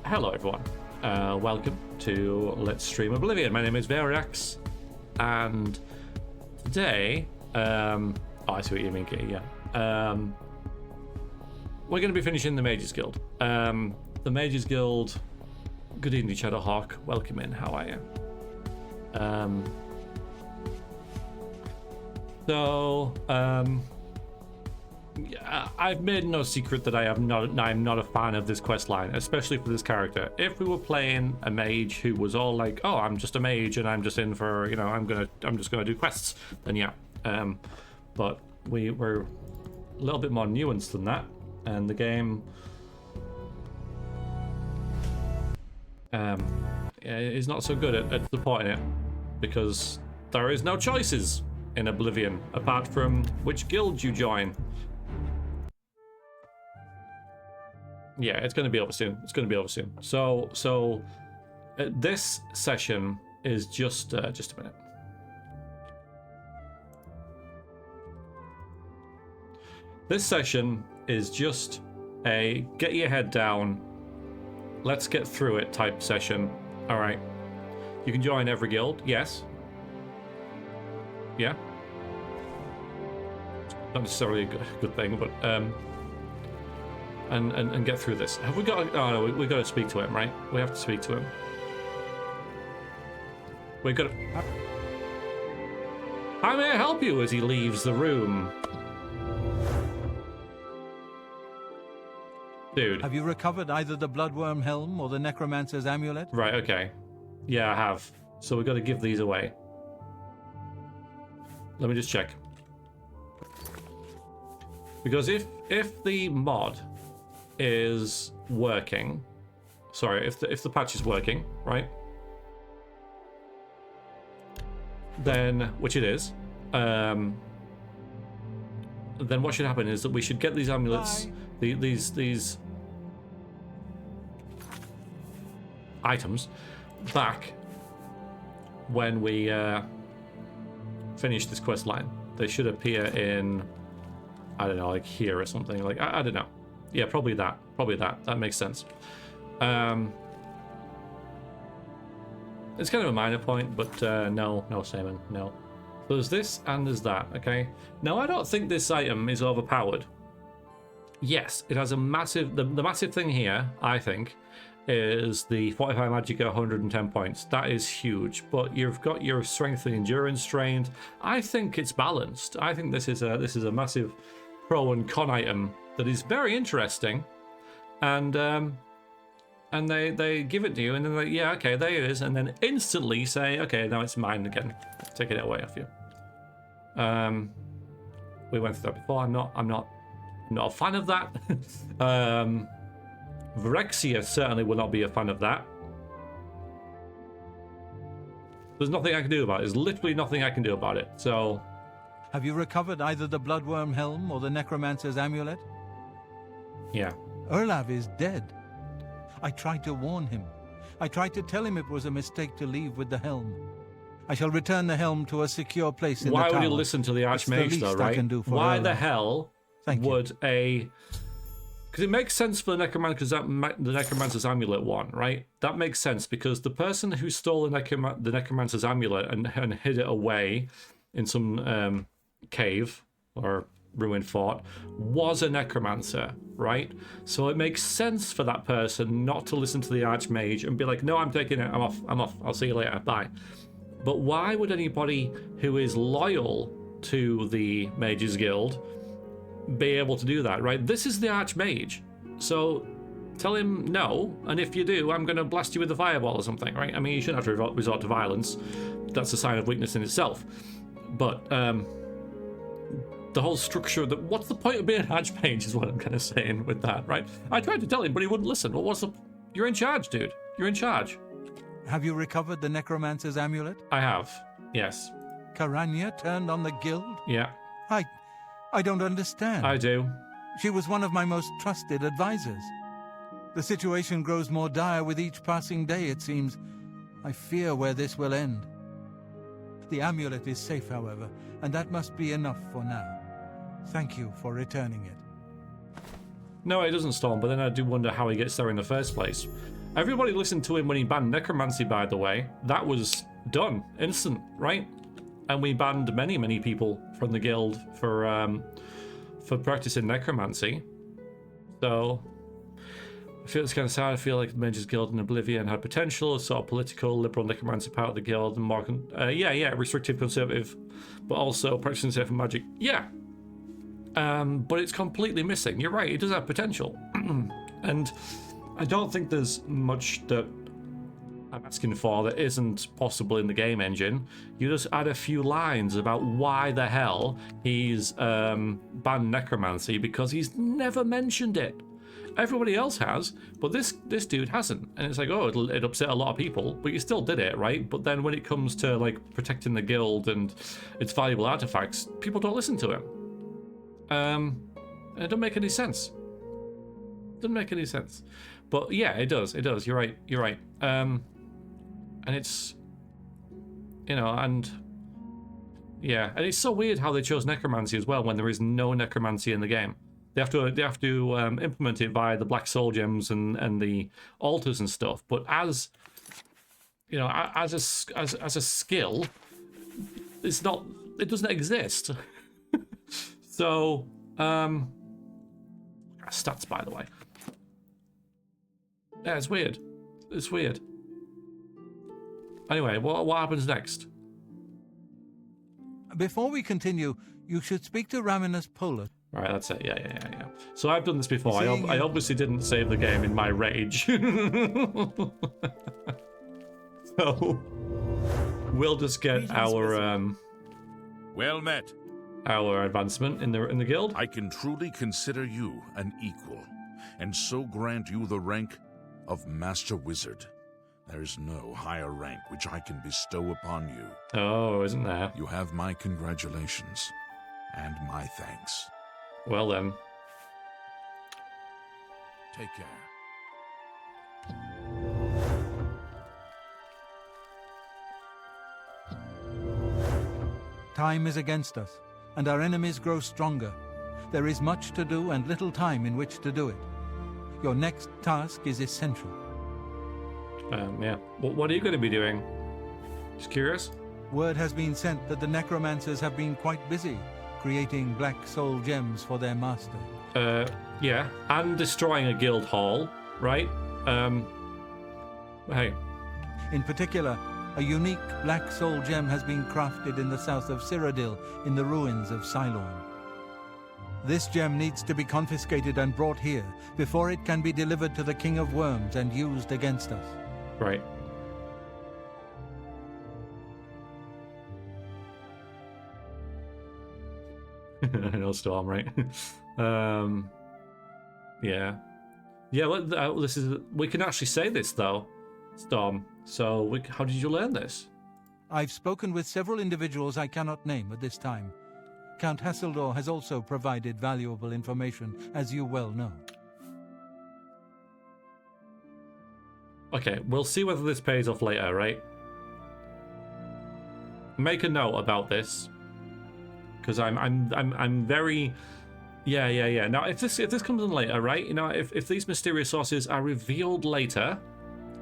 Hello everyone, welcome to Let's Stream Oblivion. My name is Veriax, and today, I see what you mean, Kitty, yeah. We're going to be finishing the Mages Guild. The Mages Guild, good evening Shadowhawk, welcome in, how are you? Yeah, I've made no secret that I'm not a fan of this quest line, especially for this character. If we were playing a mage who was all like, "Oh, I'm just a mage and I'm just in for, you know, I'm just gonna do quests," then yeah. But we were a little bit more nuanced than that, and the game is not so good at supporting it because there is no choices in Oblivion apart from which guild you join. Yeah, it's going to be over soon. It's going to be over soon. So this session is just a minute. This session is just a get your head down, let's get through it type session. All right. You can join every guild. Yes. Yeah. Not necessarily a good thing, but and get through this. Have we got? Oh no, we got to speak to him, right? We have to speak to him. We got to. How may I help you? As he leaves the room. Dude. Have you recovered either the Bloodworm Helm or the Necromancer's Amulet? Right. Okay. Yeah, I have. So we got to give these away. Let me just check. Because if the mod is working, sorry, if the patch is working, right? Then, which it is, then what should happen is that we should get these amulets, these items back when we finish this quest line. They should appear in, I don't know, like here or something. Like I don't know. Yeah, probably that. That makes sense. It's kind of a minor point, but no, Simon, no. There's this and there's that, okay? Now, I don't think this item is overpowered. Yes, it has a massive... The massive thing here, I think, is the 45 Magicka 110 points. That is huge, but you've got your strength and endurance trained. I think it's balanced. I think this is a massive pro and con item that is very interesting, and they give it to you, and then they, yeah, okay, there it is, and then instantly say, okay, now it's mine again, taking it away off you. We went through that before. I'm not a fan of that. Vrexia certainly will not be a fan of that. There's nothing I can do about it. There's literally nothing I can do about it. So, have you recovered either the Bloodworm Helm or the Necromancer's Amulet? Yeah. Erlav is dead. I tried to warn him. I tried to tell him it was a mistake to leave with the helm. I shall return the helm to a secure place in the tower. Why would you listen to the Archmage though, right? Why the hell would a... Because it makes sense for the Necromancer's Amulet one, right? That makes sense because the person who stole the Necromancer's Amulet and hid it away in some cave or ruined fort was a Necromancer, right? So it makes sense for that person not to listen to the Archmage and be like, no, I'm taking it, I'm off, I'll see you later, bye. But why would anybody who is loyal to the Mages Guild be able to do that, right? This is the Archmage, so tell him no, and if you do, I'm going to blast you with a fireball or something, right? I mean, you shouldn't have to resort to violence. That's a sign of weakness in itself. But the whole structure of what's the point of being an Archmage is what I'm kind of saying with that, right? I tried to tell him, but he wouldn't listen. Well, what's the... You're in charge, dude. You're in charge. Have you recovered the Necromancer's Amulet? I have, yes. Karanya turned on the guild? Yeah. I don't understand. I do. She was one of my most trusted advisors. The situation grows more dire with each passing day, it seems. I fear where this will end. The amulet is safe, however, and that must be enough for now. Thank you for returning it. No, it doesn't Storm, but then I do wonder how he gets there in the first place. Everybody listened to him when he banned Necromancy, by the way. That was done. Instant, right? And we banned many, many people from the guild for practicing Necromancy. So I feel it's kind of sad. I feel like the Mage's Guild in Oblivion had potential, a sort of political, liberal Necromancy part of the guild, and more, restrictive, conservative, but also practicing safe magic. Yeah. But it's completely missing. You're right, it does have potential. And I don't think there's much that I'm asking for that isn't possible in the game engine. You just add a few lines about why the hell he's banned Necromancy, because he's never mentioned it. Everybody else has, but this dude hasn't. And it's like, oh, it upset a lot of people, but you still did it, right? But then when it comes to like protecting the guild and its valuable artifacts, people don't listen to him. It doesn't make any sense. Doesn't make any sense. But yeah, it does. It does. You're right. And it's, and yeah, and it's so weird how they chose Necromancy as well when there is no Necromancy in the game. They have to implement it via the Black Soul Gems and the altars and stuff. But as as a skill, it's not. It doesn't exist. So, stats, by the way. Yeah, it's weird. It's weird. Anyway, what happens next? Before we continue, you should speak to Raminus Polar. Right, that's it. Yeah. So I've done this before. I obviously didn't save the game in my rage. So we'll just get our well met. Our advancement in the guild. I can truly consider you an equal, and so grant you the rank of Master Wizard. There is no higher rank which I can bestow upon you. Oh, isn't there? You have my congratulations and my thanks. Well then. Take care. Time is against us, and our enemies grow stronger. There is much to do and little time in which to do it. Your next task is essential. Yeah. What are you going to be doing? Just curious. Word has been sent that the Necromancers have been quite busy creating Black Soul Gems for their master. Yeah. And destroying a guild hall, right? Hey. In particular, a unique Black Soul Gem has been crafted in the south of Cyrodiil in the ruins of Silorn. This gem needs to be confiscated and brought here before it can be delivered to the King of Worms and used against us. Right. I know, Storm, right? Yeah. Yeah, we can actually say this, though, Storm. So, how did you learn this? I've spoken with several individuals I cannot name at this time. Count Hasseldor has also provided valuable information, as you well know. Okay, we'll see whether this pays off later, right? Make a note about this, because I'm very, yeah. Now, if this comes in later, right? If these mysterious sources are revealed later,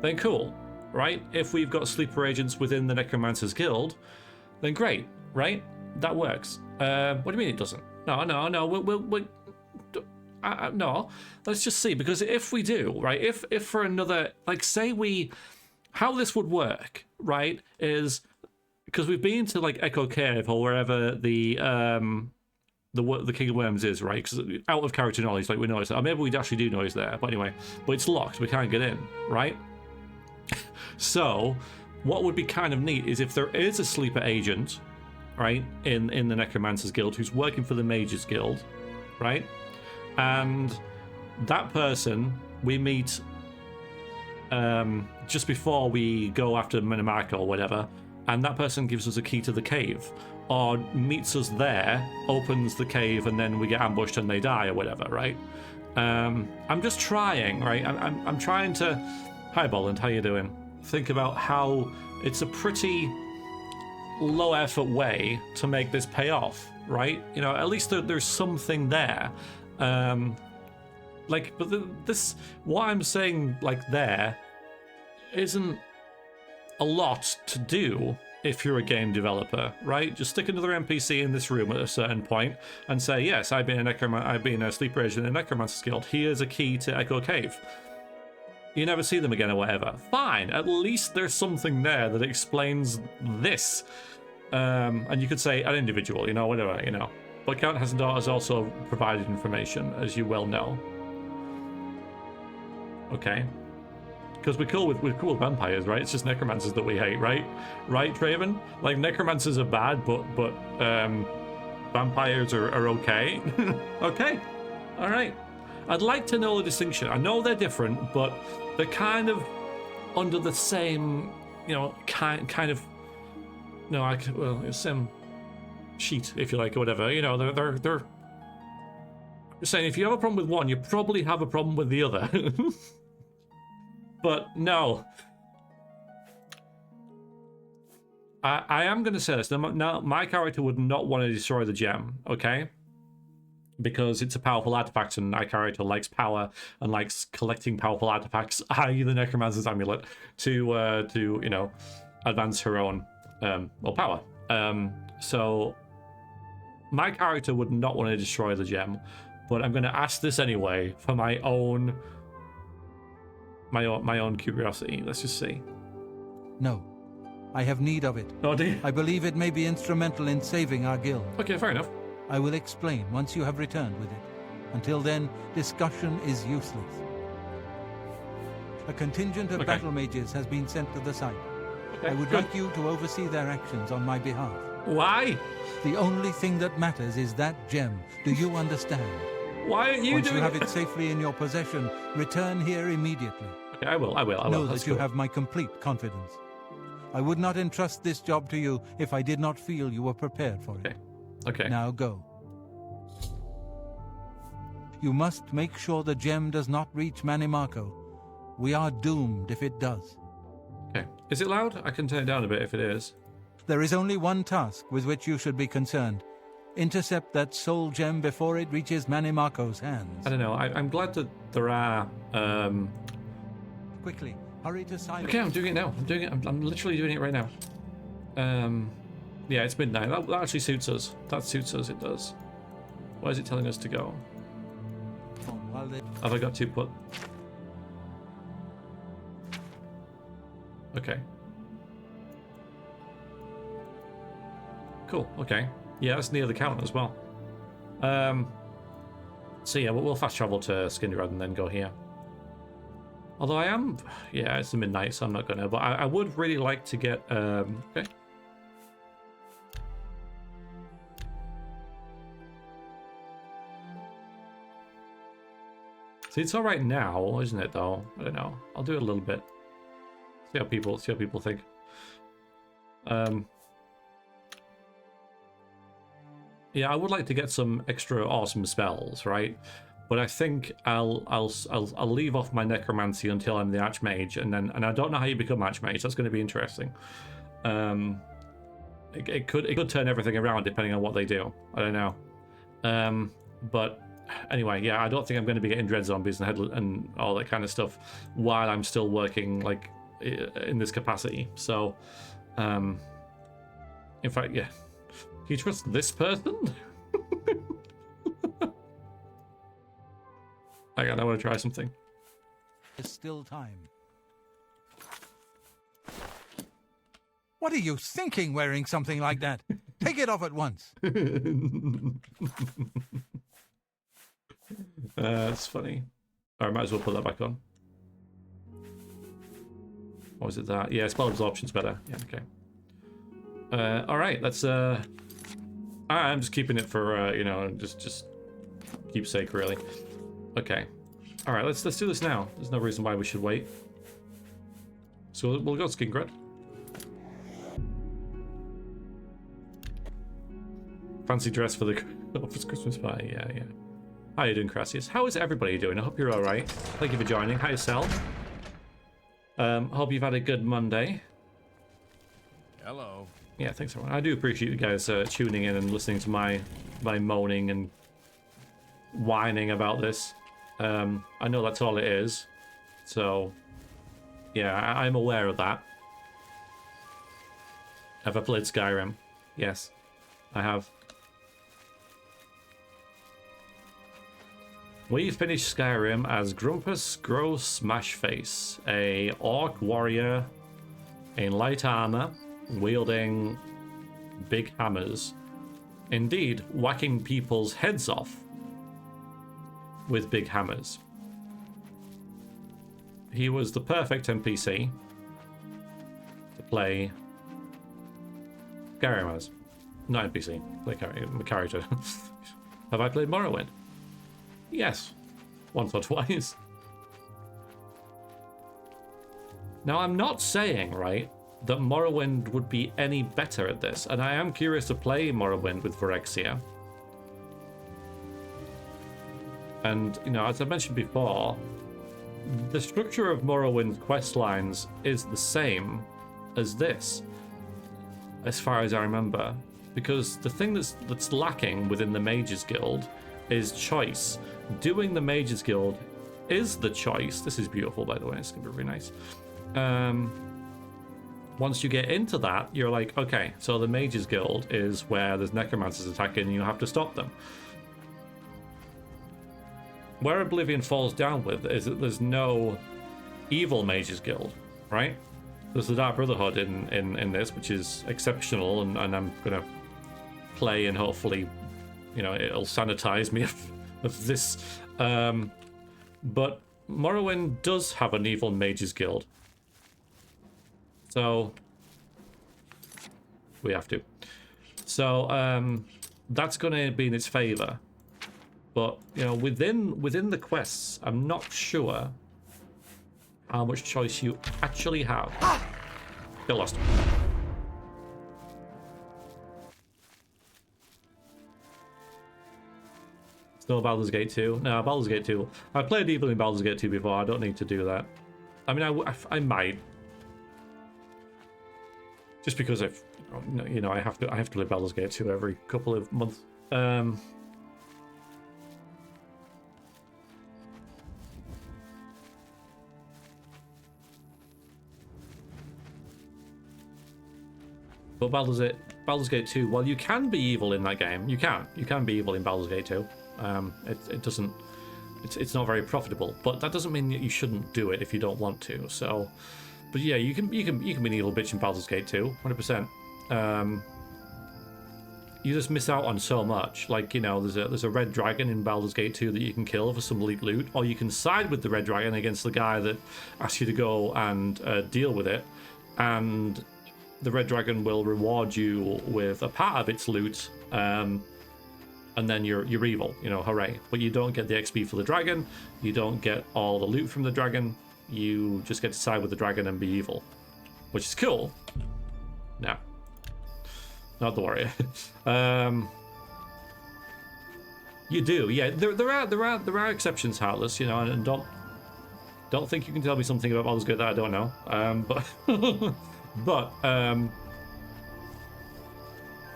then cool, right? If we've got sleeper agents within the Necromancer's Guild, then great, right? That works. What do you mean it doesn't? No. No. Let's just see, because if we do, right? If for another, like, say how this would work, right? Is because we've been to like Echo Cave or wherever the King of Worms is, right? Because out of character knowledge, like we know it's there. Or maybe we actually do know it's there, but anyway, but it's locked. We can't get in, right? So, what would be kind of neat is if there is a sleeper agent, right, in the Necromancer's Guild who's working for the Mage's Guild, right? And that person we meet just before we go after Mannimarco or whatever, and that person gives us a key to the cave, or meets us there, opens the cave, and then we get ambushed and they die or whatever, right? I'm just trying, right? I'm trying to... Hi, Bolland, how you doing? Think about how it's a pretty low effort way to make this pay off, right? At least there's something there. like, but this, what I'm saying, like, there, isn't a lot to do if you're a game developer, right? Just stick another NPC in this room at a certain point and say, yes, I've been a sleeper agent in a Necromancer's Guild. Here's a key to Echo Cave. You never see them again or whatever. Fine, at least there's something there that explains this. And you could say an individual, you know, whatever, you know. But Count has also provided information, as you well know. Okay. Because we're cool with vampires, right? It's just necromancers that we hate, right? Right, Draven? Like, necromancers are bad, but vampires are okay. Okay. All right. I'd like to know the distinction. I know they're different, but they're kind of under the same, you know, kind of, no, well, same sheet, if you like, or whatever. You know, they're saying if you have a problem with one, you probably have a problem with the other. But no, I am going to say this. Now, my character would not want to destroy the gem, okay? Because it's a powerful artifact, and my character likes power and likes collecting powerful artifacts, i.e. the Necromancer's Amulet, to you know, advance her own power. So my character would not want to destroy the gem, but I'm going to ask this anyway for my own curiosity. Let's just see. No, I have need of it. Oh, do you? I believe it may be instrumental in saving our guild. Okay, fair enough. I will explain once you have returned with it. Until then, discussion is useless. A contingent of battle mages has been sent to the site. Okay, I would like you to oversee their actions on my behalf. Why? The only thing that matters is that gem. Do you understand? Why are you Once doing you have it safely in your possession, return here immediately. Okay, I will. Know That's that you cool. have my complete confidence. I would not entrust this job to you if I did not feel you were prepared for it. Okay. Now go. You must make sure the gem does not reach Mannimarco. We are doomed if it does. Okay. Is it loud? I can turn it down a bit if it is. There is only one task with which you should be concerned. Intercept that soul gem before it reaches Mannimarco's hands. I don't know. I'm glad that there are... Quickly, hurry to silence. Okay, I'm doing it now. I'm literally doing it right now. Yeah, it's midnight. That actually suits us. That suits us, it does. Where is it telling us to go? Have I got to put... Okay. Cool, okay. Yeah, that's near the count as well. So yeah, we'll fast travel to Skinrad and then go here. Although I am... Yeah, it's midnight, so I'm not gonna... But I would really like to get... Okay. See, it's all right now, isn't it? Though I don't know. I'll do it a little bit. See how people think. Yeah, I would like to get some extra awesome spells, right? But I think I'll leave off my necromancy until I'm the archmage, and I don't know how you become archmage. That's going to be interesting. It could turn everything around depending on what they do. I don't know. But anyway, yeah, I don't think I'm going to be getting dread zombies and all that kind of stuff while I'm still working like in this capacity. So, in fact, yeah. Can you trust this person? Hang on, I want to try something. There's still time. What are you thinking wearing something like that? Take it off at once. That's funny. I might as well put that back on. Or is it that? Yeah, spell absorption's better. Yeah, okay. All right, let's. I'm just keeping it for you know, just keepsake really. Okay. All right, let's do this now. There's no reason why we should wait. So we'll go Skingrad. Fancy dress for the Christmas party. Yeah. How are you doing, Crassius? How is everybody doing? I hope you're all right. Thank you for joining. Hi, yourself. Hope you've had a good Monday. Hello. Yeah, thanks everyone. I do appreciate you guys tuning in and listening to my moaning and whining about this. I know that's all it is. So, yeah, I'm aware of that. Have I played Skyrim? Yes, I have. We finished Skyrim as Grumpus Gross Smashface, a orc warrior in light armor, wielding big hammers. Indeed, whacking people's heads off with big hammers. He was the perfect NPC to play Skyrim as. Not NPC, play character. Have I played Morrowind? Yes, once or twice. Now, I'm not saying, right, that Morrowind would be any better at this, and I am curious to play Morrowind with Vrexia. And, you know, as I mentioned before, the structure of Morrowind's quest lines is the same as this, as far as I remember, because the thing that's lacking within the Mage's Guild is choice. Doing the Mage's Guild is the choice. This is beautiful, by the way. It's gonna be really nice. Once you get into that, you're like, okay, so the Mage's Guild is where there's Necromancers attacking and you have to stop them. Where Oblivion falls down with is that there's no evil Mage's Guild, right? There's the Dark Brotherhood in this, which is exceptional, and I'm gonna play and hopefully, you know, it'll sanitize me of this. But Morrowind does have an evil Mage's Guild. So we have to. So that's gonna be in its favor. But, you know, within the quests, I'm not sure how much choice you actually have. Get lost. Still Baldur's Gate 2? No, Baldur's Gate 2. I played evil in Baldur's Gate 2 before. I don't need to do that. I mean, I might. Just because I have to play Baldur's Gate 2 every couple of months. But Baldur's Gate 2, well, you can be evil in that game. You can be evil in Baldur's Gate 2. It's not very profitable, but that doesn't mean that you shouldn't do it if you don't want to. So, but yeah, you can be an evil bitch in Baldur's Gate 2, 100%. You just miss out on so much. Like, you know, there's a red dragon in Baldur's Gate 2 that you can kill for some elite loot, or you can side with the red dragon against the guy that asks you to go and deal with it, and the red dragon will reward you with a part of its loot, and then you're evil, you know, hooray. But you don't get the XP for the dragon, you don't get all the loot from the dragon, you just get to side with the dragon and be evil, which is cool. No, not the warrior. You do, yeah. There are exceptions, Heartless, you know, and don't think you can tell me something about Baldur's Gate that I don't know. But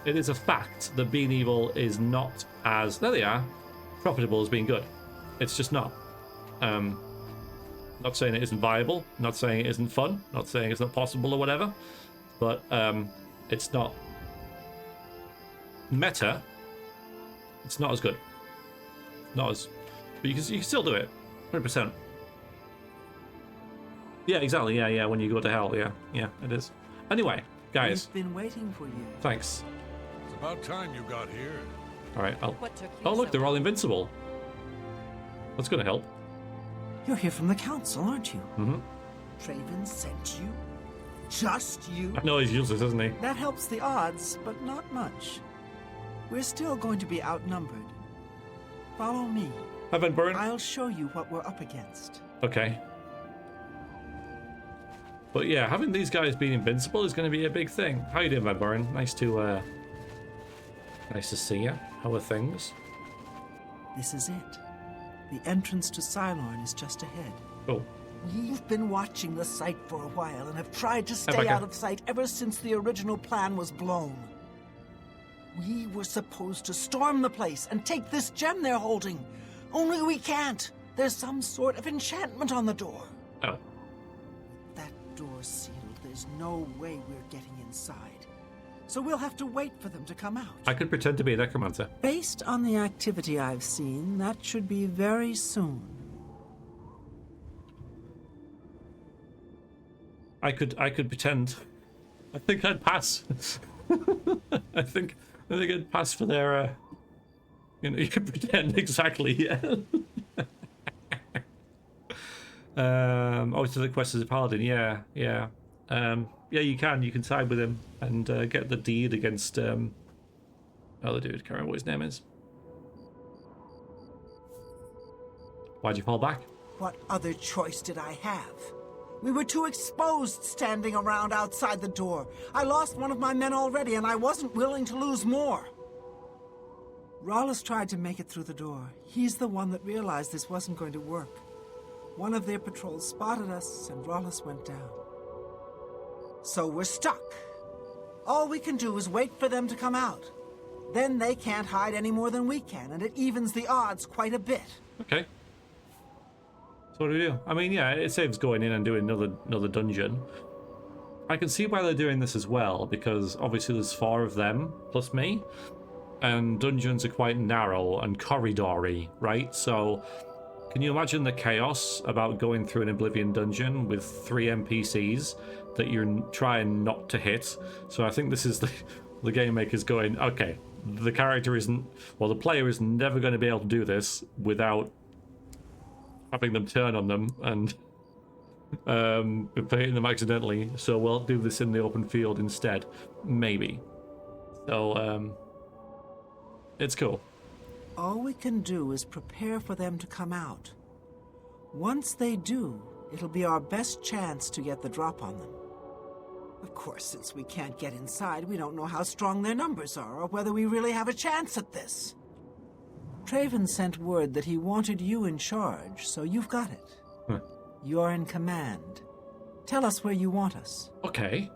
it is a fact that being evil is not as, there they are, profitable as being good. It's just not. Not saying it isn't viable, not saying it isn't fun, not saying it's not possible or whatever, but it's not meta. It's not as good. Not as, but you can still do it, 100%. Yeah, exactly. Yeah. When you go to hell, yeah, it is. Anyway, guys. We've been waiting for you. Thanks. It's about time you got here. All right. Oh, look, they're all invincible. That's gonna help. You're here from the council, aren't you? Mm-hmm. Traven sent you? Just you? I know he's useless, isn't he? That helps the odds, but not much. We're still going to be outnumbered. Follow me. Hi, Van Buren. I'll show you what we're up against. Okay. But yeah, having these guys being invincible is going to be a big thing. How you doing, Van Buren? Nice to see you. How are things? This is it. The entrance to Silorn is just ahead. Oh. We've been watching the site for a while and have tried to stay out of sight ever since the original plan was blown. We were supposed to storm the place and take this gem they're holding. Only we can't. There's some sort of enchantment on the door. Oh. That door's sealed. There's no way we're getting inside. So we'll have to wait for them to come out. I could pretend to be a necromancer. Based on the activity I've seen, that should be very soon. I could pretend. I think I'd pass. I think I'd pass for their. You could pretend exactly. Yeah. To the quest as a paladin. Yeah. Yeah, you can side with him and get the deed against other dude. Can't remember what his name is. Why'd you fall back? What other choice did I have? We were too exposed standing around outside the door. I lost one of my men already, and I wasn't willing to lose more. Rawlis tried to make it through the door. He's the one that realized this wasn't going to work. One of their patrols spotted us, and Rawlis went down. So we're stuck. All we can do is wait for them to come out. Then they can't hide any more than we can, and it evens the odds quite a bit. Okay. So what do we do? I mean, yeah, it saves going in and doing another dungeon. I can see why they're doing this as well, because obviously there's 4 of them, plus me. And dungeons are quite narrow and corridory, right? So, can you imagine the chaos about going through an Oblivion dungeon with 3 NPCs that you're trying not to hit? So I think this is the game maker's going, okay, the player is never going to be able to do this without having them turn on them and hitting them accidentally, so we'll do this in the open field instead, maybe. So it's cool. All we can do is prepare for them to come out. Once they do, it'll be our best chance to get the drop on them. Of course, since we can't get inside, we don't know how strong their numbers are or whether we really have a chance at this. Traven sent word that he wanted you in charge, so you've got it. Huh. You're in command. Tell us where you want us. Okay.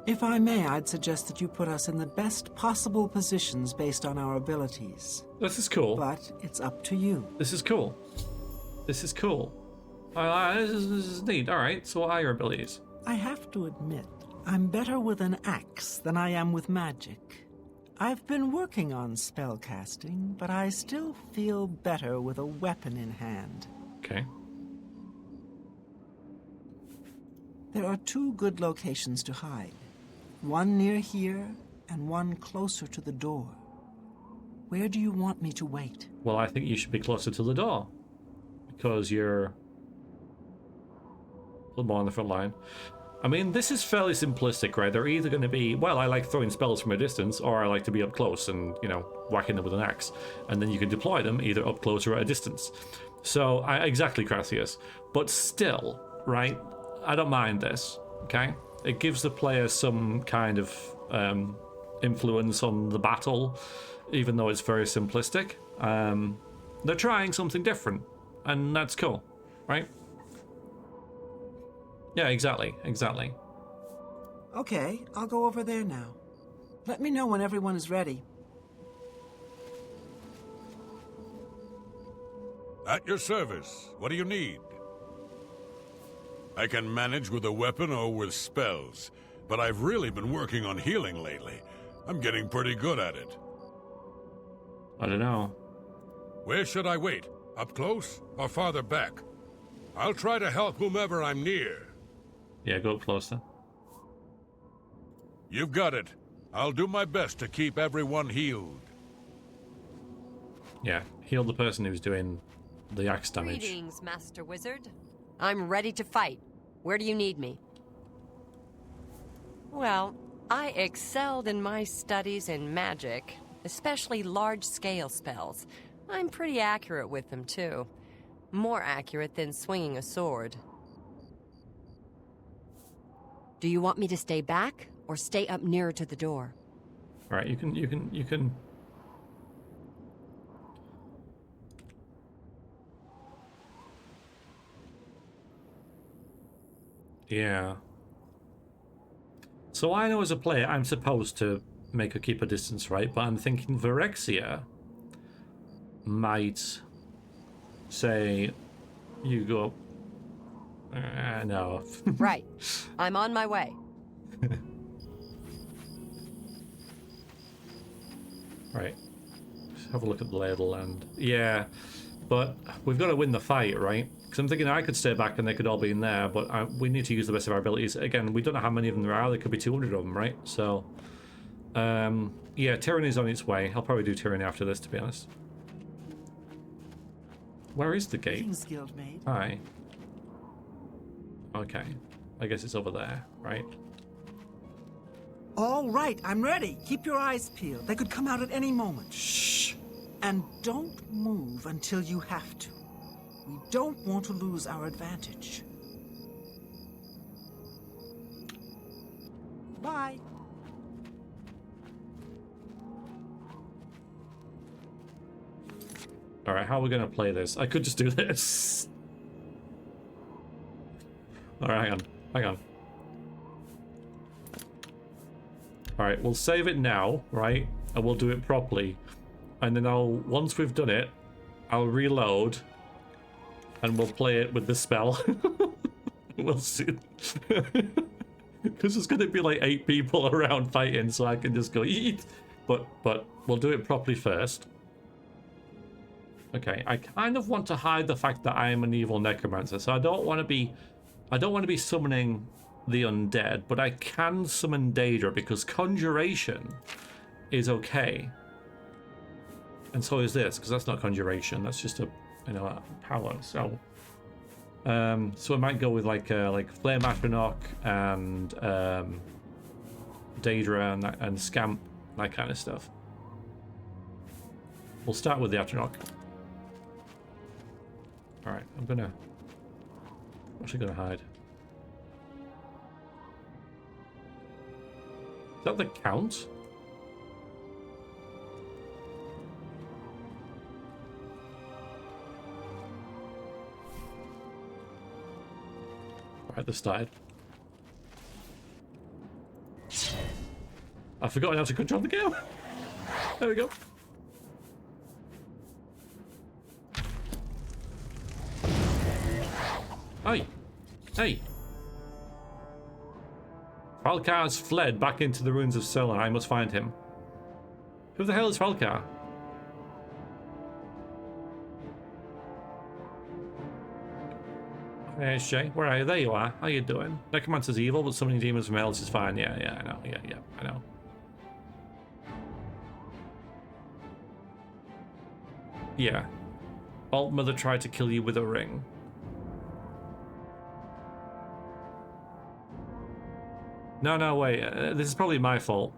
If I may, I'd suggest that you put us in the best possible positions based on our abilities. This is cool. But it's up to you. This is cool. This is cool. This is neat. Alright, so what are your abilities? I have to admit, I'm better with an axe than I am with magic. I've been working on spellcasting, but I still feel better with a weapon in hand. Okay. There are 2 good locations to hide. One near here, and one closer to the door. Where do you want me to wait? Well, I think you should be closer to the door. Because you're a little more on the front line. I mean, this is fairly simplistic, right? They're either going to be, well, I like throwing spells from a distance, or I like to be up close and, whacking them with an axe. And then you can deploy them either up close or at a distance. So, exactly, Crassius. But still, right? I don't mind this, okay? It gives the player some kind of influence on the battle, even though it's very simplistic. They're trying something different, and that's cool, right? Yeah, exactly. Okay, I'll go over there now. Let me know when everyone is ready. At your service. What do you need? I can manage with a weapon or with spells, but I've really been working on healing lately. I'm getting pretty good at it. I don't know. Where should I wait? Up close or farther back? I'll try to help whomever I'm near. Yeah, go up closer. You've got it. I'll do my best to keep everyone healed. Yeah, heal the person who's doing the axe damage. Greetings, Master Wizard. I'm ready to fight. Where do you need me? Well, I excelled in my studies in magic, especially large-scale spells. I'm pretty accurate with them, too. More accurate than swinging a sword. Do you want me to stay back or stay up nearer to the door? All right, you can. Yeah. So I know as a player I'm supposed to make her keep a distance, right? But I'm thinking Vrexia might say, You go. No. Right. I'm on my way. Right. Let's have a look at the lay of the land. Yeah, but we've got to win the fight, right? Because I'm thinking I could stay back and they could all be in there, but we need to use the best of our abilities. Again, we don't know how many of them there are. There could be 200 of them, right? So, yeah, tyranny's on its way. I'll probably do tyranny after this, to be honest. Where is the gate? Greetings, Guildmate. Hi. Okay. I guess it's over there, right? All right, I'm ready. Keep your eyes peeled. They could come out at any moment. Shh. And don't move until you have to. We don't want to lose our advantage. Bye. Alright, how are we going to play this? I could just do this. Alright, hang on. Hang on. Alright, we'll save it now, right? And we'll do it properly. And then once we've done it, I'll reload. And we'll play it with the spell. We'll see. Because there's going to be like 8 people around fighting, so I can just go eat. But we'll do it properly first. Okay, I kind of want to hide the fact that I am an evil necromancer, so I don't want to be summoning the undead, but I can summon Daedra because conjuration is okay. And so is this, because that's not conjuration, that's just a power. So so I might go with like Flame Atronach and Daedra and Scamp, that kind of stuff. We'll start with the Atronach. Alright, I'm actually gonna hide. Is that the count? Alright, this started. I've forgotten how to control the game. There we go. Hey! Hey! Falcar has fled back into the ruins of Silorn. I must find him. Who the hell is Falcar? Hey, Shay. Where are you? There you are. How you doing? Necromancer's evil, but summoning demons from hells is fine. Yeah, I know. Yeah, I know. Yeah. Alt Mother tried to kill you with a ring. No, wait. This is probably my fault.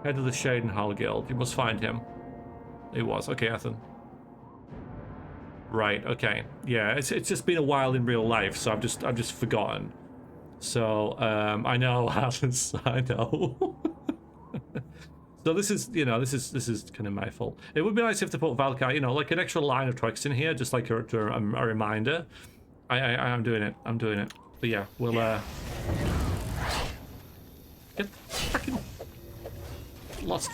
Head of the Shadenhall Guild. You must find him. It was. Okay, Ethan. Right, okay. Yeah, it's just been a while in real life, so I've just forgotten. So, I know, Alice, I know. So this is kind of my fault. It would be nice if they put Valkyrie, like an extra line of text in here, just like a reminder. I'm doing it. But yeah, we'll get fucking lost.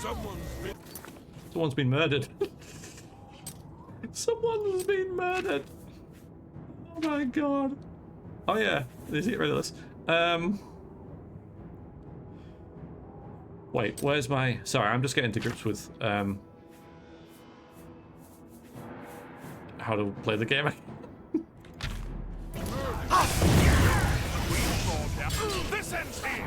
Someone's been murdered. Someone's been murdered. Oh my god. Oh yeah, let's get rid of this. Wait, where's my... Sorry, I'm just getting to grips with how to play the game. This ends here.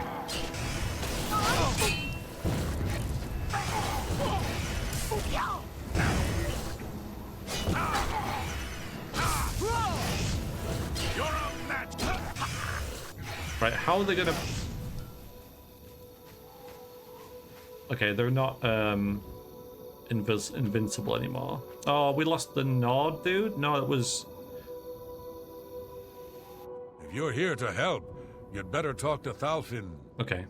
Right, how are they gonna... Okay, they're not invincible anymore. Oh, we lost the nod, dude? No, it was... If you're here to help, you'd better talk to Thalfin. Okay.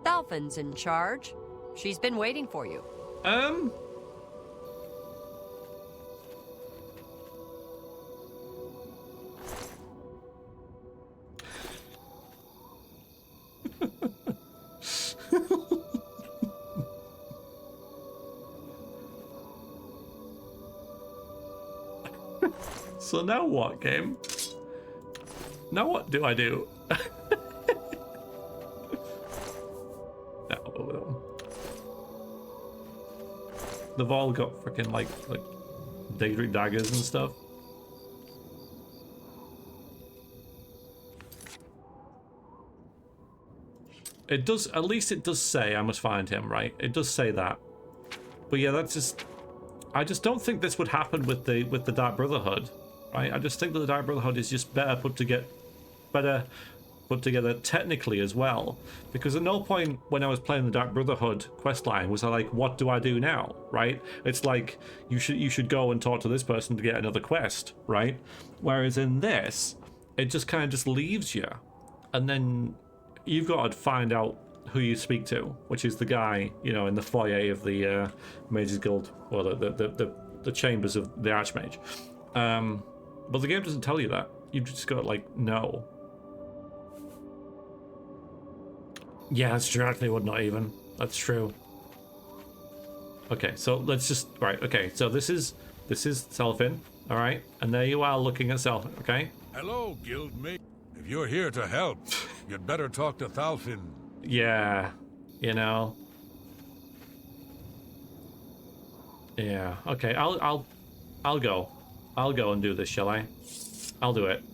Thalfin's in charge. She's been waiting for you. So now what, game? Now what do I do? They've all got freaking like Daedric daggers and stuff. It does, at least it does say I must find him, right? It does say that. But yeah, that's just, I just don't think this would happen with the Dark Brotherhood, right? I just think that the Dark Brotherhood is just better put together technically as well, because at no point when I was playing the Dark Brotherhood questline was I like, what do I do now, right? It's like you should go and talk to this person to get another quest, right? Whereas in this, it just kind of just leaves you, and then you've got to find out who you speak to, which is the guy, you know, in the foyer of the Mage's Guild, or the chambers of the Archmage. But the game doesn't tell you that. You've just got to like know. Yeah, that's true. Actually, would not even. That's true. Okay, so let's just right. Okay, so this is Selfin, all right, and there you are looking at Selfin. Okay. Hello, guildmate. If you're here to help, you'd better talk to Thalfin. Yeah, you know. Yeah. Okay. I'll go. I'll go and do this. Shall I? I'll do it.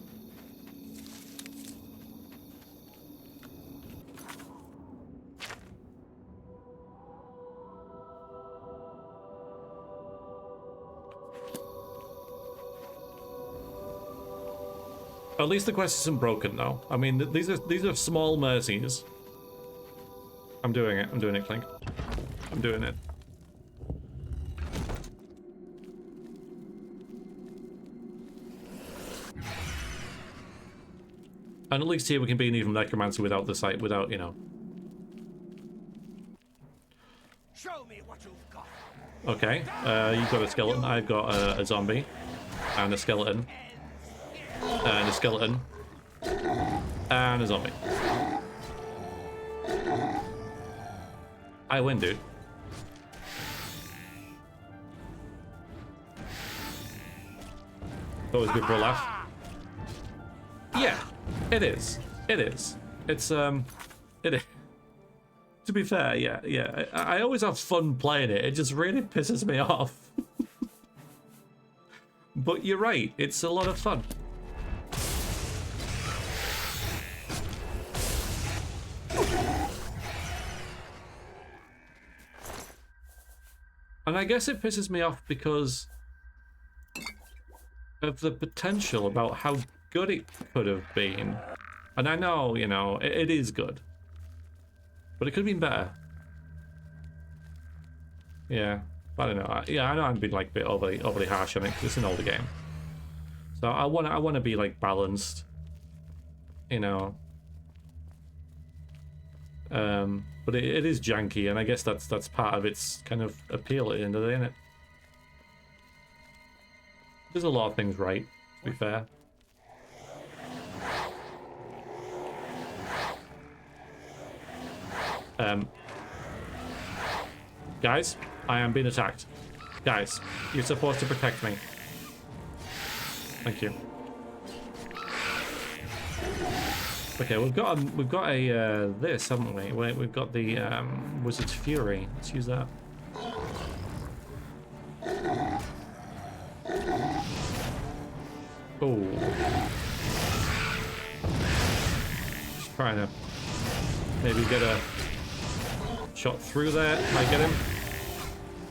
At least the quest isn't broken, though. I mean, these are small mercies. I'm doing it. I'm doing it, Clink. I'm doing it. And at least here we can be an even Necromancer without the sight, without, you know. Show me what you've got. Okay, you've got a skeleton. I've got a zombie, and a skeleton. And a skeleton. And a zombie. I win, dude. That was good for a laugh. Yeah, it is. It is. It's, it is. To be fair, yeah. I always have fun playing it. It just really pisses me off. But you're right. It's a lot of fun. And I guess it pisses me off because of the potential about how good it could have been. And I know, you know, it is good. But it could have been better. Yeah, I don't know. I know I'm being like a bit overly harsh on it because it's an older game. So I want to be like balanced, you know. But it is janky, and I guess that's part of its kind of appeal at the end of the day, isn't it? There's a lot of things right, to be fair. Guys, I am being attacked. Guys, you're supposed to protect me. Thank you. Okay, we've got a this, haven't we? We've got the Wizard's Fury. Let's use that. Oh, just trying to maybe get a shot through there. Might get him.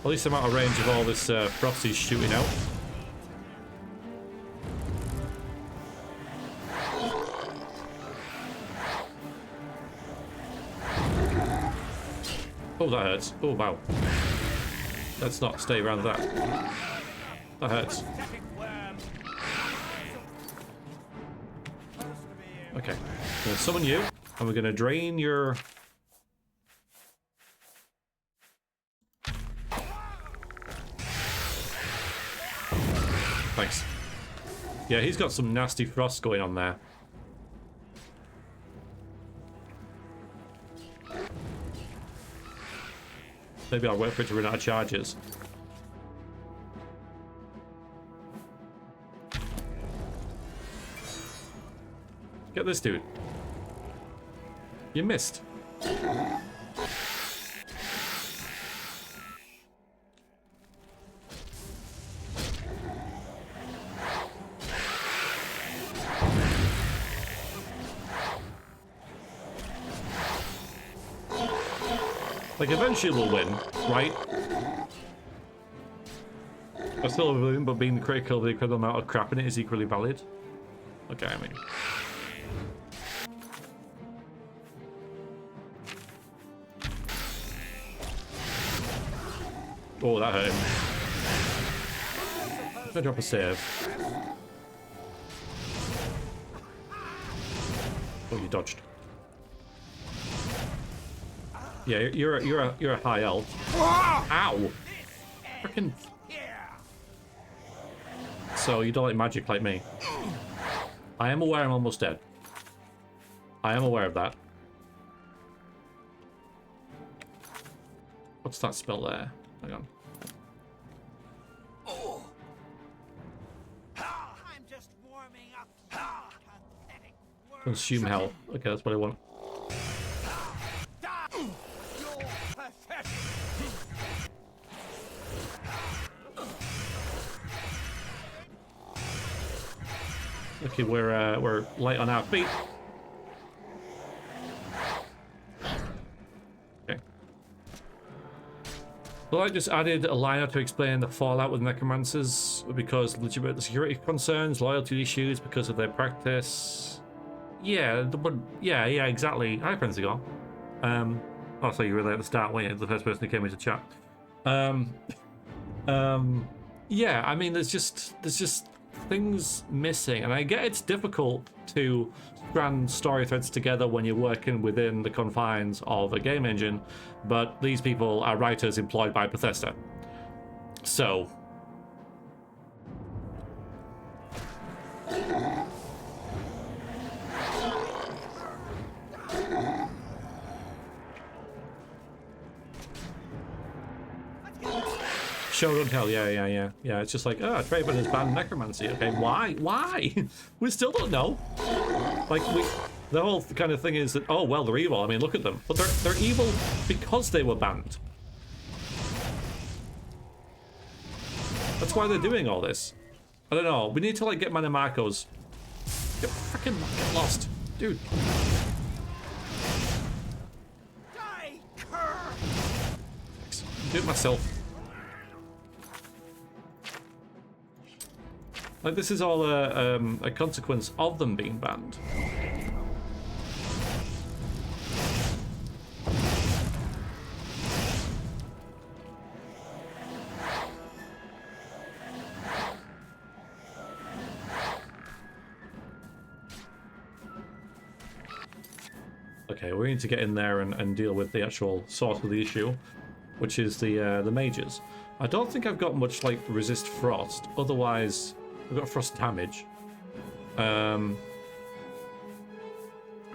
At least I'm out of range of all this frost he's shooting out. Oh, that hurts. Oh, wow. Let's not stay around that. That hurts. Okay. I'm going to summon you, and we're going to drain your... Thanks. Yeah, he's got some nasty frost going on there. Maybe I'll wait for it to run out of charges. Get this dude. You missed. Like, eventually we'll win, right? I still have Oblivion, but being critical of the incredible amount of crap in it is equally valid. Okay, I mean... Oh, that hurt him. I'm gonna drop a save. Oh, you dodged. Yeah, you're a high elf. Ow! Frickin'. So you don't like magic like me. I am aware I'm almost dead. I am aware of that. What's that spell there? Hang on. I'm just warming up. Consume health. Okay, that's what I want. Okay, we're light on our feet. Okay. Well, I just added a liner to explain the fallout with necromancers because legitimate security concerns, loyalty issues because of their practice. Yeah, but yeah, exactly. Hi, Prinzigal. Oh, so you were there at the start, weren't you? The first person who came into chat. Yeah, I mean, there's just things missing, and I get it's difficult to strand story threads together when you're working within the confines of a game engine, but these people are writers employed by Bethesda. So show don't tell. Yeah. It's just like, oh, Trayvon has banned necromancy. Okay, why? We still don't know. Like, the whole kind of thing is that, oh well, they're evil. I mean, look at them, but they're evil because they were banned. That's why they're doing all this. I don't know. We need to like get Mannimarcos. Get lost, dude. Do it myself. Like, this is all a consequence of them being banned. Okay, we need to get in there and deal with the actual source of the issue, which is the mages. I don't think I've got much like resist frost. Otherwise, I've got frost damage. Got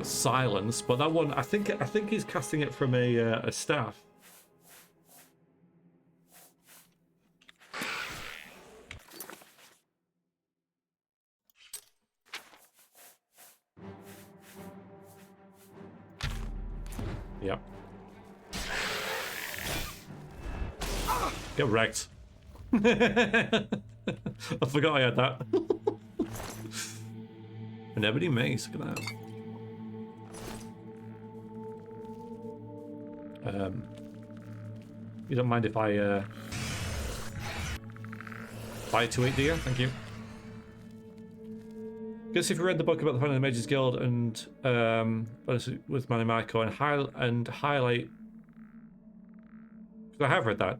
silence, but that one I think he's casting it from a staff. Yep. Get wrecked. I forgot I had that. And everybody makes. Look at that. You don't mind if I buy 2-8, do you? Thank you. Guess if you read the book about the founding of the Mages Guild and with Mannimarco and highlight, because I have read that,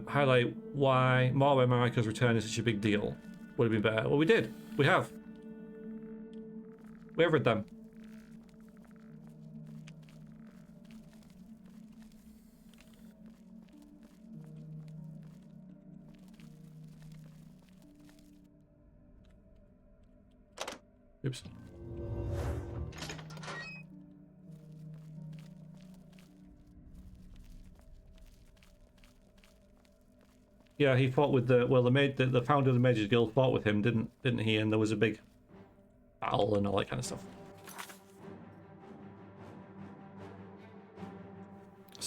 highlight why Mannimarco's return is such a big deal. Would have been better. Well, we did. We have read them. Oops. Yeah, he fought with the founder of the Mages Guild fought with him, didn't he? And there was a big battle and all that kind of stuff.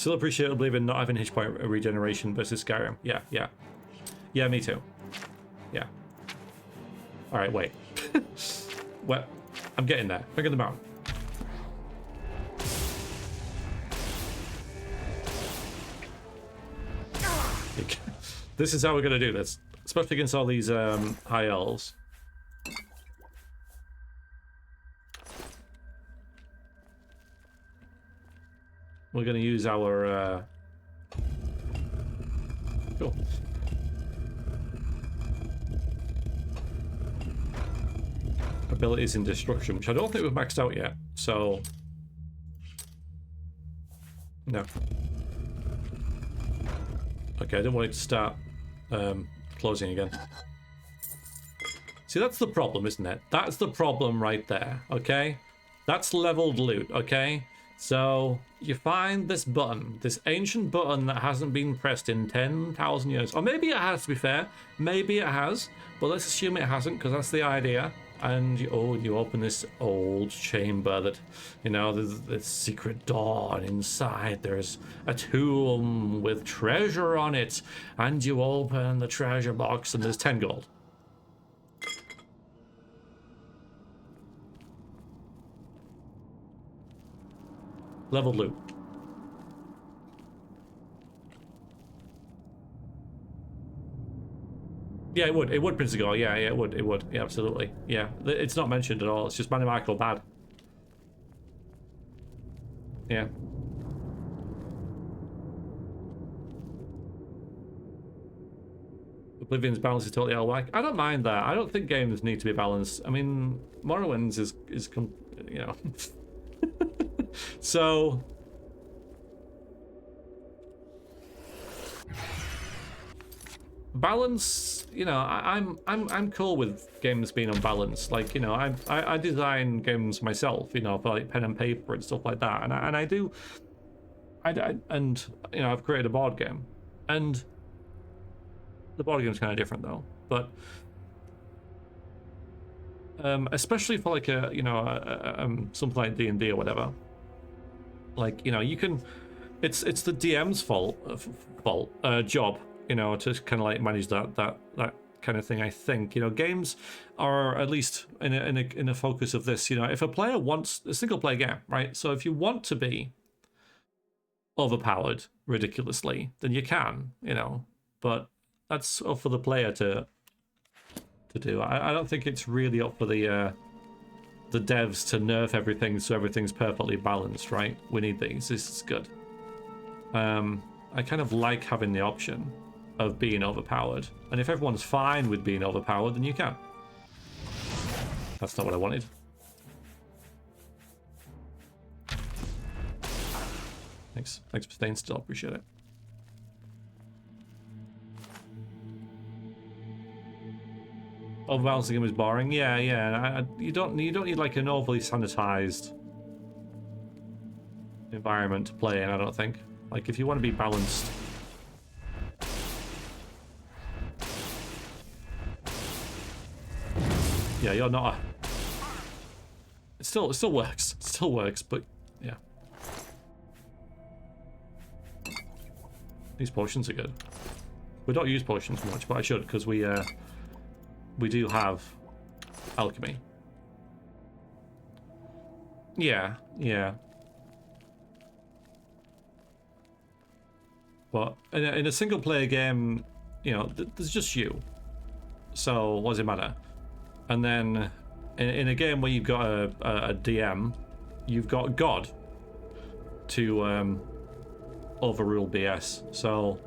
Still appreciate Oblivion not having hit point regeneration versus Skyrim. Yeah, yeah. Yeah, me too. Yeah. Alright, wait. Well, I'm getting there. Bring them out. This is how we're going to do this. Especially against all these high elves. We're going to use our... Cool. Abilities in Destruction, which I don't think we've maxed out yet, so... No. Okay, I didn't want it to start closing again. See, that's the problem, isn't it? That's the problem right there, okay? That's leveled loot, okay? So, you find this button, this ancient button that hasn't been pressed in 10,000 years. Or maybe it has, to be fair. Maybe it has, but let's assume it hasn't, because that's the idea. And you open this old chamber that, you know, there's this secret door, and inside there's a tomb with treasure on it. And you open the treasure box, and there's 10 gold. Leveled loot. Yeah, it would. It would, Prince of Gore. Yeah, it would. It would. Yeah, absolutely. Yeah, it's not mentioned at all. It's just Mannimarco bad. Yeah. Oblivion's balance is totally out of whack. I don't mind that. I don't think games need to be balanced. I mean, Morrowind's is you know. So balance, you know, I'm cool with games being unbalanced. Like, you know, I design games myself, you know, for like pen and paper and stuff like that, and I do, and you know, I've created a board game, and the board game's kind of different though, but especially for like a, you know, something like D&D or whatever. Like, you know, you can, it's the DM's job, you know, to kind of like manage that kind of thing. I think, you know, games are, at least in a focus of this, you know, if a player wants a single player game, right? So if you want to be overpowered ridiculously, then you can, you know, but that's up for the player to do. I don't think it's really up for the devs to nerf everything so everything's perfectly balanced, right? We need these. This is good. I kind of like having the option of being overpowered, and if everyone's fine with being overpowered, then you can. That's not what I wanted. Thanks for staying still. Appreciate it. Overbalancing him is boring. Yeah. You don't need like an overly sanitized environment to play in, I don't think. Like, if you want to be balanced. Yeah, you're not a... It still works. It still works, but yeah. These potions are good. We don't use potions much, but I should, because we do have alchemy. Yeah. But in a single player game, you know, there's just you. So what does it matter? And then in a game where you've got a DM, you've got God to overrule BS. So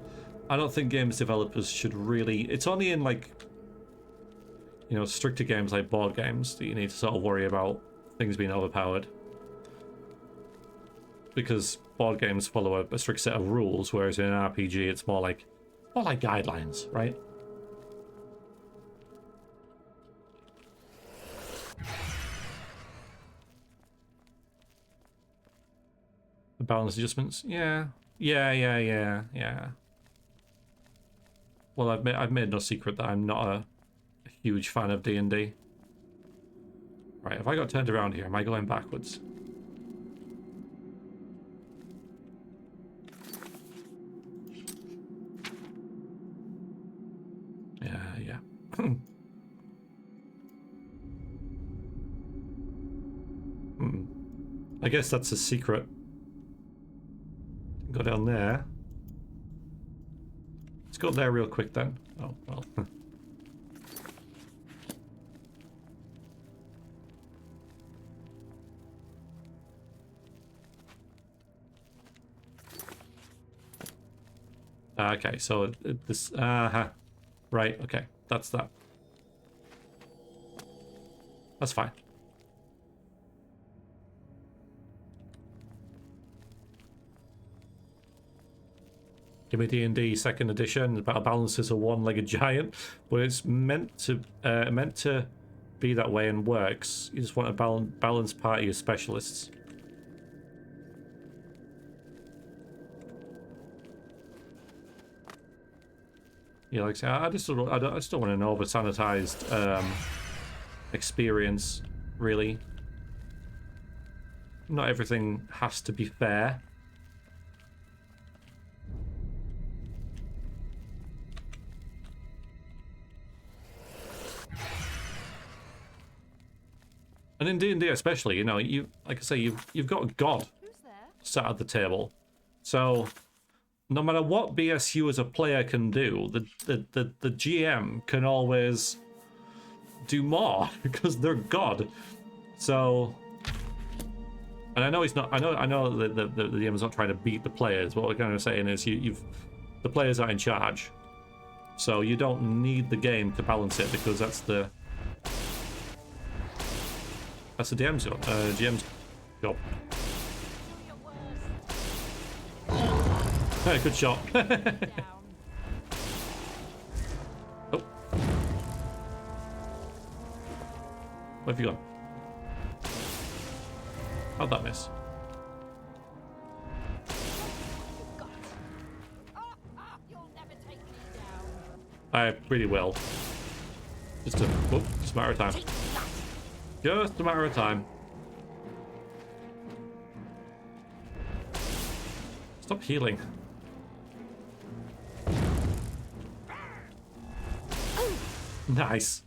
I don't think games developers should really... It's only in, like, you know, stricter games like board games that you need to sort of worry about things being overpowered. Because board games follow a strict set of rules, whereas in an RPG it's more like guidelines, right? The balance adjustments? Yeah. Well, I've made no secret that I'm not a huge fan of D&D. Right, if I got turned around here, am I going backwards? I guess that's a secret. Go down there. Let's go there real quick then. Oh, well. Okay, so this, right, okay, that's that. That's fine. Give me D&D 2nd edition. The battle balance is a one-legged giant, but it's meant to be that way and works. You just want a balanced party of specialists. Yeah, like I just don't want an over-sanitized experience, really. Not everything has to be fair. And in D&D especially, you know, like I say, you've got God sat at the table, so no matter what BS you as a player can do, the GM can always do more because they're God. So, and I know he's not. I know that the GM's not trying to beat the players. What we're kind of saying is the players are in charge, so you don't need the game to balance it because that's the DM's job. GM's job. Hey, good shot. Oh. Where have you gone? How'd that miss? I really will. Just a matter of time. Just a matter of time. Stop healing. Nice.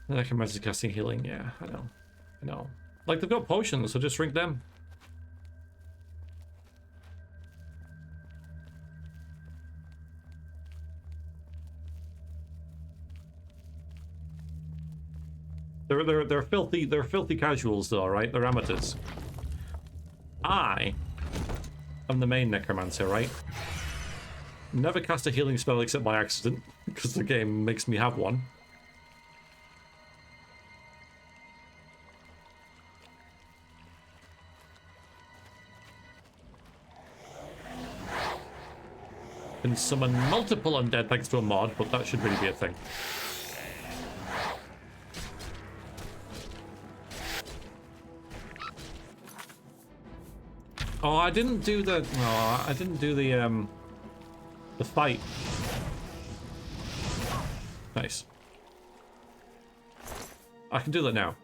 The Necromancer casting healing, yeah, I know. Like, they've got potions, so just drink them. They're filthy casuals though, right? They're amateurs. I am the main Necromancer, right? Never cast a healing spell except by accident, because the game makes me have one. Can summon multiple undead thanks to a mod, but that should really be a thing. Oh, I didn't do the fight. Nice. I can do that now.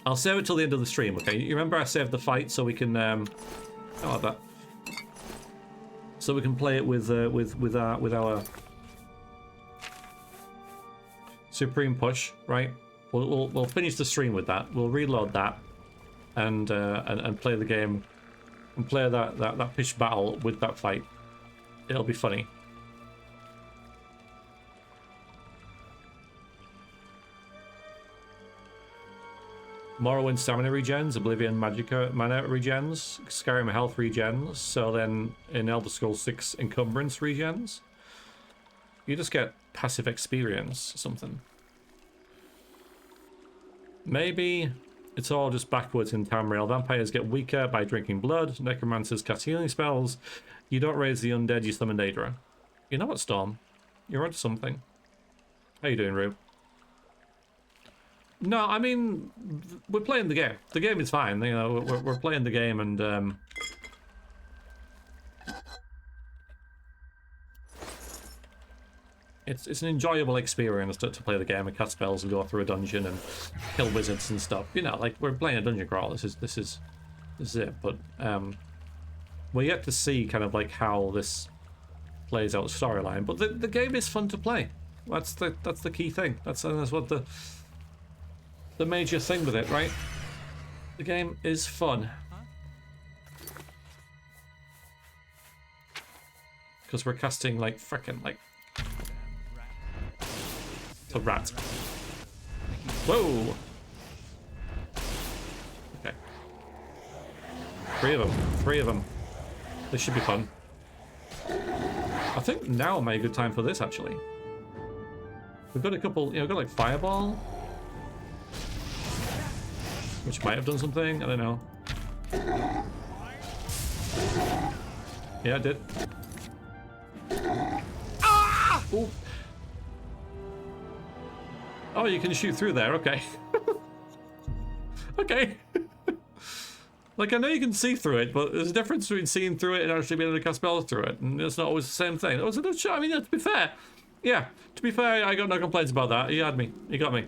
I'll save it till the end of the stream, okay? You remember I saved the fight so we can I'll have that. So we can play it with our supreme push, right? We'll finish the stream with that. We'll reload that. And play the game and play that pitch battle with that fight. It'll be funny. Morrowind stamina regens, Oblivion Magicka mana regens, Skyrim health regens, so then in Elder Scrolls 6 encumbrance regens. You just get passive experience or something. Maybe it's all just backwards in Tamriel. Vampires get weaker by drinking blood. Necromancers cast healing spells. You don't raise the undead, you summon Daedra. You know what, Storm? You're onto something. How you doing, Rube? No, I mean, we're playing the game. The game is fine. You know, we're playing the game, and it's an enjoyable experience to play the game and cast spells and go through a dungeon and kill wizards and stuff. You know, like we're playing a dungeon crawl. This is This is it, but we're yet to see kind of like how this plays out storyline. But the game is fun to play. That's the key thing. That's what the major thing with it, right? The game is fun. Because we're casting like frickin' like a rat. Whoa! Okay. 3 of them. 3 of them. This should be fun. I think now might be a good time for this, actually. We've got a couple, you know, we've got like Fireball. Which might have done something, I don't know. Yeah, it did. Ah! Ooh. Oh, you can shoot through there, okay. Okay. Like, I know you can see through it, but there's a difference between seeing through it and actually being able to cast spells through it. And it's not always the same thing. It was a good shot. I mean, to be fair. Yeah, to be fair, I got no complaints about that. He had me. He got me.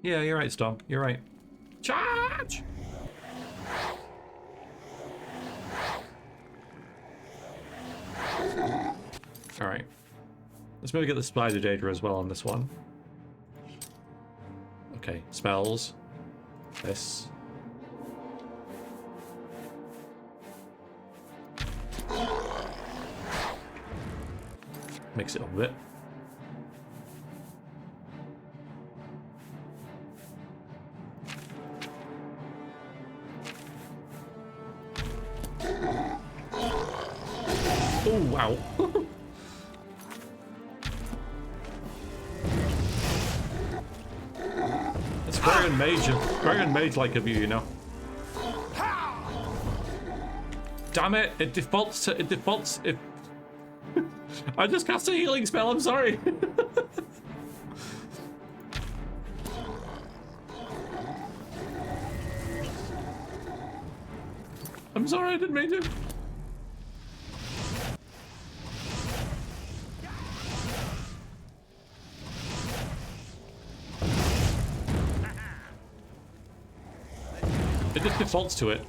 Yeah, you're right, Storm. You're right. Charge! Alright. Let's maybe get the Spider Daedra as well on this one. Okay, spells. This. Mix it up a bit. Oh, wow. It's very mage-like of you, you know. Damn it! It defaults. If I just cast a healing spell. I'm sorry. I'm sorry. I didn't mean to. It just defaults to it.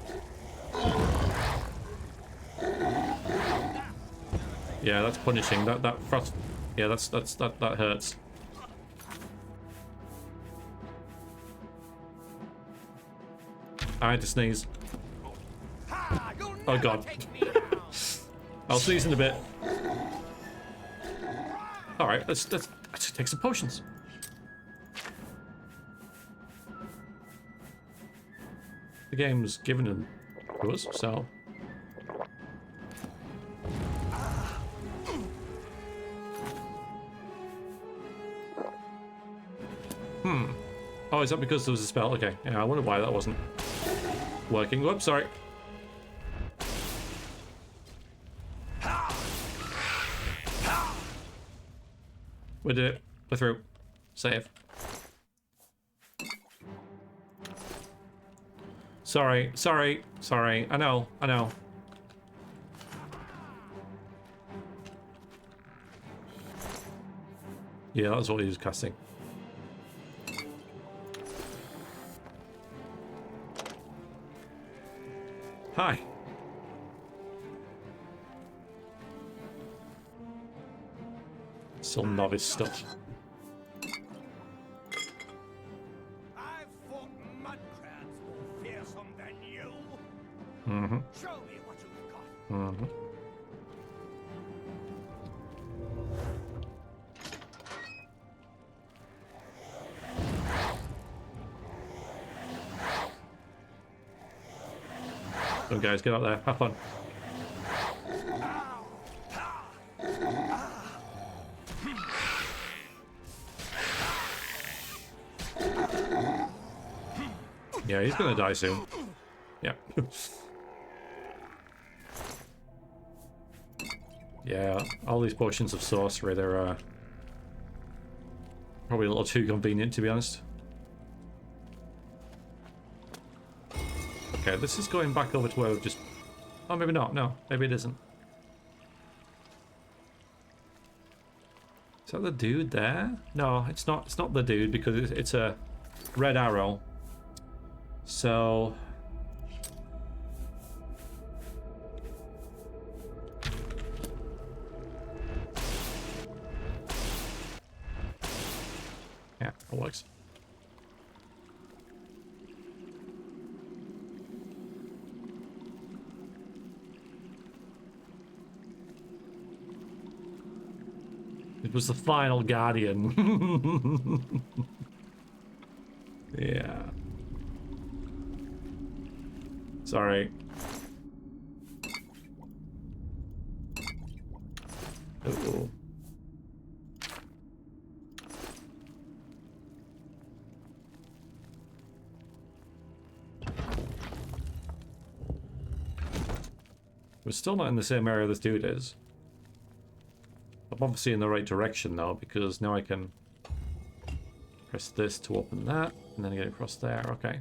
Yeah, that's punishing. That frost. Yeah, that hurts. I had to sneeze. Oh god. I'll sneeze in a bit. All right, let's take some potions. The game's given them to us, so. Oh, is that because there was a spell? Okay, yeah, I wonder why that wasn't working. Whoops, sorry. We did it. We're through. Save. Sorry. I know. Yeah, that's what he was casting. Hi. Some novice stuff. I've fought mudcrabs more fearsome than you. Mm-hmm. Show me what you've got. Mm-hmm. So guys, get out there, have fun. Yeah, he's gonna die soon. Yeah. Yeah, all these potions of sorcery, they're probably a little too convenient, to be honest. Okay, this is going back over to where we've just... Oh, maybe not. No, maybe it isn't. Is that the dude there? No, it's not. It's not the dude because it's a red arrow. So yeah, it works. It was the final guardian. Yeah. Sorry. Ooh. We're still not in the same area this dude is. I'm obviously in the right direction though, because now I can press this to open that, and then get across there. Okay.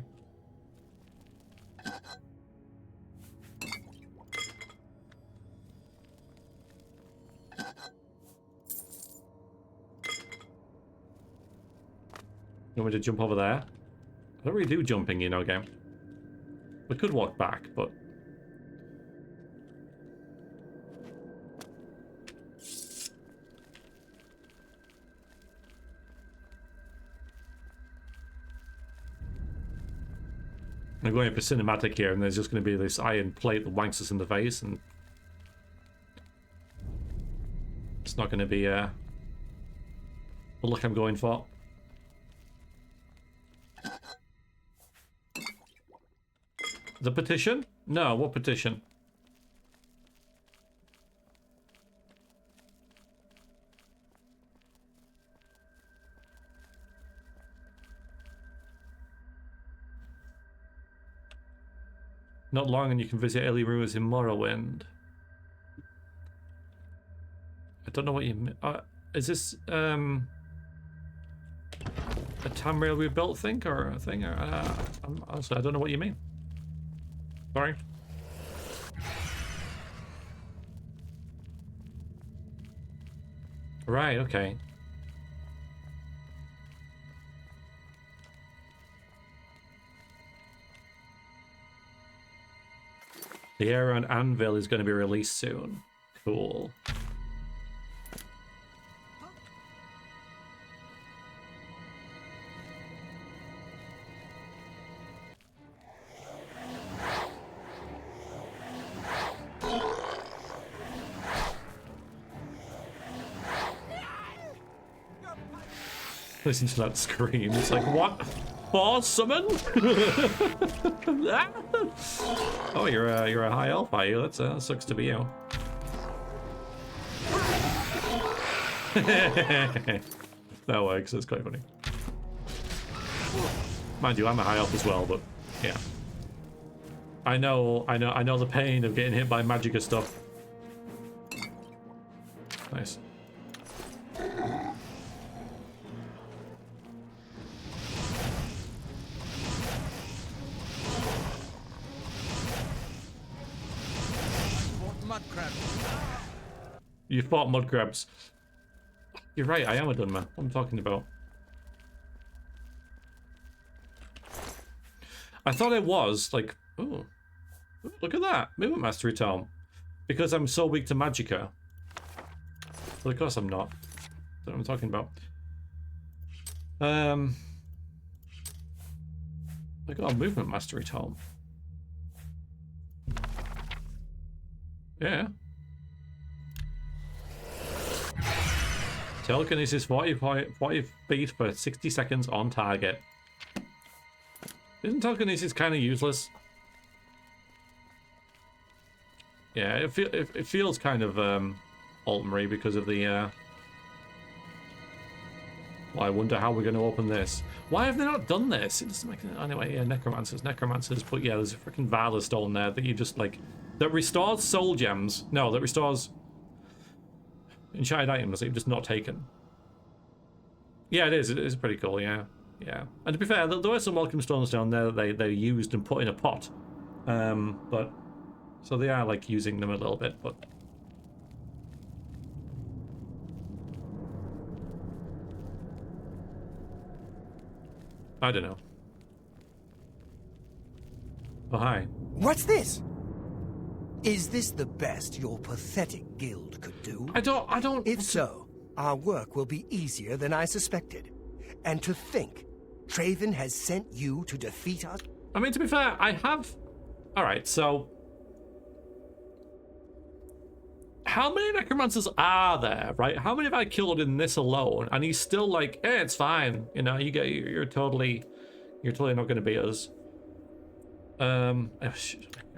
You want me to jump over there? I don't really do jumping, you know, game. We could walk back, but... I'm going for cinematic here, and there's just going to be this iron plate that wanks us in the face, and... it's not going to be, the look I'm going for. The petition? No, what petition? Not long and you can visit early ruins in Morrowind. I don't know what you mean. Is this a Tamriel rebuilt thing or a thing? Honestly, I don't know what you mean. Sorry. Right, okay. The area on Anvil is going to be released soon. Cool. Listen to that scream. It's like, what? Boss summon? Oh, you're a high elf, are you? That sucks to be you. That works. That's quite funny. Mind you, I'm a high elf as well, but yeah. I know the pain of getting hit by magicka stuff. Nice. You fought mud crabs. You're right, I am a Dunmer. What am I talking about? I thought it was like, oh, look at that movement mastery tome, because I'm so weak to magicka. But of course I'm not. That's what I'm talking about. I got a movement mastery tome. Yeah. Telekinesis 40 feet for 60 seconds on target. Isn't telekinesis kind of useless? Yeah, it feels kind of ultimatary because of the. Well, I wonder how we're going to open this. Why have they not done this? It doesn't make anyway. Yeah, necromancers. But yeah, there's a freaking Valor stone there that you just like that restores soul gems. No, that restores enchanted items that you've just not taken. Yeah, it is. It is pretty cool. Yeah, yeah. And to be fair, there were some welcome stones down there that they used and put in a pot. But so they are like using them a little bit. But I don't know. Oh, hi. What's this? Is this the best your pathetic guild could do? I don't... If so, our work will be easier than I suspected. And to think, Traven has sent you to defeat us? I mean, to be fair, I have... Alright, so... How many necromancers are there, right? How many have I killed in this alone? And he's still like, eh, it's fine. You know, you're totally not going to beat us. Oh,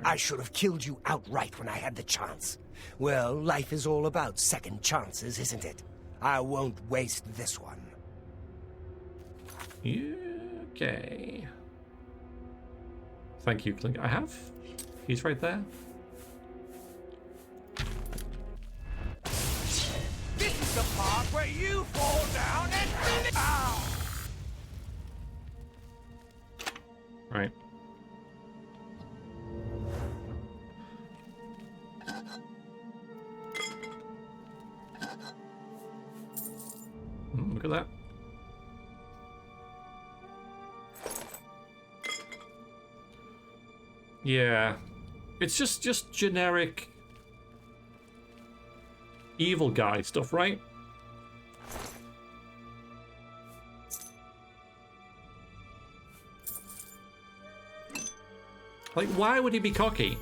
I should have killed you outright when I had the chance. Well, life is all about second chances, isn't it? I won't waste this one. Okay. Thank you, Clink. I have. He's right there. This is the part where you fall down and finish. Ow! Right. Look at that. Yeah. It's just generic evil guy stuff, right? Like, why would he be cocky?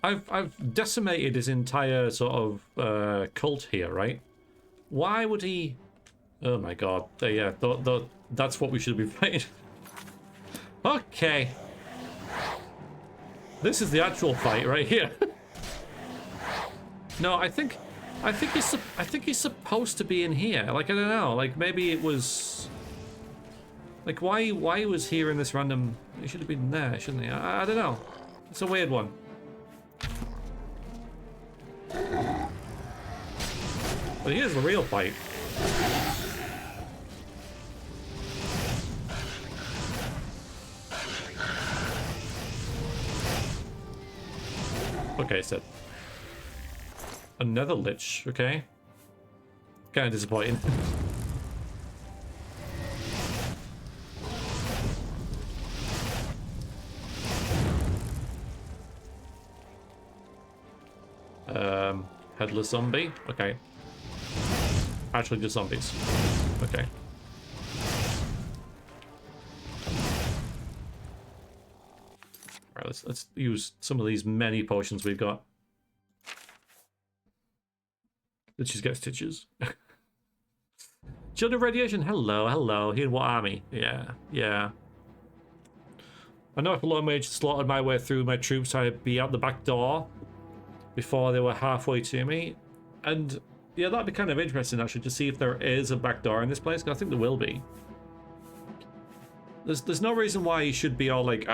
I've decimated his entire sort of cult here, right? Why would he? Oh my god! Yeah, that's what we should be fighting. Okay, this is the actual fight right here. No, I think he's supposed to be in here. Like, I don't know. Like, maybe it was. Like, why was here in this random? He should have been there, shouldn't he? I don't know. It's a weird one. But here's the real fight. Okay, so another lich, okay. Kind of disappointing. Headless zombie, okay. Actually just zombies. Okay. Alright, let's use some of these many potions we've got. Let's just get stitches. Children of Radiation, hello. Here in what army? Yeah. I know if a Lord Mage slaughtered my way through my troops, I'd be out the back door before they were halfway to me. And yeah, that'd be kind of interesting actually to see if there is a back door in this place, because I think there will be. There's no reason why you should be all like,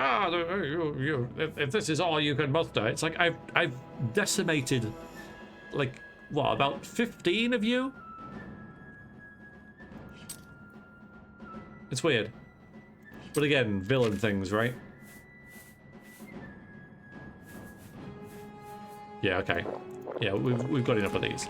if this is all you can muster. It's like I've decimated, like, what, about 15 of you? It's weird. But again, villain things, right? Yeah, okay. Yeah, we've got enough of these.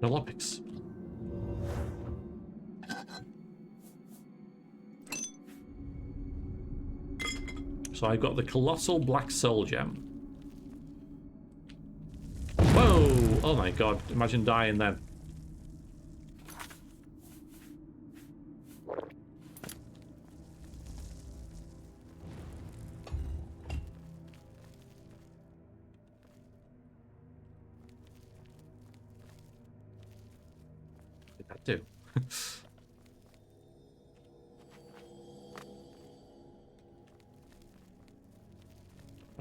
No lockpicks. So I've got the Colossal Black Soul Gem. Whoa! Oh my god, imagine dying then. What did that do?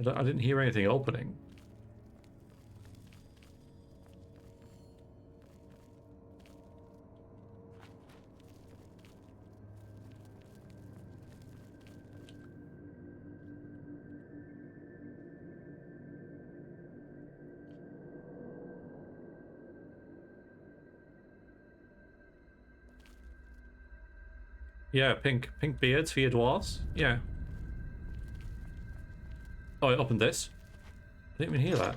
I didn't hear anything opening. Yeah, pink beards for your dwarves. Yeah. Oh, it opened this. I didn't even hear that.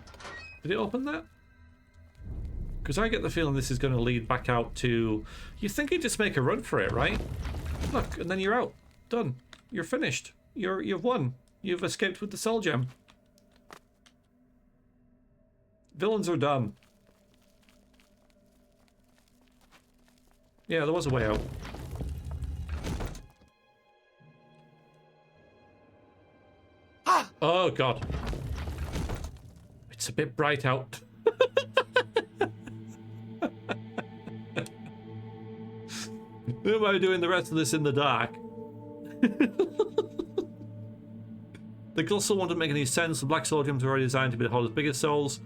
Did it open that? Because I get the feeling this is going to lead back out to... You think you just make a run for it, right? Look, and then you're out. Done. You're finished. You've won. You've escaped with the soul gem. Villains are done. Yeah, there was a way out. Ah! Oh, God. It's a bit bright out. Who am I doing the rest of this in the dark? The Glussel won't make any sense. The Black Soul Gems were already designed to be the Holder's biggest souls.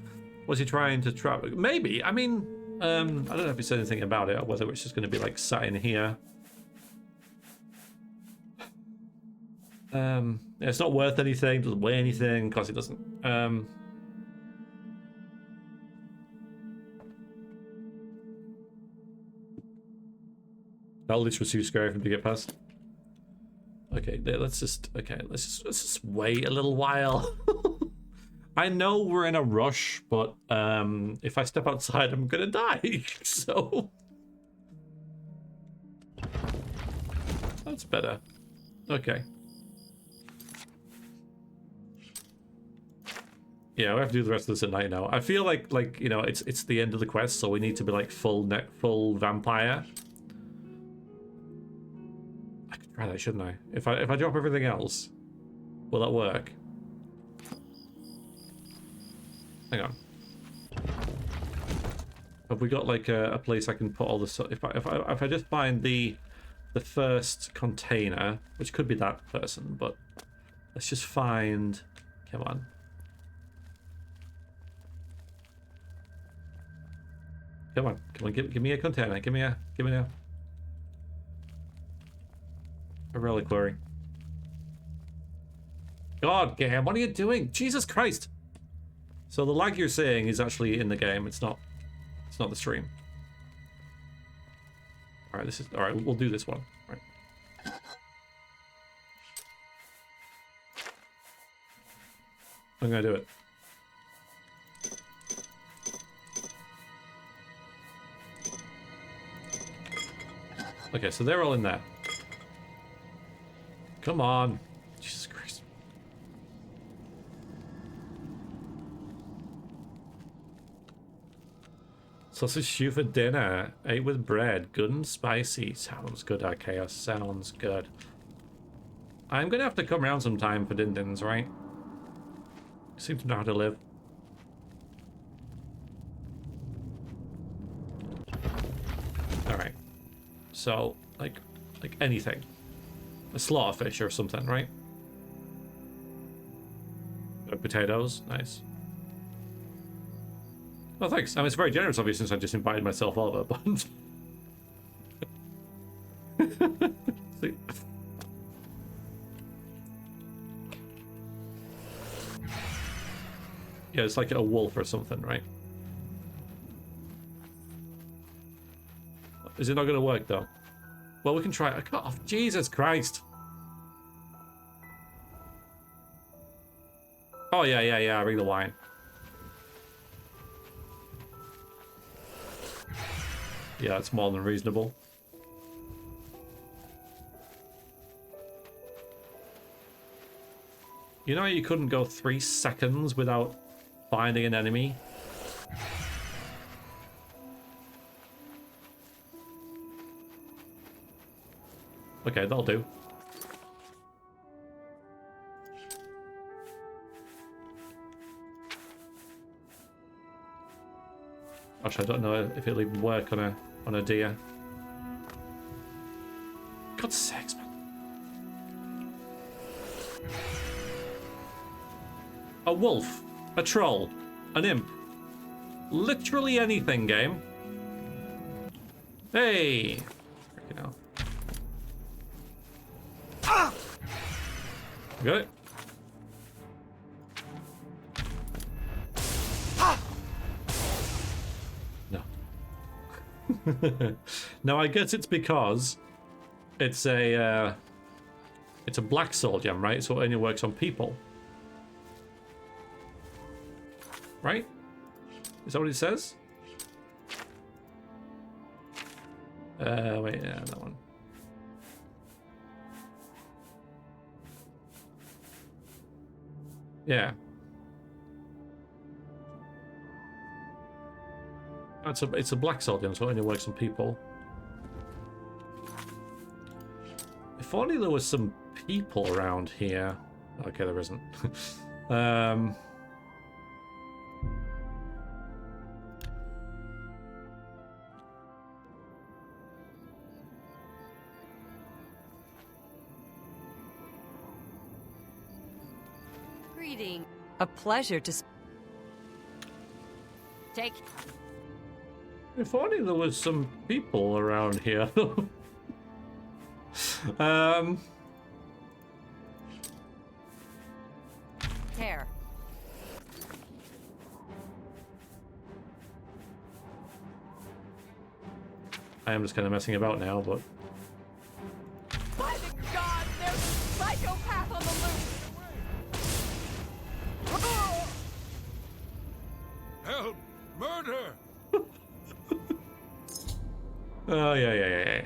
Was he trying to trap? Maybe. I mean, I don't know if he said anything about it or whether it's just going to be like sat in here. It's not worth anything, doesn't weigh anything, because it doesn't. That lich was too scary for him to get past. Okay, let's just wait a little while. I know we're in a rush, but if I step outside, I'm gonna die. So that's better. Okay. Yeah, we have to do the rest of this at night now. I feel like you know, it's the end of the quest, so we need to be like full vampire. I could try that, shouldn't I? If I drop everything else, will that work? Hang on. Have we got like a place I can put all this? If I just find the first container, which could be that person, but let's just find. Come on. Come on, give me a container. Give me a reliquary. God, game, what are you doing? Jesus Christ! So the lag you're seeing is actually in the game. It's not the stream. All right, all right. We'll do this one. All right. I'm gonna do it. Okay, so they're all in there. Come on. Jesus Christ. Sausage stew for dinner. Ate with bread. Good and spicy. Sounds good, Archaeos. Sounds good. I'm gonna have to come around sometime for din-dins, right? You seem to know how to live. Alright. So, like anything. A slaughterfish or something, right? Potatoes, nice. Oh, thanks. I mean, it's very generous of you since I just invited myself over, but... See. Yeah, it's like a wolf or something, right? Is it not going to work, though? Well, we can try it. Oh, Jesus Christ. Oh, yeah. Bring the wine. Yeah, it's more than reasonable. You know you couldn't go 3 seconds without finding an enemy? Okay, that'll do. Gosh, I don't know if it'll even work on a deer. God's sakes, man. A wolf, a troll, an imp. Literally anything, game. Hey! Freaking hell. Got it? No. No, I guess it's because It's a black soul gem, right? So it only works on people. Right? Is that what it says? Wait, yeah, that one. Yeah. It's a black soul gem, so it only works on people. If only there was some people around here. Okay, there isn't. Greeting. A pleasure to take. If only there was some people around here. Care. I am just kind of messing about now, but... By the god, there's a psychopath on the loose! Help! Murder! Oh, yeah.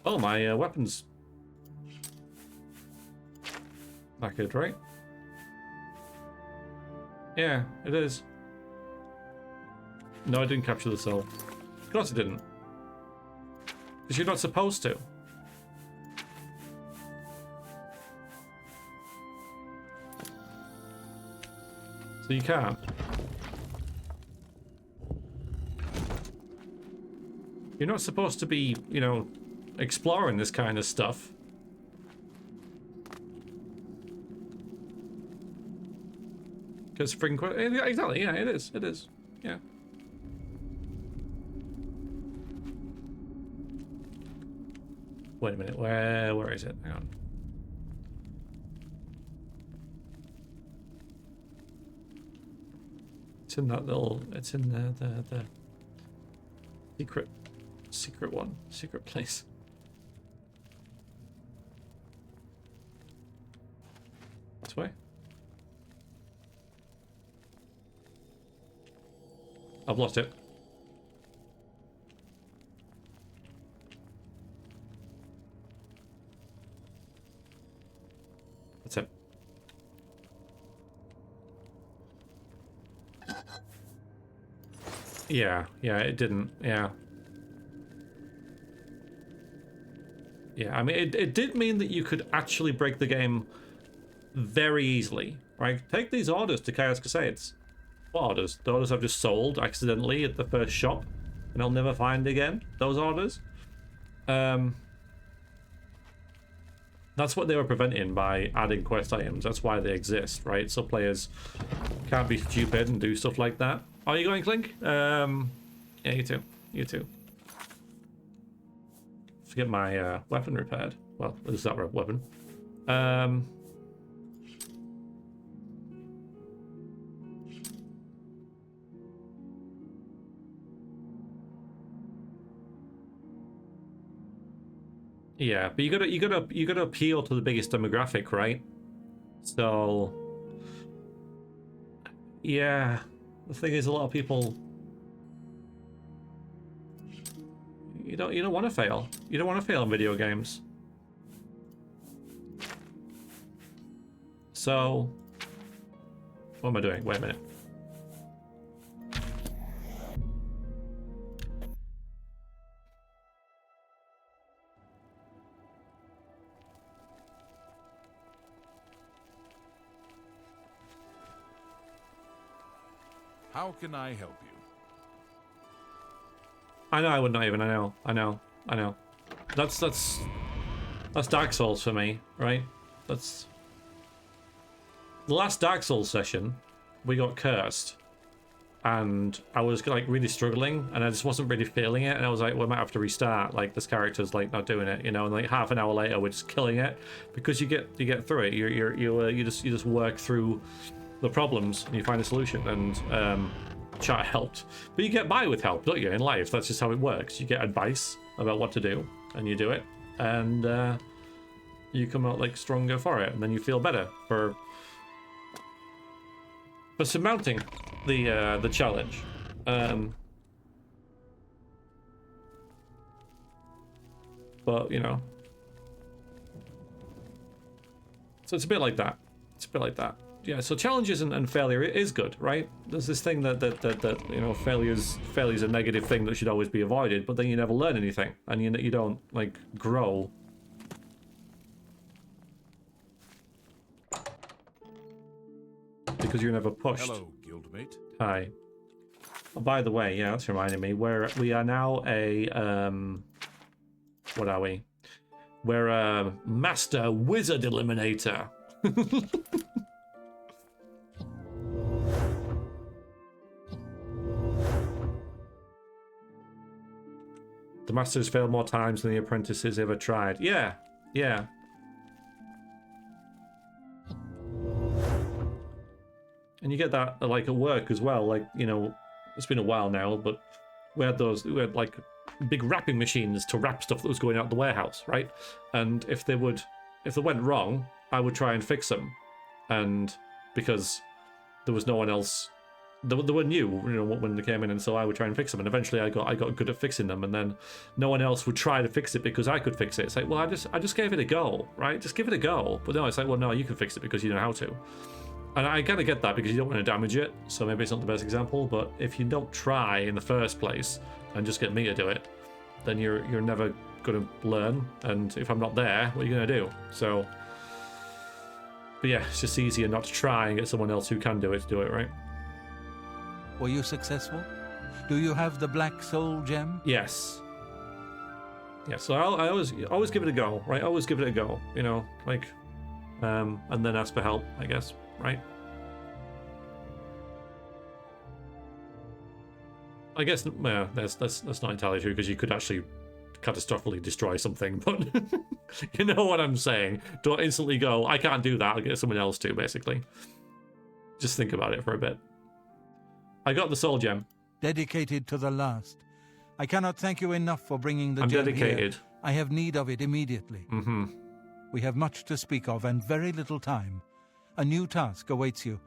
Oh, my weapons. Not good, right? Yeah, it is. No, I didn't capture the soul. Of course I didn't. Because you're not supposed to. So you can't. You're not supposed to be, you know, exploring this kind of stuff. Because freaking... Exactly, yeah, it is. It is. Yeah. Wait a minute, where is it? Hang on. It's in that little... It's in the secret one. Secret place. This way? I've lost it. That's it. Yeah, it didn't. Yeah. Yeah, I mean, it did mean that you could actually break the game very easily, right? Take these orders to Chaos Crusades. What orders? The orders I've just sold accidentally at the first shop, and I'll never find again. Those orders. That's what they were preventing by adding quest items. That's why they exist, right? So players can't be stupid and do stuff like that. Are you going, Clink? Yeah, you too. You too. Let's get my weapon repaired. Well, is that a weapon? Yeah, but you gotta appeal to the biggest demographic, right? So yeah, the thing is, a lot of people, you don't want to fail. You don't want to fail in video games. So what am I doing? Wait a minute. How can I help you? I know I would not even. I know. That's Dark Souls for me, right? That's the last Dark Souls session. We got cursed, and I was like really struggling, and I just wasn't really feeling it, and I was like, well, I might have to restart. Like this character's like not doing it, you know. And like half an hour later, we're just killing it because you get through it. You just work through the problems and you find a solution. And chat helped, but you get by with help, don't you? In life, that's just how it works. You get advice about what to do, and you do it, and you come out like stronger for it, and then you feel better for surmounting the challenge. But you know, so it's a bit like that. It's a bit like that. Yeah. So challenges and failure is good, right? There's this thing that you know, failure's a negative thing that should always be avoided, but then you never learn anything, and you don't like grow. Because you're never pushed. Hello, guildmate. Hi. Oh, by the way, yeah, that's reminding me. We are now a what are we? We're a master wizard eliminator. The masters failed more times than the apprentices ever tried. Yeah, yeah. And you get that like at work as well. Like, you know, it's been a while now, but we had like big wrapping machines to wrap stuff that was going out the warehouse, right? And if they went wrong, I would try and fix them, and because there was no one else, they were new, you know, when they came in, and so I would try and fix them, and eventually I got good at fixing them, and then no one else would try to fix it because I could fix it. It's like, well, I just gave it a go, right? Just give it a go. But no, it's like, well, no, you can fix it because you know how to. And I kind of get that because you don't want to damage it, so maybe it's not the best example, but if you don't try in the first place and just get me to do it, then you're never going to learn, and if I'm not there, what are you going to do? So, but yeah, it's just easier not to try and get someone else who can do it to do it, right? Were you successful? Do you have the Black Soul Gem? Yes. Yeah, so I always give it a go, right? Always give it a go, you know, like, and then ask for help, I guess. Right? I guess, well, that's not entirely true, because you could actually catastrophically destroy something, but you know what I'm saying. Don't instantly go, I can't do that, I'll get someone else to, basically. Just think about it for a bit. I got the soul gem. Dedicated to the last. I cannot thank you enough for bringing the gem dedicated. Here. I have need of it immediately. Mm-hmm. We have much to speak of and very little time. A new task awaits you,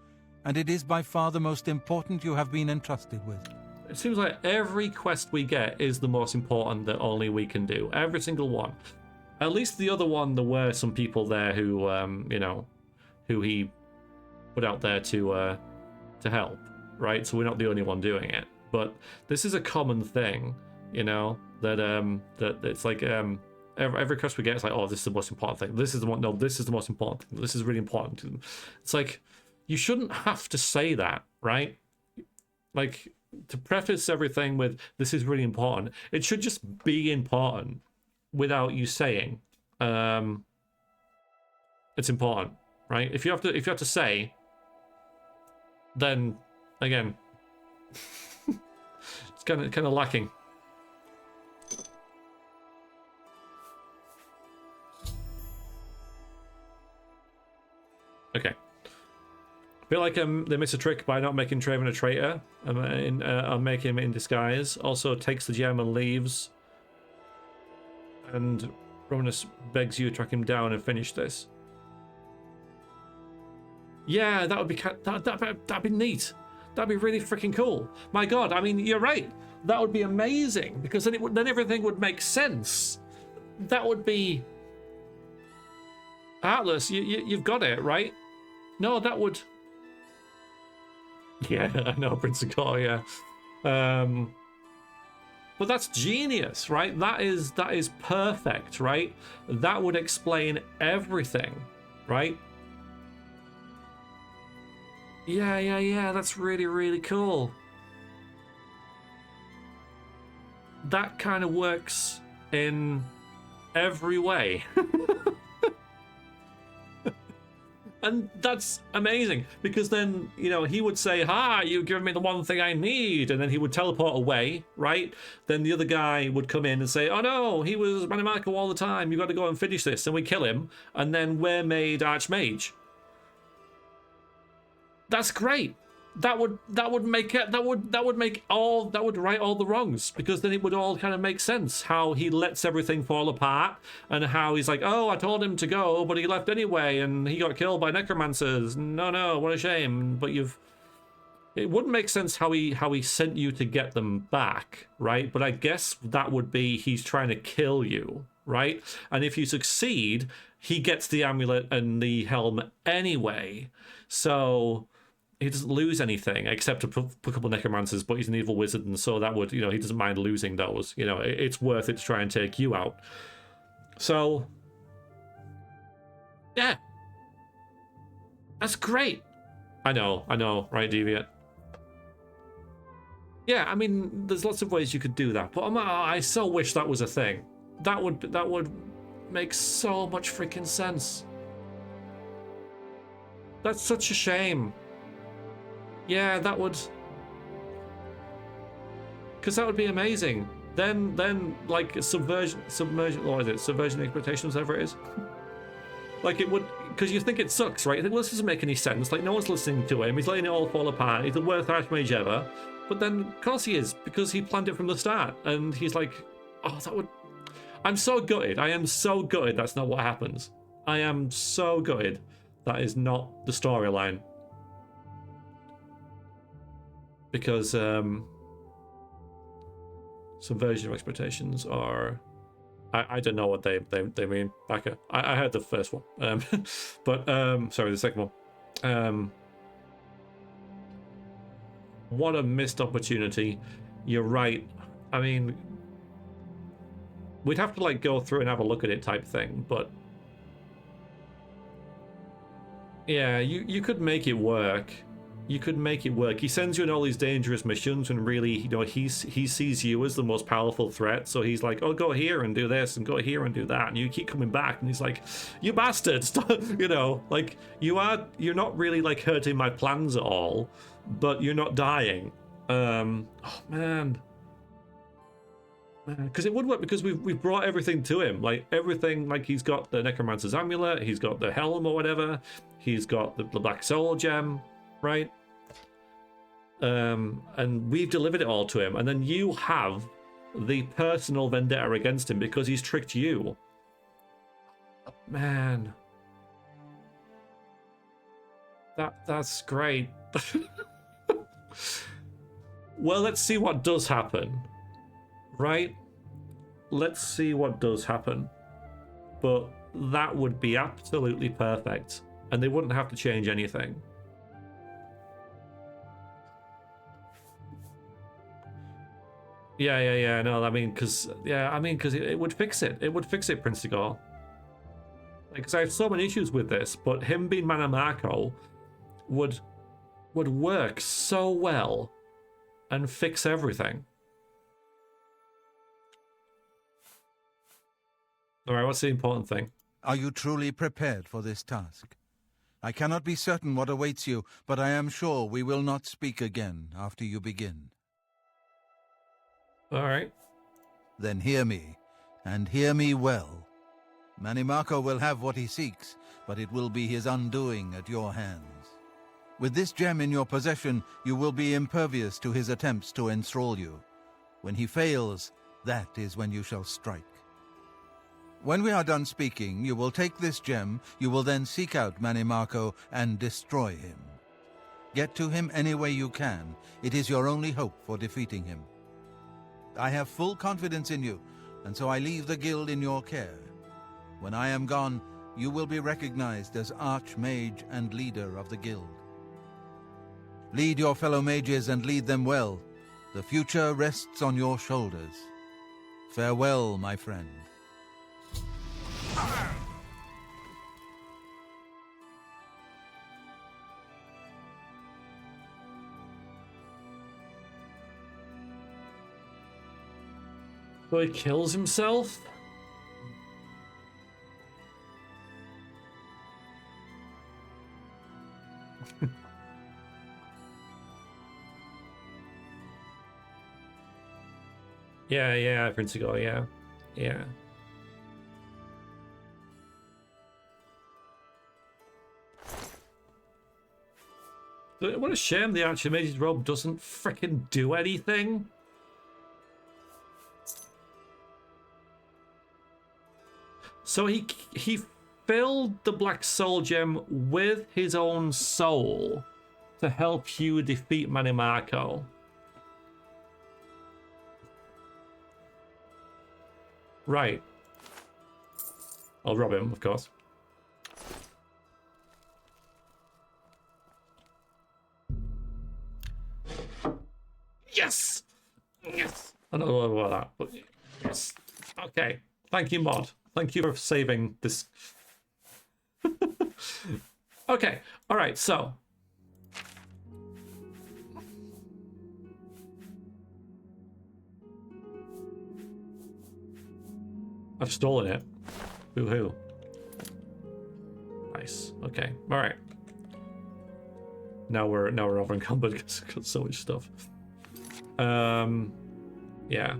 and it is by far the most important you have been entrusted with. It seems like every quest we get is the most important that only we can do. Every single one. At least the other one, there were some people there who, you know, who he put out there to help, right? So we're not the only one doing it. But this is a common thing, you know, that it's like every quest we get, it's like, oh, this is the most important thing. This is the one. No, this is the most important thing. This is really important. It's like, you shouldn't have to say that, right? Like, to preface everything with this is really important, it should just be important without you saying it's important, right? If you have to say, then again, it's kind of lacking. Okay. I feel like they miss a trick by not making Traven a traitor and make him in disguise. Also takes the gem and leaves. And Romanus begs you to track him down and finish this. Yeah, that would be that'd be neat. That'd be really freaking cool. My God, I mean, you're right. That would be amazing, because then everything would make sense. That would be Atlas. You've got it right. No, that would. Yeah, I know, Prince of GotY, yeah. But that's genius, right? That is perfect, right? That would explain everything, right? Yeah. That's really, really cool. That kind of works in every way. And that's amazing, because then, you know, he would say, you've given me the one thing I need, and then he would teleport away, right? Then the other guy would come in and say, oh no, he was Mannimarco all the time, you've got to go and finish this, and we kill him, and then we're made Archmage. That's great. That would right all the wrongs, because then it would all kind of make sense how he lets everything fall apart, and how he's like, oh, I told him to go, but he left anyway, and he got killed by necromancers. No, what a shame. But it wouldn't make sense how he sent you to get them back, right? But I guess that would be he's trying to kill you, right? And if you succeed, he gets the amulet and the helm anyway, so he doesn't lose anything except a couple of necromancers, but he's an evil wizard, and so that would, you know, he doesn't mind losing those. You know, it's worth it to try and take you out. So, yeah. That's great. I know, right, Deviant? Yeah, I mean, there's lots of ways you could do that, but I so wish that was a thing. That would make so much freaking sense. That's such a shame. Yeah, that would, because that would be amazing. Then like subversion, what is it? Subversion expectations, whatever it is. Like it would, because you think it sucks, right? You think, well, this doesn't make any sense. Like no one's listening to him. He's letting it all fall apart. He's the worst Archmage ever. But then, of course he is, because he planned it from the start. And he's like, oh, that would. I'm so gutted. I am so gutted. That's not what happens. I am so gutted. That is not the storyline. Because subversion of expectations are, I don't know what they mean. Backer. I heard the first one, but sorry, the second one. What a missed opportunity. You're right. I mean, we'd have to like go through and have a look at it type thing, but yeah, you could make it work. You could make it work. He sends you on all these dangerous missions, and really, you know, he sees you as the most powerful threat. So he's like, "Oh, go here and do this, and go here and do that," and you keep coming back, and he's like, "You bastards!" You know, like you're not really like hurting my plans at all, but you're not dying. Oh man, because it would work, because we've brought everything to him, like everything. Like he's got the Necromancer's amulet, he's got the helm or whatever, he's got the Black Soul gem. Right? And we've delivered it all to him, and then you have the personal vendetta against him because he's tricked you. Man. That's great. Well, let's see what does happen. Right? Let's see what does happen. But that would be absolutely perfect, and they wouldn't have to change anything. Yeah. No, I mean, because it would fix it. It would fix it, Prince Sigor. Because I have so many issues with this, but him being Mannimarco would work so well and fix everything. All right, what's the important thing? Are you truly prepared for this task? I cannot be certain what awaits you, but I am sure we will not speak again after you begin. All right. Then hear me, and hear me well. Mannimarco will have what he seeks, but it will be his undoing at your hands. With this gem in your possession, you will be impervious to his attempts to enthrall you. When he fails, that is when you shall strike. When we are done speaking, you will take this gem, you will then seek out Mannimarco and destroy him. Get to him any way you can. It is your only hope for defeating him. I have full confidence in you, and so I leave the guild in your care. When I am gone, you will be recognized as Archmage and leader of the guild. Lead your fellow mages and lead them well. The future rests on your shoulders. Farewell, my friend. So he kills himself? Yeah, Principal, yeah. What a shame the Archmage's robe doesn't frickin' do anything. So he filled the Black Soul Gem with his own soul to help you defeat Mannimarco. Right. I'll rob him, of course. Yes! Yes! I don't know about that, but yes. Okay. Thank you, mod. Thank you for saving this. Okay. All right, so. I've stolen it. Woohoo. Nice. Okay. All right. Now we're over encumbered because we've got so much stuff. Yeah.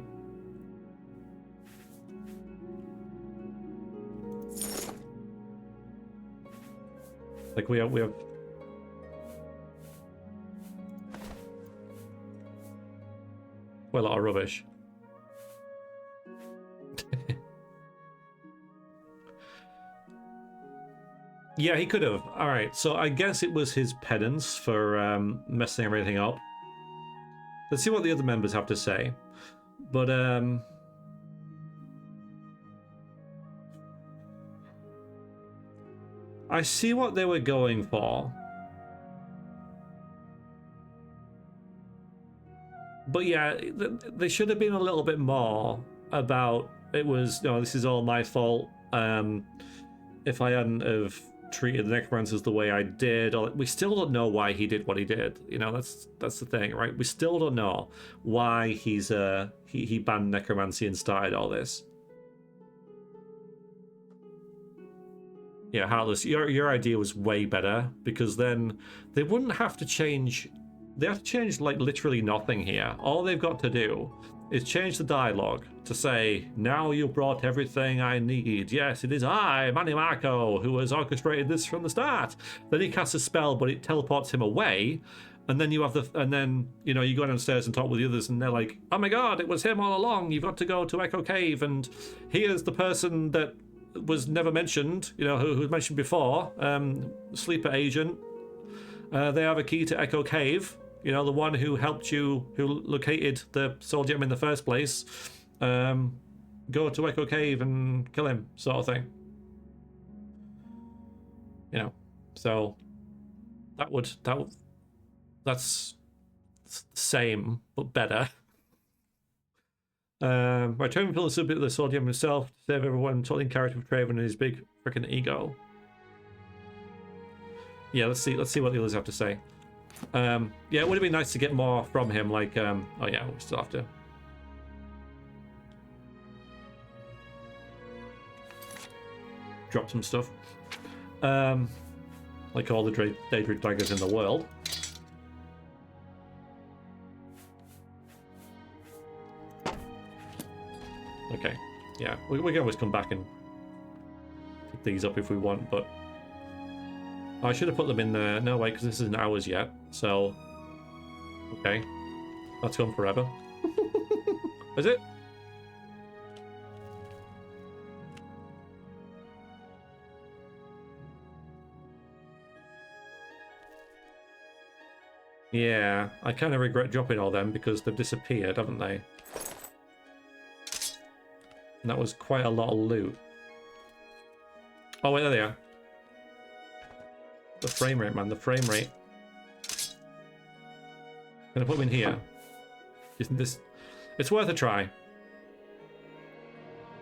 Like we have quite a lot of rubbish. Yeah, he could have. All right, so I guess it was his penance for messing everything up. Let's see what the other members have to say. But I see what they were going for. But yeah, they should have been a little bit more about it was, no, this is all my fault. If I hadn't have treated the Necromancers the way I did, or we still don't know why he did what he did. You know, that's the thing, right? We still don't know why he banned necromancy and started all this. Yeah, Heartless, your idea was way better, because then they wouldn't have to change. They have to change like literally nothing here. All they've got to do is change the dialogue to say, now you've brought everything I need. Yes, it is I, Mannimarco, who has orchestrated this from the start. Then he casts a spell, but it teleports him away. And then you have you know, you go downstairs and talk with the others, and they're like, oh my god, it was him all along. You've got to go to Echo Cave, and here's the person that was never mentioned, you know, who was mentioned before, Sleeper Agent. They have a key to Echo Cave. You know, the one who helped you, who located the soul gem in the first place. Go to Echo Cave and kill him, sort of thing. You know, so that's the same but better. By turning pillar subject the soul gem himself to save everyone, totally in character with Traven and his big freaking ego. Yeah, let's see what the others have to say. Yeah, it would have been nice to get more from him, like, oh yeah, we still have to. Drop some stuff. Like all the Daedric daggers in the world. Okay, yeah, we can always come back and pick these up if we want, but I should have put them in there. No, wait, because this isn't ours yet. So, okay, that's gone forever. Is it? Yeah, I kind of regret dropping all them because they've disappeared, haven't they? And that was quite a lot of loot. Oh, wait, there they are. The frame rate, man, the frame rate. I'm gonna put them in here. Isn't this... It's worth a try.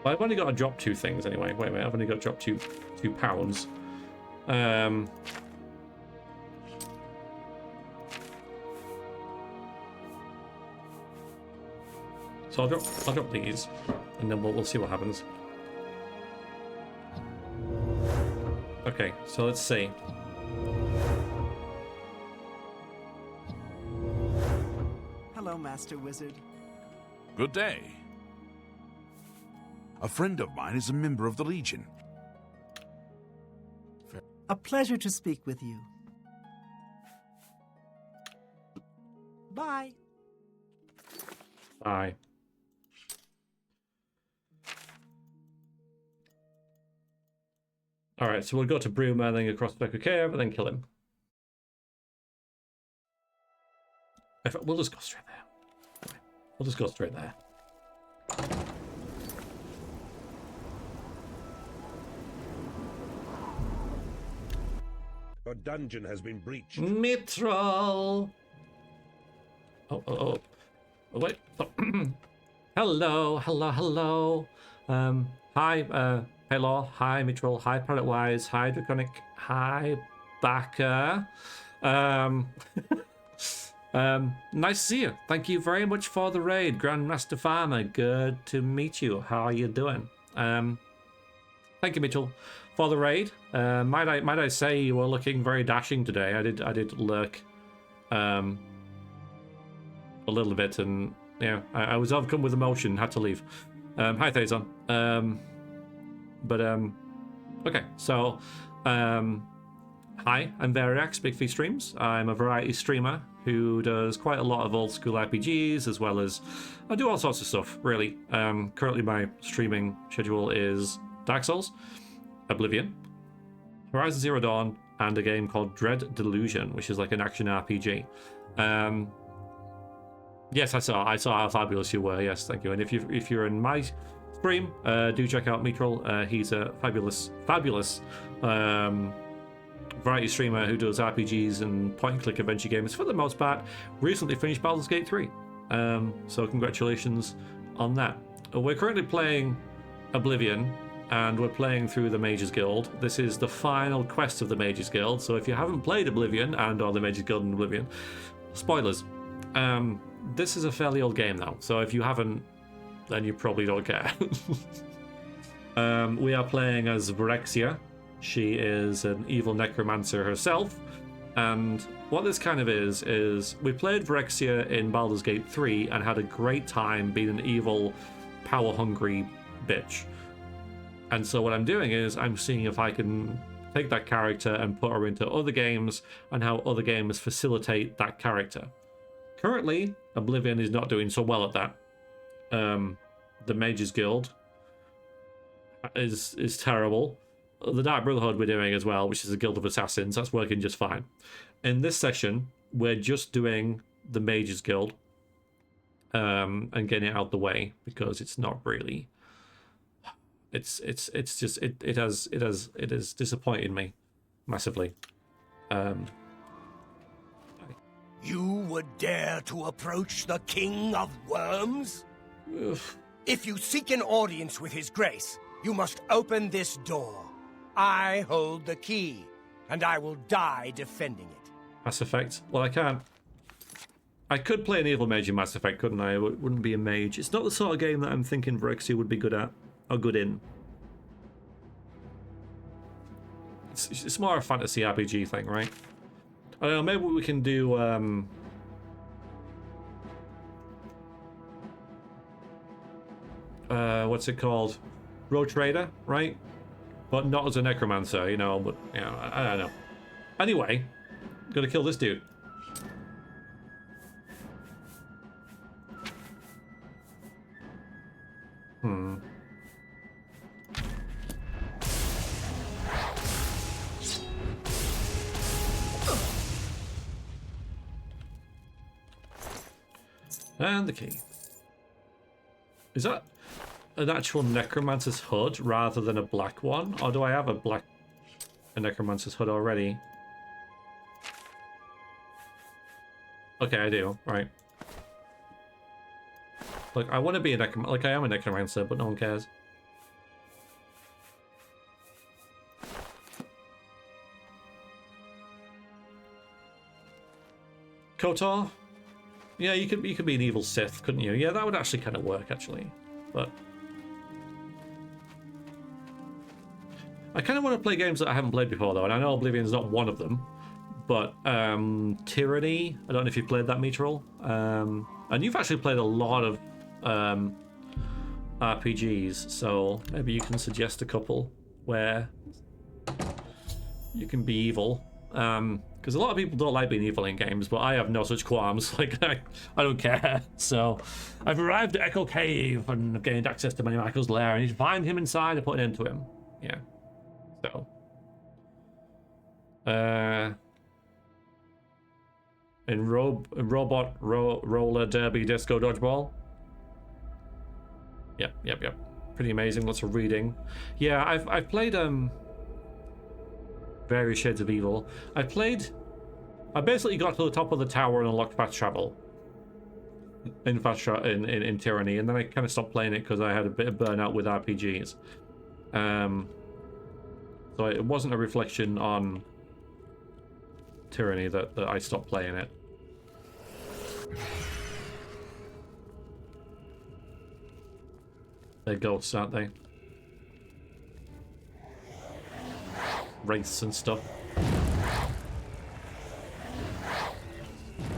Well, I've only got to drop 2 things anyway. Wait a minute, I've only got to drop 2 pounds. So I'll drop these, and then we'll see what happens. Okay, so let's see. Hello, Master Wizard. Good day. A friend of mine is a member of the Legion. A pleasure to speak with you. Bye. Bye. Alright, so we'll go to Bruma, then go across the cave, and then kill him. We'll just go straight there. We'll just go straight there. A dungeon has been breached. Mithril! Oh, wait. Hello. Hi, Paylor. Hi, Mithril. Hi, Planet-Wise. Hi, Draconic. Hi, Backer. Nice to see you. Thank you very much for the raid, Grandmaster Farmer. Good to meet you. How are you doing? Thank you, Mitchell, for the raid. Might I say you were looking very dashing today. I did lurk a little bit, and yeah, I was overcome with emotion, had to leave. Hi, Thazon. Okay, so hi, I'm Veriax, Big Fee Streams. I'm a variety streamer who does quite a lot of old school RPGs, as well as I do all sorts of stuff, really. Currently my streaming schedule is Dark Souls, Oblivion, Horizon Zero Dawn, and a game called Dread Delusion, which is like an action RPG. Yes, I saw how fabulous you were. Yes, thank you. And if you're in my stream, do check out Mithril. He's a fabulous variety streamer who does RPGs and point-and-click adventure games for the most part. Recently finished Baldur's Gate 3. So congratulations on that. We're currently playing Oblivion, and we're playing through the Mage's Guild. This is the final quest of the Mage's Guild, so if you haven't played Oblivion or the Mage's Guild and Oblivion, spoilers. This is a fairly old game now, so if you haven't, then you probably don't care. We are playing as Vrexia. She is an evil necromancer herself, and what this kind of is we played Vrexia in Baldur's Gate 3 and had a great time being an evil, power-hungry bitch. And so what I'm doing is I'm seeing if I can take that character and put her into other games and how other games facilitate that character. Currently, Oblivion is not doing so well at that. The Mage's Guild is terrible. The Dark Brotherhood we're doing as well, which is a guild of assassins, that's working just fine. In this session, we're just doing the Mage's Guild and getting it out the way because it's not really. It has disappointed me massively. You would dare to approach the King of Worms? Oof. If you seek an audience with his grace, you must open this door. I hold the key, and I will die defending it. Mass Effect? Well, I can't. I could play an evil mage in Mass Effect, couldn't I? It wouldn't be a mage. It's not the sort of game that I'm thinking Vrexia would be good at, or good in. It's more a fantasy RPG thing, right? I don't know, maybe we can do, what's it called? Road Trader, right? But not as a necromancer, you know, but, you know, I don't know. Anyway, gotta kill this dude. And the key. Is that an actual necromancer's hood rather than a black one? Or do I have a necromancer's hood already? Okay, I do. Right. Look, I want to be a necromancer. Like, I am a necromancer, but no one cares. KOTOR? Yeah, you could be an evil Sith, couldn't you? Yeah, that would actually kind of work, actually. But I kind of want to play games that I haven't played before, though, and I know Oblivion's not one of them. But Tyranny, I don't know if you've played that, Mithril. And you've actually played a lot of RPGs, so maybe you can suggest a couple where you can be evil. Because a lot of people don't like being evil in games, but I have no such qualms. Like, I don't care. So, I've arrived at Echo Cave and I've gained access to Mannimarco's lair. I need to find him inside and put an end to him. Yeah. So. In Robot Roller Derby Disco Dodgeball. Yep. Pretty amazing. Lots of reading. Yeah, I've played various shades of evil. I basically got to the top of the tower and unlocked fast travel in Tyranny, and then I kind of stopped playing it because I had a bit of burnout with RPGs. So it wasn't a reflection on Tyranny that I stopped playing it. They're ghosts, aren't they? Wraiths and stuff.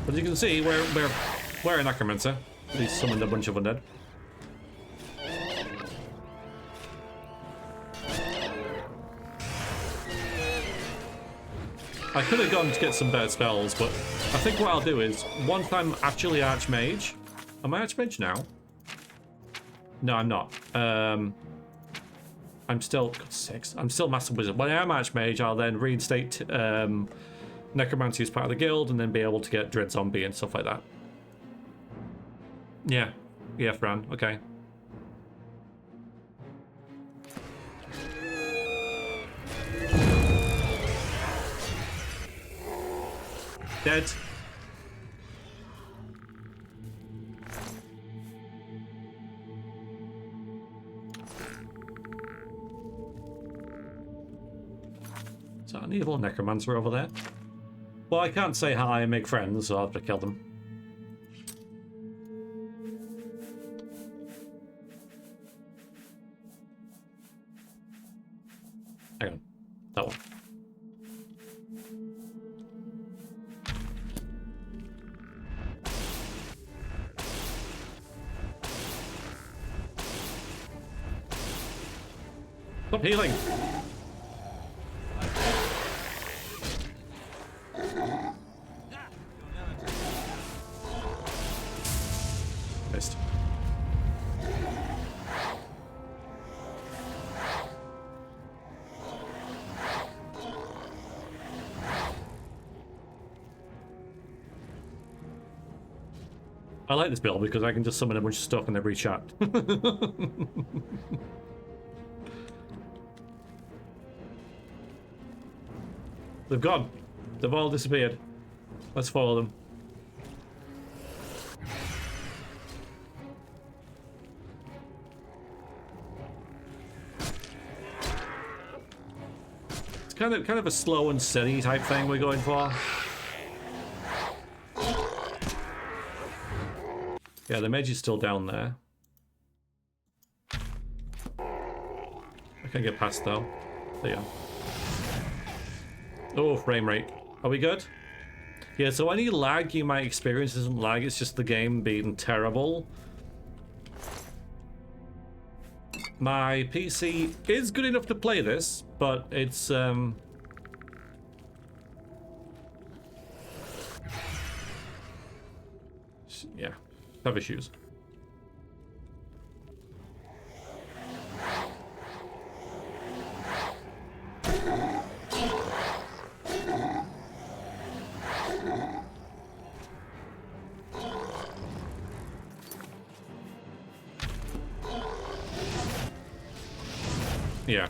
But as you can see, we're a Necromancer. He's summoned a bunch of undead. I could have gone to get some better spells, but I think what I'll do is, once I'm actually Archmage... Am I Archmage now? No, I'm not. I'm still... God, six. I'm still Master Wizard. When I am Archmage, I'll then reinstate Necromancy as part of the guild, and then be able to get Dread Zombie and stuff like that. Yeah. Yeah, Fran. Okay. Dead. Is that an evil Necromancer over there? Well, I can't say hi and make friends, so I'll have to kill them. Hang on. That one. Stop healing! Missed. I like this build because I can just summon a bunch of stuff in every chat. They've gone. They've all disappeared. Let's follow them. It's kind of a slow and steady type thing we're going for. Yeah, the mage is still down there. I can't get past though. There you go. Oh, frame rate. Are we good? Yeah, so any lag you might experience isn't lag, it's just the game being terrible. My PC is good enough to play this, but it's yeah, have issues. Yeah.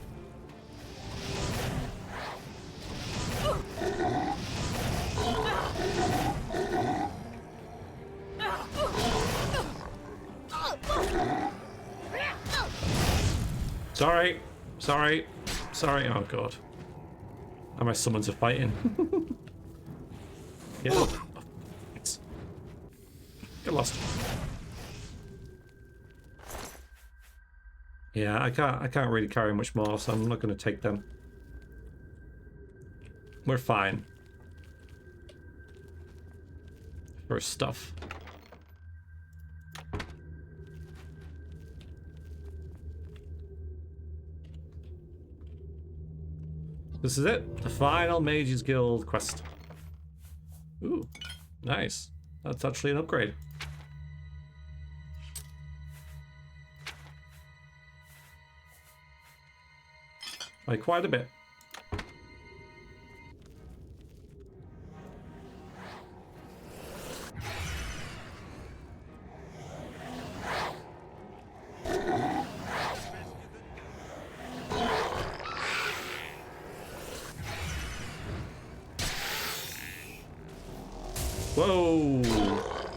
Sorry. Oh god. How my summons are fighting. Yeah. Get lost. Yeah, I can't really carry much more, so I'm not going to take them. We're fine. For stuff. This is it. The final Mage's Guild quest. Ooh, nice. That's actually an upgrade. By quite a bit. Whoa!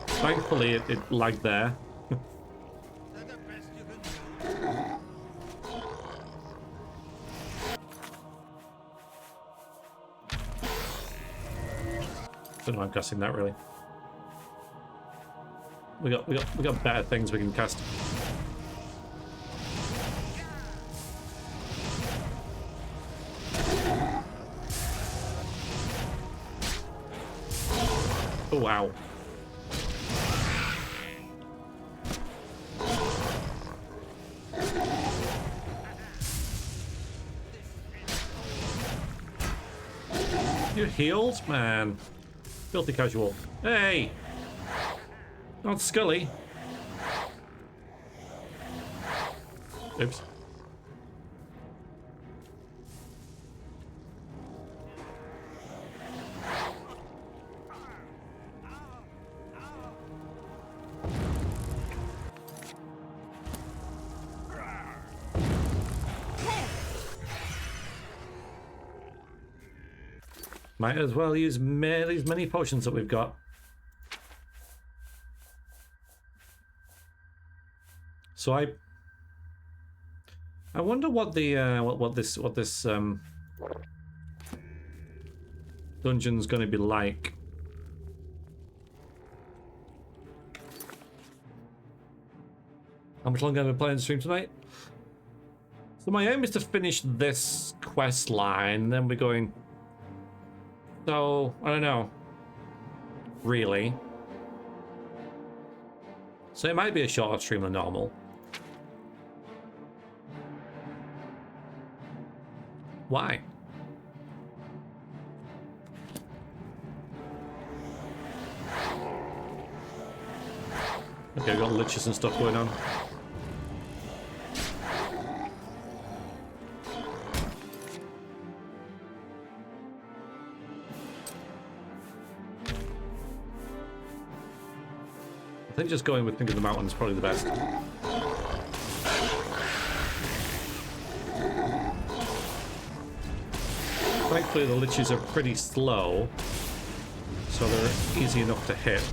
Thankfully it lagged there. Don't know why I'm casting that really. We got better things we can cast. Oh wow. You're healed, man. Filthy casual. Hey! Not Scully. Oops. Might as well use these many potions that we've got. So I wonder what the what this dungeon's going to be like. How much longer am I playing the stream tonight? So my aim is to finish this quest line, then we're going. So, I don't know. Really. So it might be a shorter stream than normal. Why? Okay, we've got liches and stuff going on. I think just going with Think of the Mountain is probably the best. Thankfully the liches are pretty slow, so they're easy enough to hit.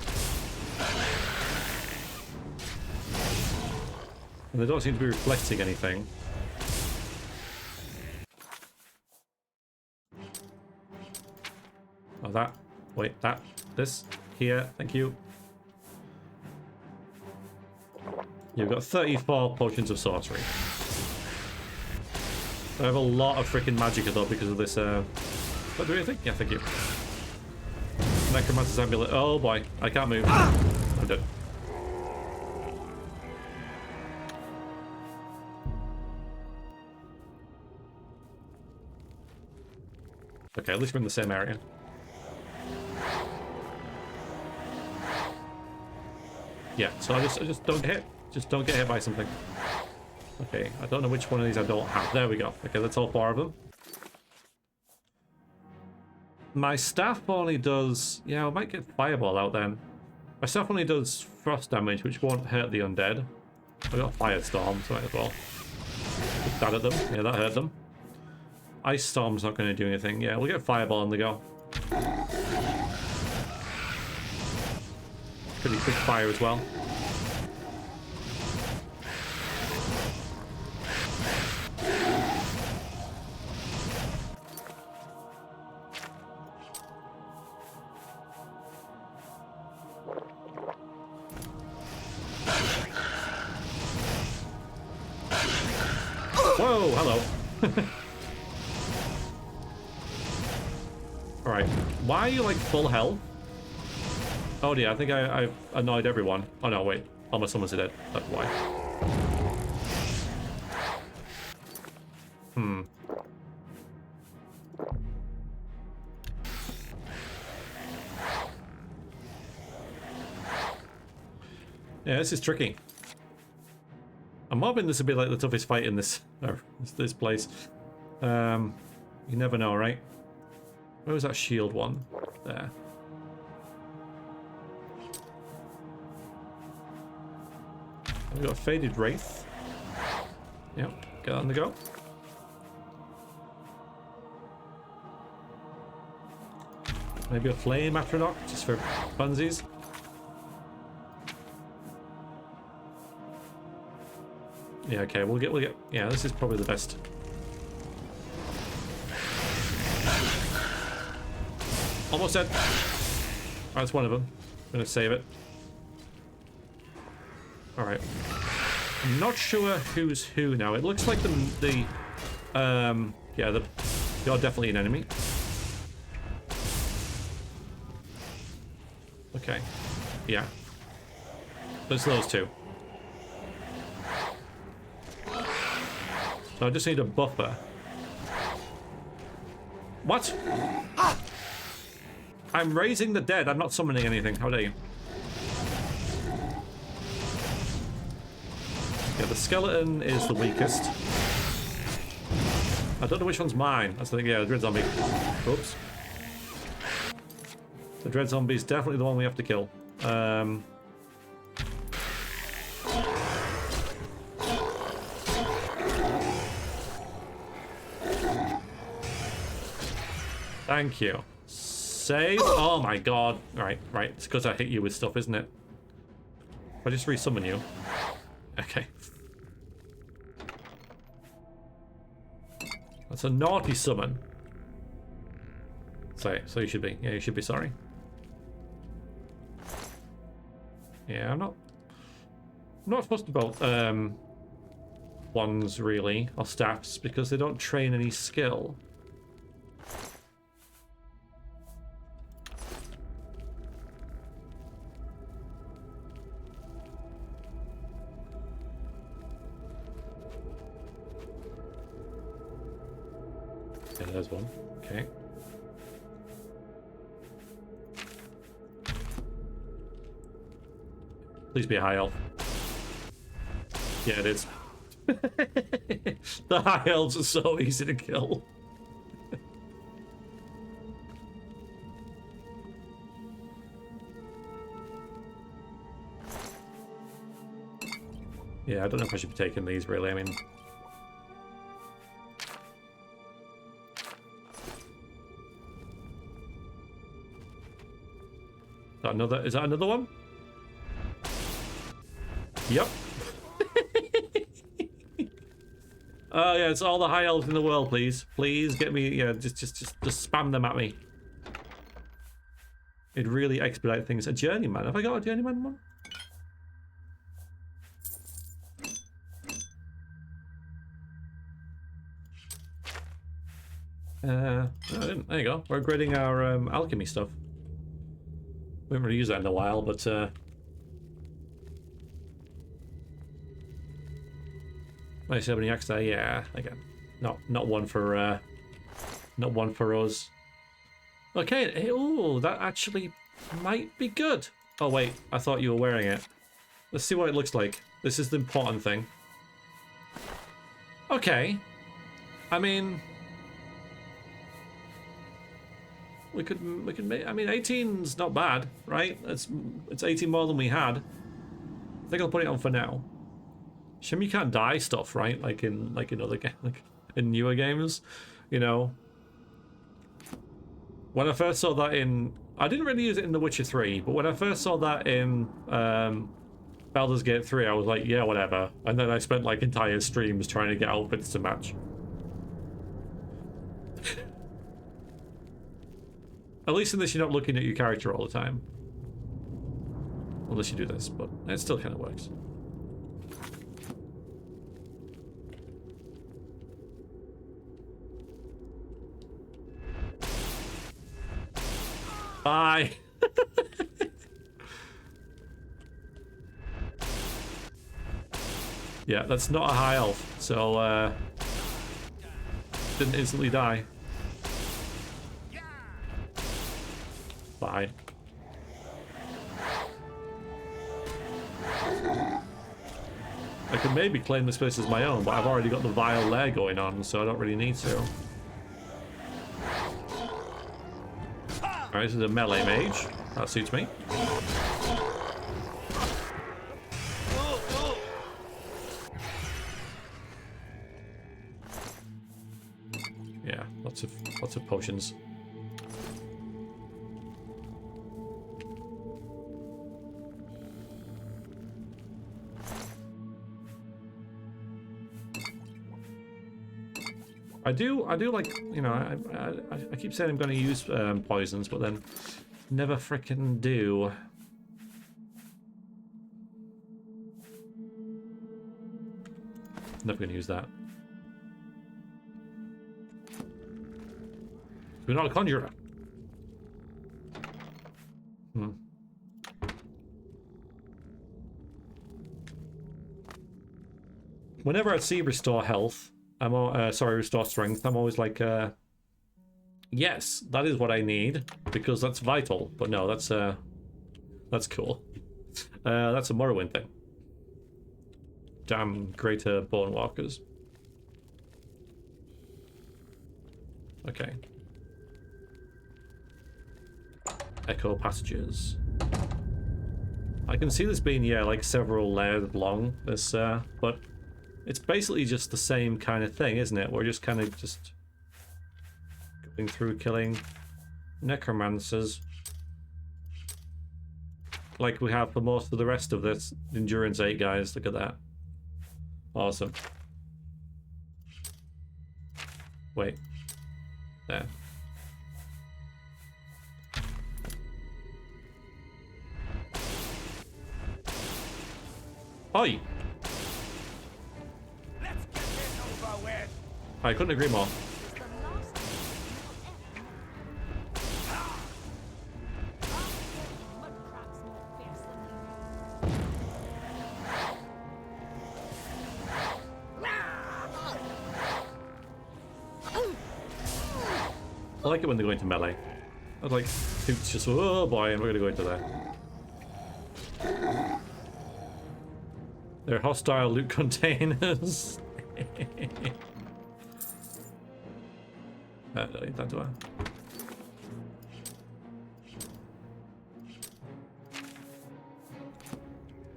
And they don't seem to be reflecting anything. Oh, that. Wait, that. This. Here. Thank you. You've got 34 potions of sorcery. I have a lot of freaking magic though because of this. What do you think? Yeah, thank you. Necromancer's amulet. Oh boy, I can't move. I'm dead. Okay, at least we're in the same area. Yeah, so I just don't get hit. Just don't get hit by something. Okay, I don't know which one of these I don't have. There we go. Okay, that's all 4 of them. My staff only does... Yeah, I might get Fireball out then. My staff only does frost damage, which won't hurt the undead. I got Firestorm, so might as well. Put that at them. Yeah, that hurt them. Ice Storm's not going to do anything. Yeah, we'll get Fireball on the go. Pretty quick fire as well. Whoa, hello. Alright, why are you like full health? Oh dear, I think I've annoyed everyone. Oh no, wait. Almost someone's dead. That's why. Yeah, this is tricky. I'm hoping this will be like the toughest fight in this place. You never know, right? Where was that shield one? There. We've got a faded wraith. Yep, get on the go. Maybe a flame astronaut, just for funsies. Yeah, okay, we'll get. Yeah, this is probably the best. Almost dead. That's one of them. I'm gonna save it. All right. I'm not sure who's who now. It looks like you're definitely an enemy. Okay. Yeah. There's those two. So I just need a buffer. What? Ah! I'm raising the dead. I'm not summoning anything. How dare you? Yeah, the skeleton is the weakest. I don't know which one's mine. That's the thing. Yeah, the dread zombie. Oops. The dread zombie is definitely the one we have to kill. Thank you. Save. Oh my god. Right. It's because I hit you with stuff, isn't it? I just resummon you. Okay. That's a naughty summon. So you should be. Yeah, you should be sorry. Yeah, I'm not fussed about wands really, or staffs, because they don't train any skill. Yeah, there's one. Okay. Please be a high elf. Yeah, it is. The high elves are so easy to kill. Yeah, I don't know if I should be taking these really. I mean, is that another one? Yep. Oh yeah, it's all the high elves in the world, please. Please get me, yeah, just spam them at me. It'd really expedite things. A journeyman. Have I got a journeyman one? I didn't. There you go. We're upgrading our alchemy stuff. We haven't really used that in a while, but nice opening axe there. Yeah, again, not one for us. Okay. Oh, that actually might be good. Oh wait, I thought you were wearing it. Let's see what it looks like. This is the important thing. Okay. I mean, we could make. I mean, 18's not bad, right? It's 18 more than we had. I think I'll put it on for now. Shame you can't dye stuff, right? Like in other games, like in newer games, you know. When I first saw that in, I didn't really use it in The Witcher 3, but when I first saw that in Baldur's Gate 3, I was like, yeah, whatever. And then I spent like entire streams trying to get outfits to match. At least in this, you're not looking at your character all the time. Unless you do this, but it still kind of works. Bye. Yeah, that's not a high elf, so didn't instantly die. Bye. could maybe claim this place as my own, but I've already got the Vile Lair going on, so I don't really need to. Alright, this is a melee mage. That suits me. Yeah, lots of potions. I do like, you know, I keep saying I'm going to use poisons, but then never frickin' do. Never going to use that. We're not a conjurer. Whenever I see restore health, restore strength, I'm always like, yes, that is what I need, because that's vital. But no, that's cool. That's a Morrowind thing. Damn greater bone walkers. Okay. Echo passages. I can see this being, yeah, like several layers long, this, but it's basically just the same kind of thing, isn't it? We're just kind of just going through killing necromancers like we have for most of the rest of this Endurance 8 guys. Look at that. Awesome. Wait. There. Oi! I couldn't agree more. I like it when they go into melee. I like Toot's just, oh boy, and we're gonna go into there. They're hostile loot containers. I don't need that, do I?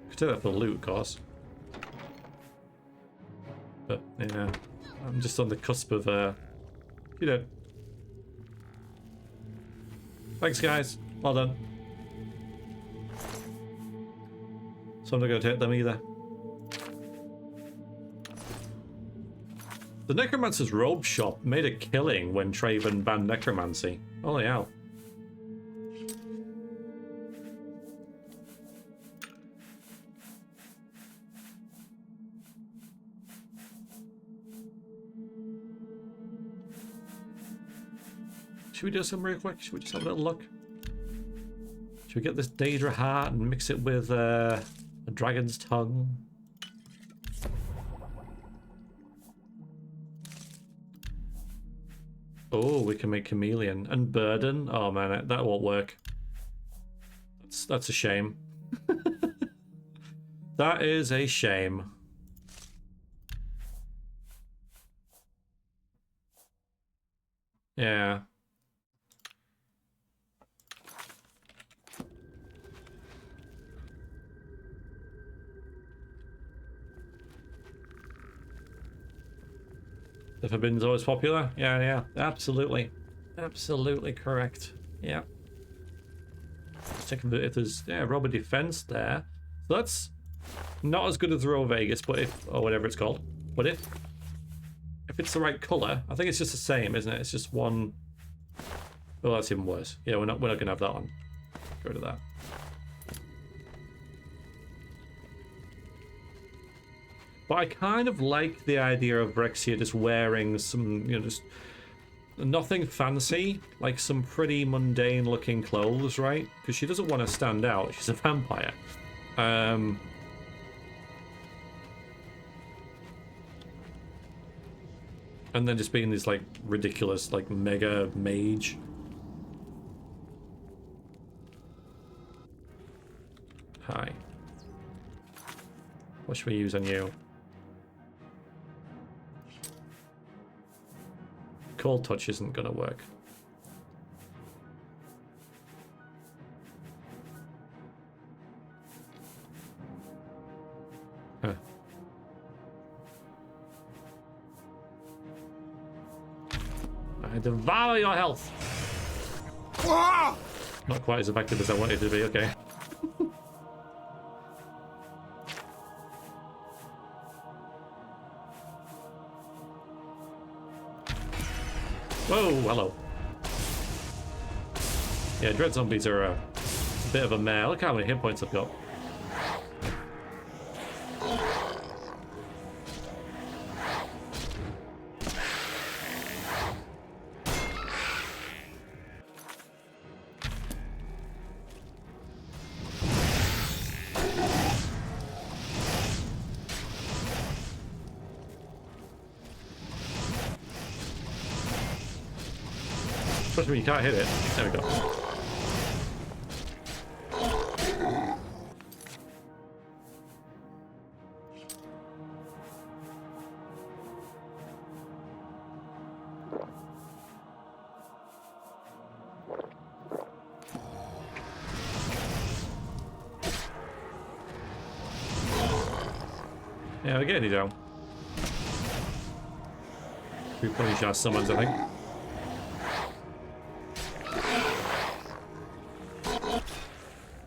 Could take that for loot, of course. But, yeah. I'm just on the cusp of, you know. Thanks, guys. Well done. So I'm not going to take them either. The Necromancer's robe shop made a killing when Traven banned necromancy. Holy hell. Should we do some real quick? Should we just have a little look? Should we get this Daedra heart and mix it with a dragon's tongue? Oh, we can make chameleon and burden. Oh man, that won't work. That's a shame. That is a shame. Yeah. The Forbidden's always popular? Yeah, absolutely. Absolutely correct. Yeah. Just checking if there's, yeah, Robber Defense there. So that's not as good as the Royal Vegas, but if, or whatever it's called. But if it's the right colour, I think it's just the same, isn't it? It's just one. Oh, that's even worse. Yeah, we're not gonna have that one. Get rid of that. But I kind of like the idea of Vrexia just wearing some, you know, just nothing fancy, like some pretty mundane looking clothes, right? Because she doesn't want to stand out. She's a vampire. And then just being this like ridiculous, like mega mage. Hi. What should we use on you? Cold touch isn't gonna work. Huh. I devour your health. Not quite as effective as I wanted it to be. Okay. Whoa, hello. Yeah, dread zombies are a bit of a mare. Look how many hit points I've got. Trust me, you can't hit it. There we go. Yeah, we're getting you down. Replenish our summons, I think.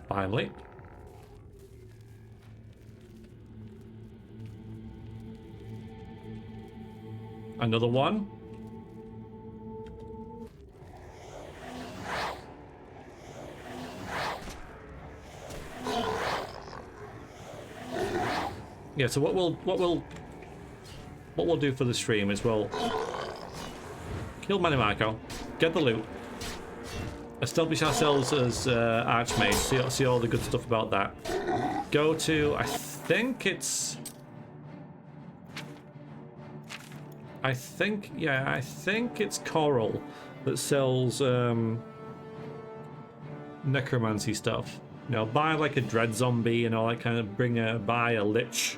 Finally. Another one. Yeah, so what we'll do for the stream is we'll kill Mannimarco, get the loot, establish ourselves as Archmage, see all the good stuff about that. Go to, I think it's Coral that sells necromancy stuff. You know, buy like a dread zombie and all that kind of, buy a lich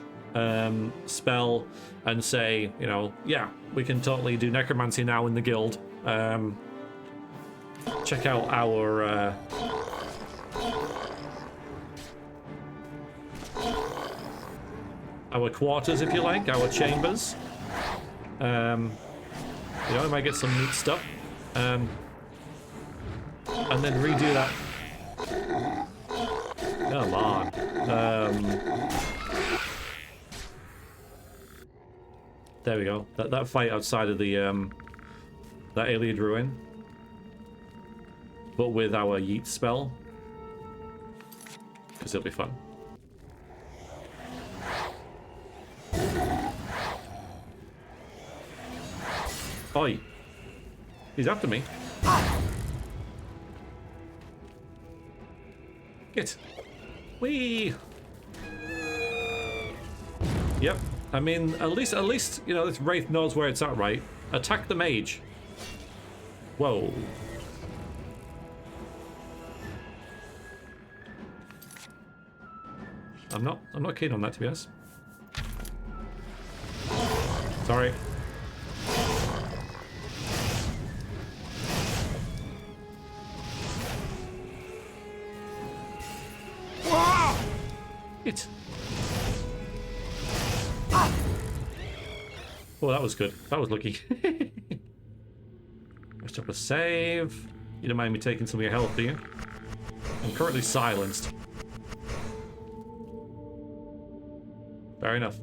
spell and say, you know, yeah, we can totally do necromancy now in the guild. Check out our quarters, if you like, our chambers. You know, we might get some neat stuff. And then redo that. Come on. There we go. That fight outside of the that Alien Ruin, but with our yeet spell, because it'll be fun. Oi! He's after me. Get. Whee! Yep. I mean, at least, you know, this Wraith knows where it's at, right? Attack the mage. Whoa. I'm not keen on that, to be honest. Sorry. It. Oh, that was good. That was lucky. Let's drop a save. You don't mind me taking some of your health, do you? I'm currently silenced. Fair enough.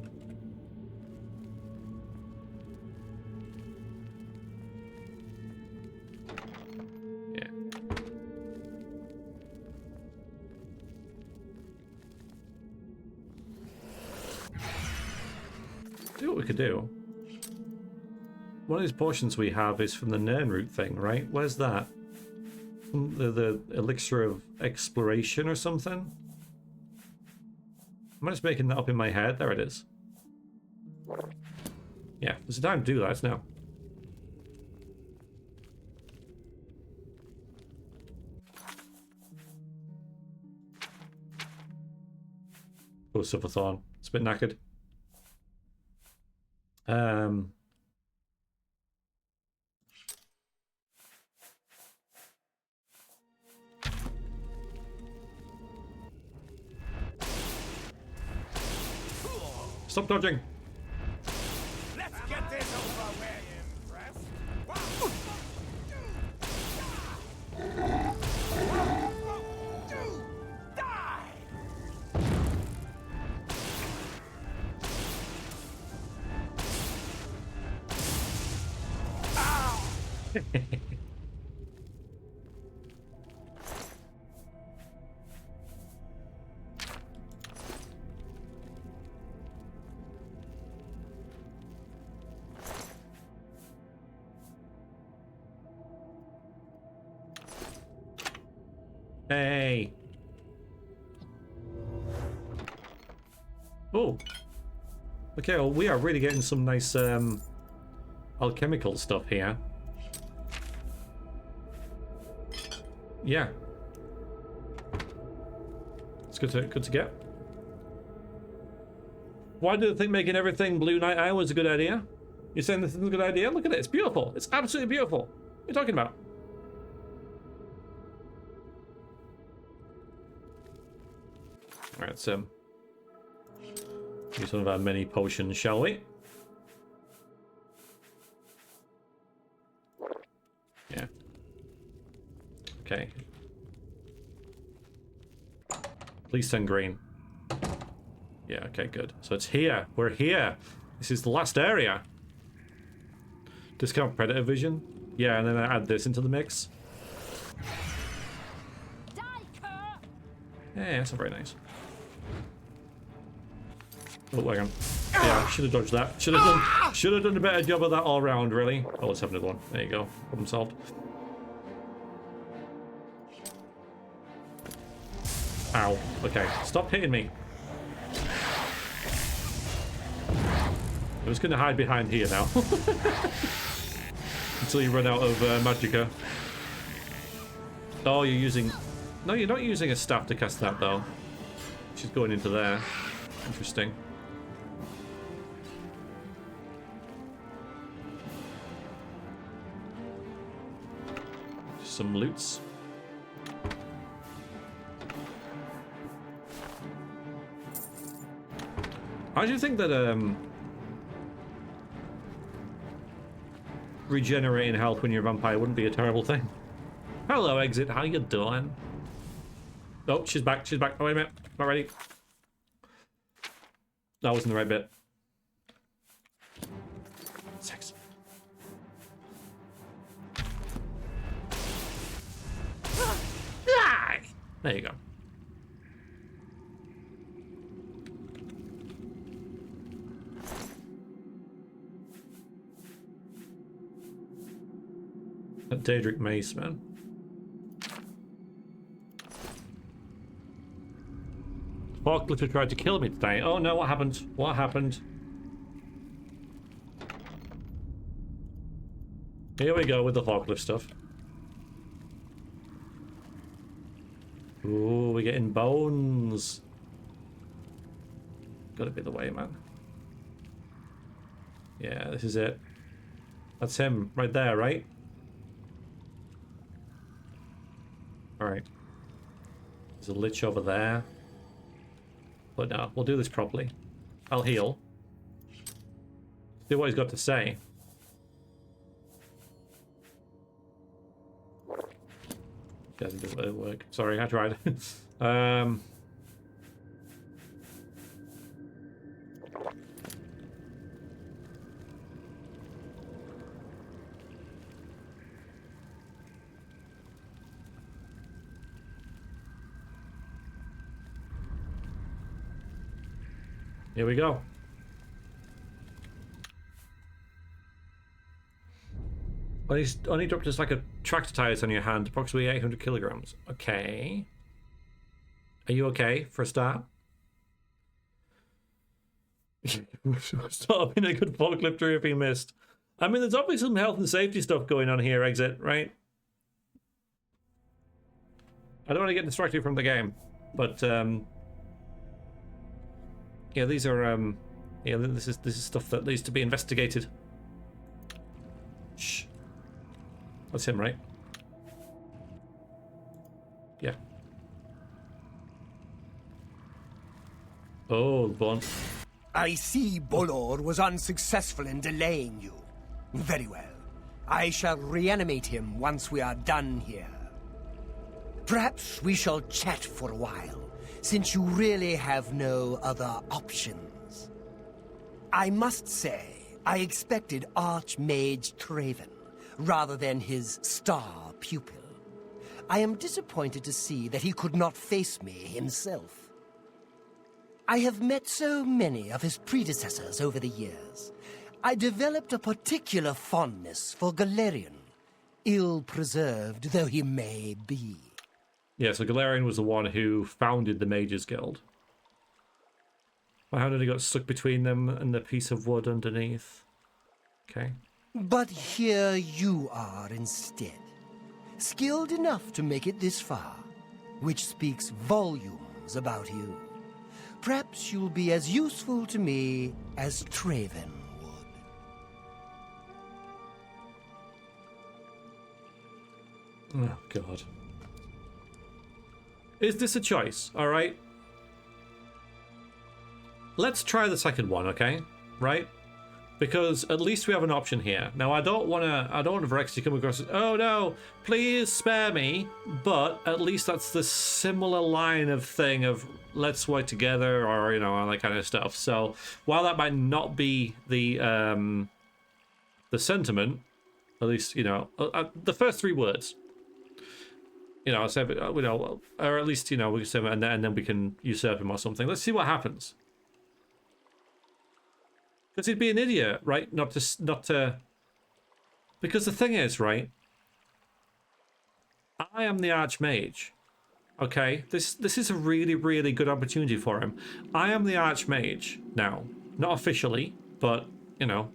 Yeah. See what we could do. One of these potions we have is from the Nirnroot thing, right? Where's that? The elixir of exploration or something? Am I just making that up in my head? There it is. Yeah, there's a time to do that now. Oh, Silverthorn. It's a bit knackered. Stop dodging. Let's get this over with. Die! Hey. Oh. Okay, well, we are really getting some nice alchemical stuff here. Yeah. It's good to get. Why do you think making everything Blue Night Owl is a good idea? You're saying this is a good idea? Look at it, it's beautiful. It's absolutely beautiful. What are you talking about? Alright, so use one of our mini potions, shall we? Yeah. Okay. Please send green. Yeah, okay, good. So it's here. We're here. This is the last area. Discount predator vision. Yeah, and then I add this into the mix. Yeah, that's not very nice. Oh, hang on. Yeah, should have dodged that. Should have done a better job of that all round, really. Oh, let's have another one. There you go. Problem solved. Ow. Okay, stop hitting me. I'm just going to hide behind here now. Until you run out of magicka. Oh, you're using... No, you're not using a staff to cast that, though. She's going into there. Interesting. Some loots. How do you think that regenerating health when you're a vampire wouldn't be a terrible thing? Hello, Exit. How you doing? Oh, she's back. She's back. Oh, wait a minute. Not ready. That wasn't the right bit. Sex. There you go. That Daedric mace, man. Forklifter tried to kill me today. Oh no, what happened? What happened? Here we go with the forklift stuff. Ooh, we're getting bones. Gotta be the way, man. Yeah, this is it. That's him right there, right? Alright. There's a lich over there. But no, we'll do this properly. I'll heal. See what he's got to say. Doesn't really work. Sorry, I tried. Here we go. Only dropped just like a tractor tires on your hand, approximately 800 kilograms. Okay. Are you okay for a start? Stop being a good forklifter if he missed. I mean, there's obviously some health and safety stuff going on here, Exit, right? I don't want to get distracted from the game, but yeah, these are yeah, this is stuff that needs to be investigated. Shh. That's him, right? Yeah. Oh, blunt. I see Bolor was unsuccessful in delaying you. Very well. I shall reanimate him once we are done here. Perhaps we shall chat for a while, since you really have no other options. I must say, I expected Archmage Traven, rather than his star pupil. I am disappointed to see that he could not face me himself. I have met so many of his predecessors over the years. I developed a particular fondness for Galerion, ill-preserved though he may be. Yeah, so Galerion was the one who founded the Mages Guild. How did he got stuck between them and the piece of wood underneath? Okay. But here you are instead. Skilled enough to make it this far, which speaks volumes about you. Perhaps you'll be as useful to me as Traven would. Oh, God. Is this a choice? All right. Let's try the second one, okay? Right? Because at least we have an option here. Now, I don't want Vrexia to come across as, oh no, please spare me. But at least that's the similar line of thing of let's work together, or, you know, all that kind of stuff. So while that might not be the sentiment, at least, you know, the first three words, you know, say, you know, or at least, you know, we can say, and then we can usurp him or something. Let's see what happens. Because he'd be an idiot, right? Not to. Because the thing is, right? I am the Archmage. Okay, this is a really, really good opportunity for him. I am the Archmage now, not officially, but you know,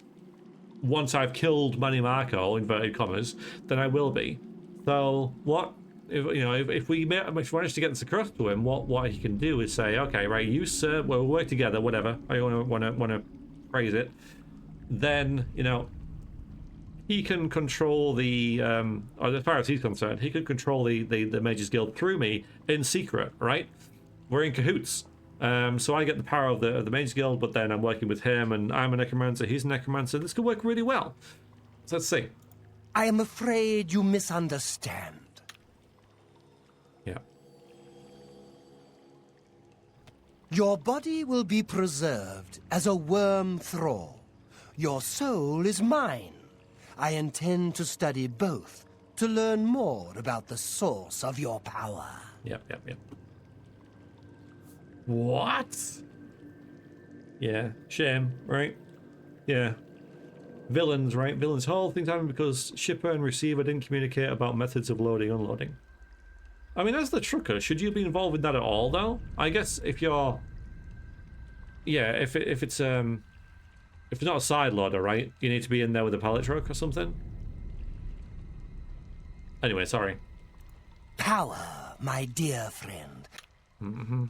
once I've killed Mannimarco, inverted commas, then I will be. So what? If we manage to get this across to him, what he can do is say, okay, right, you sir, we'll work together, whatever. I want to phrase it. Then, you know, he can control the, or as far as he's concerned, he could control the Mages Guild through me in secret, right? We're in cahoots. So I get the power of the Mages Guild, but then I'm working with him, and I'm a Necromancer, he's a Necromancer. This could work really well. So let's see. I am afraid you misunderstand. Yeah. Your body will be preserved as a worm thrall. Your soul is mine. I intend to study both to learn more about the source of your power. Yep. What? Yeah, shame, right? Yeah. Villains, right? Villains. Whole thing's happening because shipper and receiver didn't communicate about methods of loading, unloading. I mean, as the trucker, should you be involved in that at all, though? I guess if you're... Yeah, if it's not a side loader, right? You need to be in there with a pallet truck or something. Anyway, sorry. Power, my dear friend. Mm-hmm.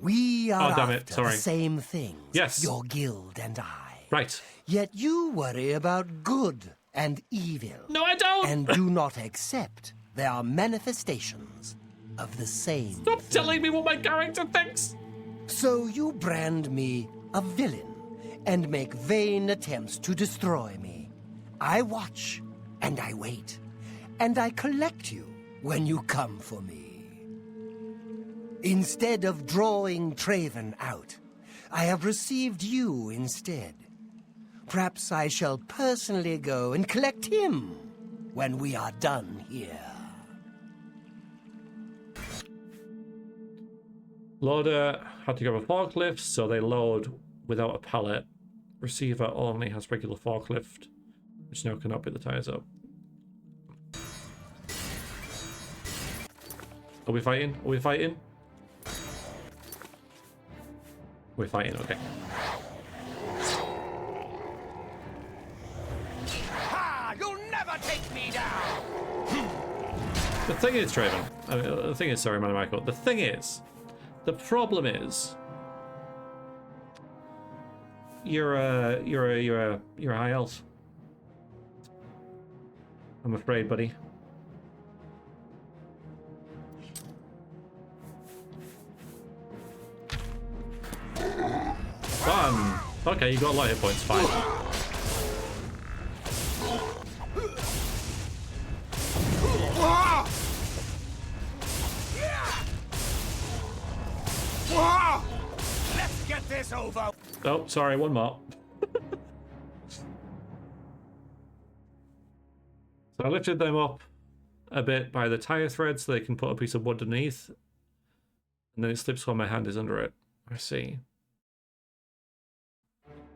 We are after the same things. Yes. Your guild and I. Right. Yet you worry about good and evil. No, I don't! And do not accept they are manifestations of the same Stop telling me what my character thinks! So you brand me a villain and make vain attempts to destroy me. I watch and I wait, and I collect you when you come for me. Instead of drawing Traven out, I have received you instead. Perhaps I shall personally go and collect him when we are done here. Loader had to grab a forklift, so they load without a pallet. Receiver only has regular forklift, which now cannot pick the tires up. Are we fighting? Are we fighting? We're fighting, okay. Ha! You'll never take me down! The thing is, Traven, sorry, Mannimarco. The thing is, the problem is, you're a high elf. I'm afraid, buddy. Fun! Okay, you got a lot of hit points, fine. Let's get this over. Oh, sorry, one more. So I lifted them up a bit by the tire thread so they can put a piece of wood underneath. And then it slips while my hand is under it. I see.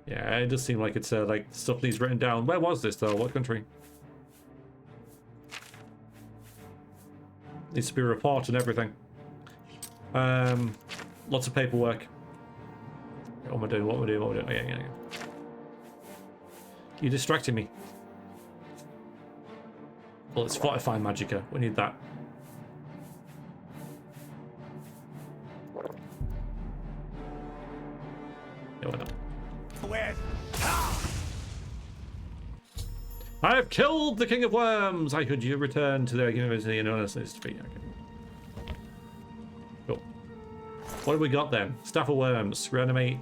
Yeah, it does seem like it's like stuff needs written down. Where was this though? What country? Needs to be a report and everything. Lots of paperwork. What am I doing? What am I doing? What am I doing? Oh, yeah. You distracted me. Well, it's Fortify Magicka. We need that. No, I don't. I have killed the King of Worms! How could you return to the university and honestness defeat? Okay. Cool. What have we got then? Staff of Worms. Reanimate.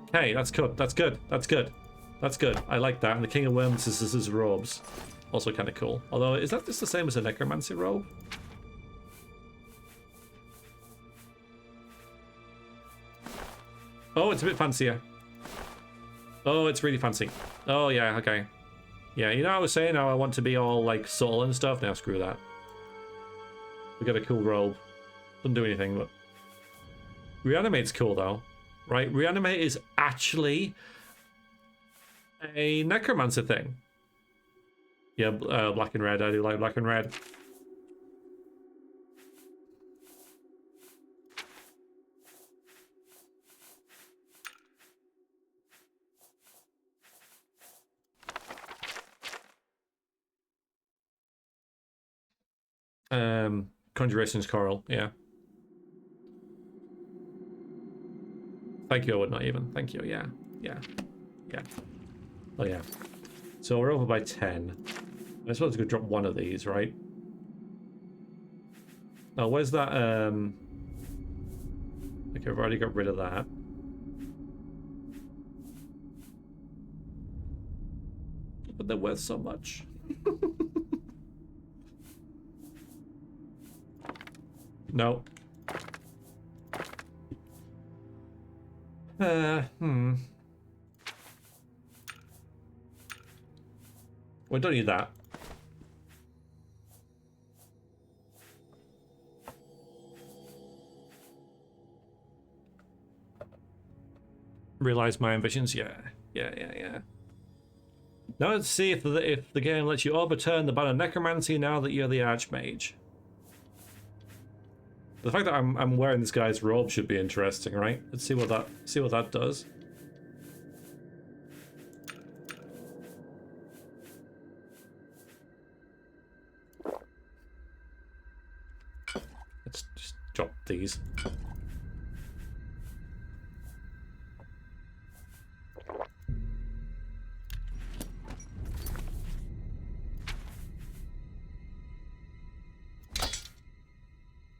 Okay, that's good. That's good. That's good. That's good. I like that. And the King of Worms is his robes. Also kind of cool. Although, is that just the same as a Necromancer robe? Oh, it's a bit fancier. Oh, it's really fancy. Oh, yeah, okay. Yeah, you know, I was saying how I want to be all, like, subtle and stuff. Now, screw that. We got a cool robe. Doesn't do anything, but... Reanimate's cool, though. Right? Reanimate is actually a Necromancer thing. Yeah, black and red. I do like black and red. Conjuration's Coral, yeah. Thank you, I would not even. Thank you, yeah. Oh, yeah. So we're over by 10. I suppose we could drop one of these, right? Oh, where's that, Okay, I've already got rid of that. But they're worth so much. No. We don't need that. Realize my ambitions? Yeah. Now let's see if the game lets you overturn the ban of necromancy now that you're the Archmage. The fact that I'm wearing this guy's robe should be interesting, right? Let's see what that does. Let's just drop these.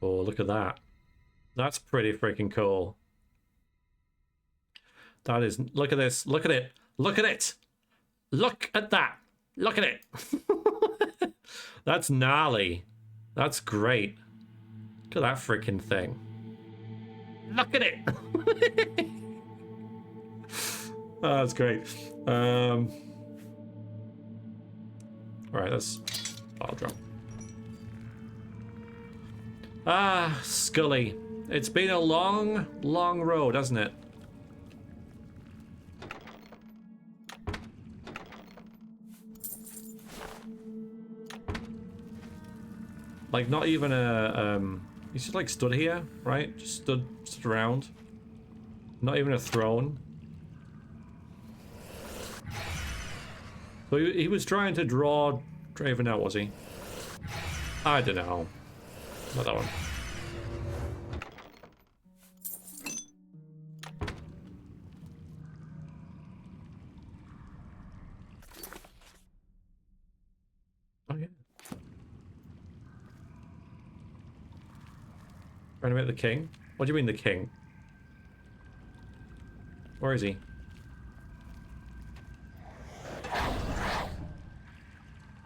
Oh, look at that. That's pretty freaking cool. That is... Look at this. Look at it. Look at it. Look at that. Look at it. That's gnarly. That's great. Look at that freaking thing. Look at it. Oh, that's great. All right, that's... I'll drop. Ah, Scully. It's been a long, long road, hasn't it? Like, not even a, he's just like stood here, right? Just stood around. Not even a throne. So he was trying to draw Draven out, was he? I don't know. Not that one. Oh yeah. Renovate the king? What do you mean the king? Where is he?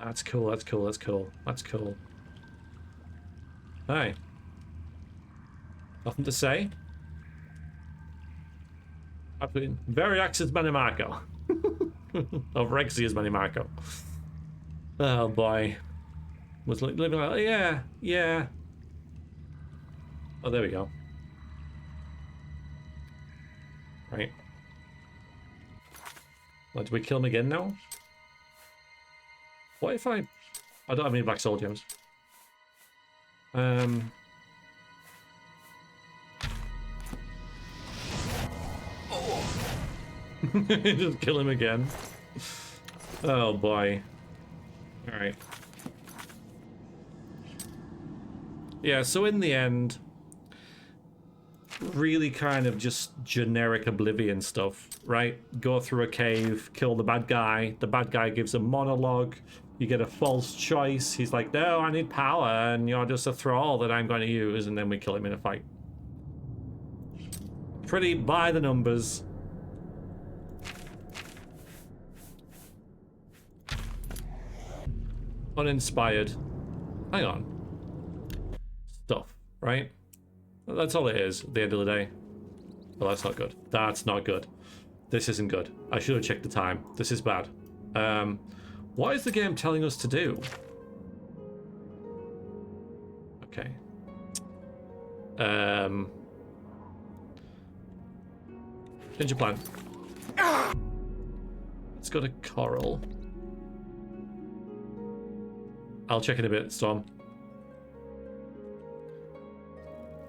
That's cool, that's cool, that's cool, that's cool. Hi. Nothing to say? Veriax's Mannimarco. Or Vrexia's Mannimarco. Oh boy. Was living like, yeah, yeah. Oh, there we go. Right. Well, do we kill him again now? What if I don't have any black soul gems. Just kill him again. Oh boy. Alright. Yeah, so in the end, really kind of just generic Oblivion stuff, right? Go through a cave, kill the bad guy gives a monologue, you get a false choice, he's like, no, I need power, and you're just a thrall that I'm going to use, and then we kill him in a fight. Pretty by the numbers. Uninspired. Hang on. Stuff, right? That's all it is at the end of the day. Well, that's not good. That's not good. This isn't good. I should have checked the time. This is bad. What is the game telling us to do? Okay. Change your plan. Let's go to Coral. I'll check in a bit, Storm.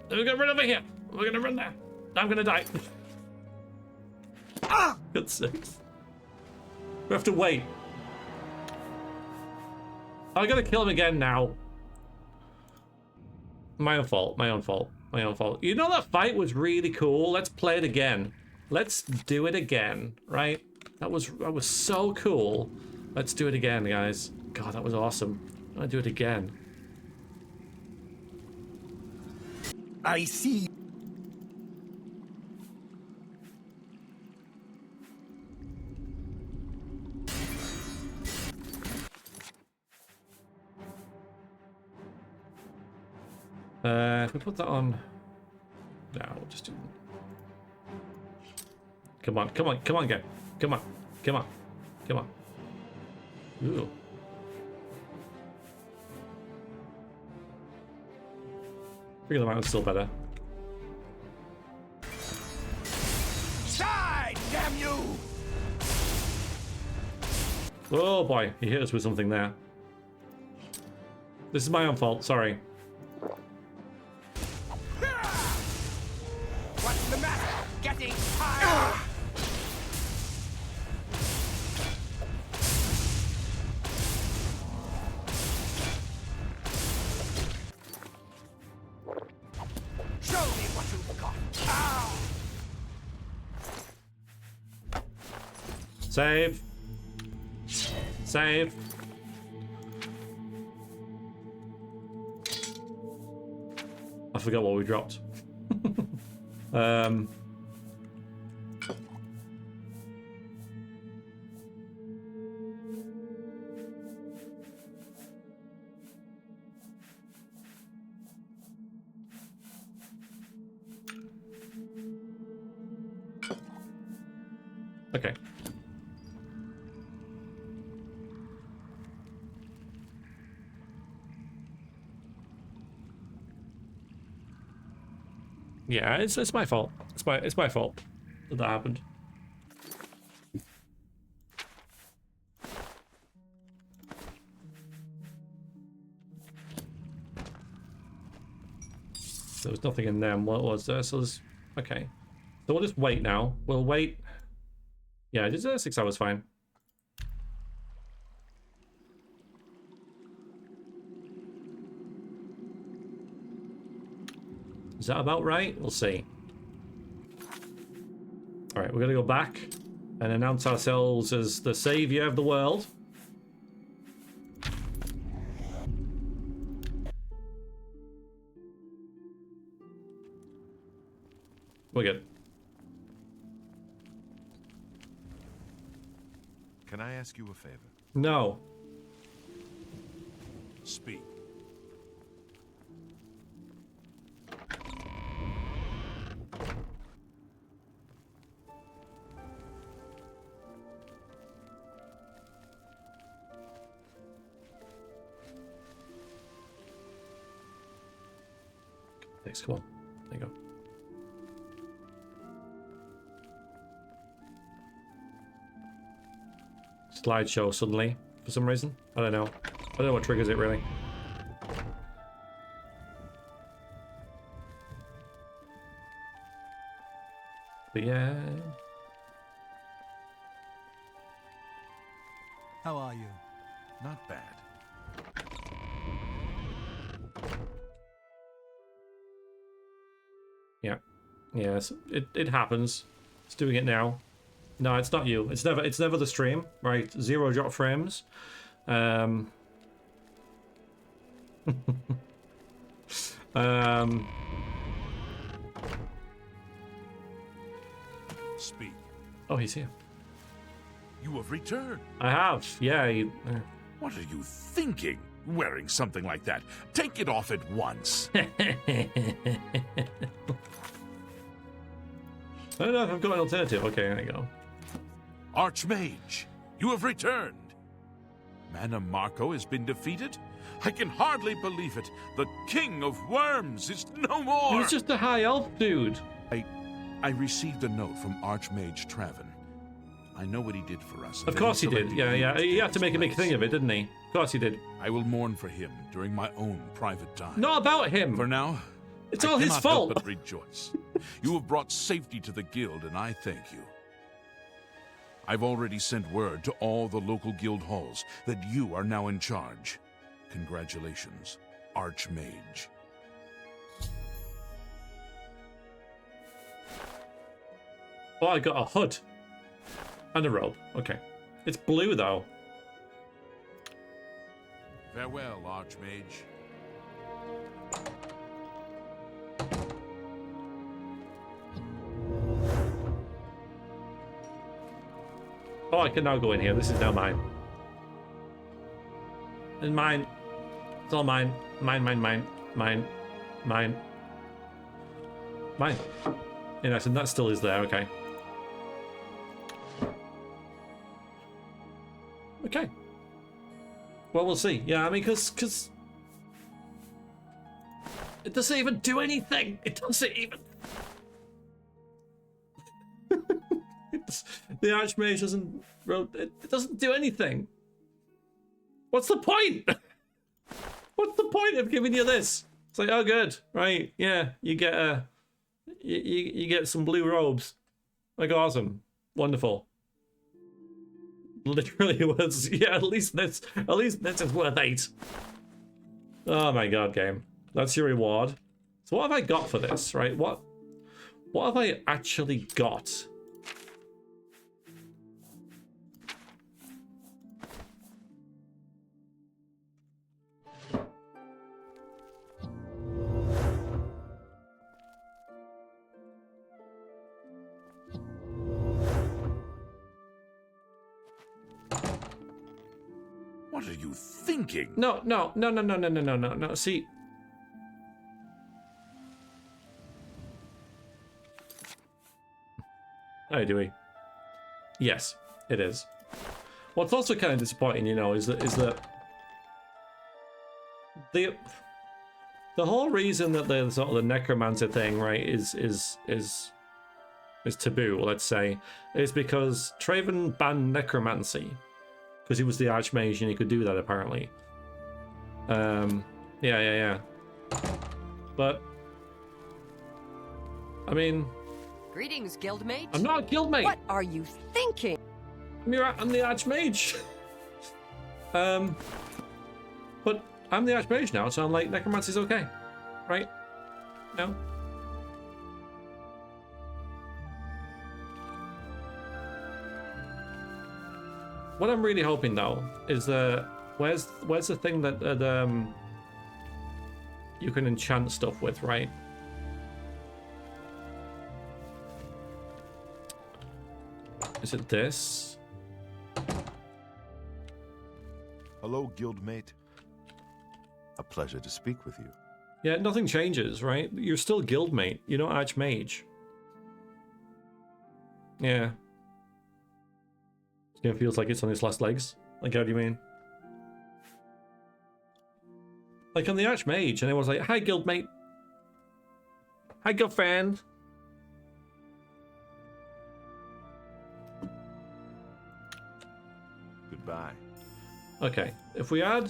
We're gonna run over here. We're gonna run there. I'm gonna die. Ah! Good sakes. We have to wait. I gotta kill him again now. My own fault. My own fault. My own fault. You know that fight was really cool. Let's play it again. Let's do it again. Right? That was so cool. Let's do it again, guys. God, that was awesome. I'm gonna do it again. I see. If we put that on... No, we'll just do... Come on, come on, come on, game. Come on, come on, come on. Ooh. Figure the mountain's still better. Side, damn you! Oh boy, he hit us with something there. This is my own fault, sorry. What's the matter? Getting tired? Show me what you've got. Ow! Save. Save. I forgot what we dropped. Okay. Yeah, it's my fault. It's my fault that happened. There was nothing in them. What was there? So there's... Okay. So we'll just wait now. We'll wait. Yeah, just 6 hours fine. Is that about right? We'll see. Alright, we're gonna go back and announce ourselves as the savior of the world. We're good. Can I ask you a favor? No. Speak. Thanks, come on. There you go. Slideshow suddenly, for some reason. I don't know. I don't know what triggers it, really. But yeah. How are you? Not bad. Yeah. Yes. It happens. It's doing it now. No, it's not you. It's never the stream, right? 0 drop frames. Speak. Oh, he's here. You have returned. I have. Yeah. What are you thinking? Wearing something like that. Take it off at once. I don't know if I've got an alternative. Okay, there you go. Archmage, you have returned. Mannimarco has been defeated? I can hardly believe it. The King of Worms is no more. He was just a high elf dude. I received a note from Archmage Traven. I know what he did for us. Of course he did. Yeah. He had to make a big thing of it, didn't he? Of course he did. I will mourn for him during my own private time. Not about him. For now, it's all his fault. Help but rejoice. You have brought safety to the guild, and I thank you. I've already sent word to all the local guild halls that you are now in charge. Congratulations, Archmage. Oh, I got a hood. And a robe. Okay. It's blue, though. Farewell, Archmage. Oh, I can now go in here. This is now mine. And mine. It's all mine. Mine. Mine. Yeah, nice, and that still is there. Okay. Okay. Well, we'll see. Yeah, I mean, because it doesn't even do anything. It doesn't even. The Archmage doesn't. It doesn't do anything. What's the point? What's the point of giving you this? It's like, oh, good, right? Yeah, you get you get some blue robes. Like, awesome, wonderful. Literally was, yeah. At least this is worth 8. Oh my god, game. That's your reward. So what have I got for this, right? What have I actually got? What are you thinking? No. See. Hey, Dewey. Yes, it is. What's also kind of disappointing, you know, is that the whole reason that the sort of the Necromancer thing, right, is taboo, let's say, is because Traven banned necromancy. Because he was the Archmage and he could do that, apparently. Yeah. But, I mean... Greetings, Guildmate. I'm not a Guildmate. What are you thinking? I'm the Archmage. But I'm the Archmage now, so I'm like, necromancy's okay. Right? No? What I'm really hoping, though, is that where's the thing that you can enchant stuff with, right? Is it this? Hello, guildmate. A pleasure to speak with you. Yeah, nothing changes, right? You're still guildmate. You're not Archmage. Yeah. It feels like it's on its last legs. Like, how do you mean? Like on the Archmage, and everyone's like, "Hi, guildmate. Hi, girlfriend." Goodbye. Okay, if we add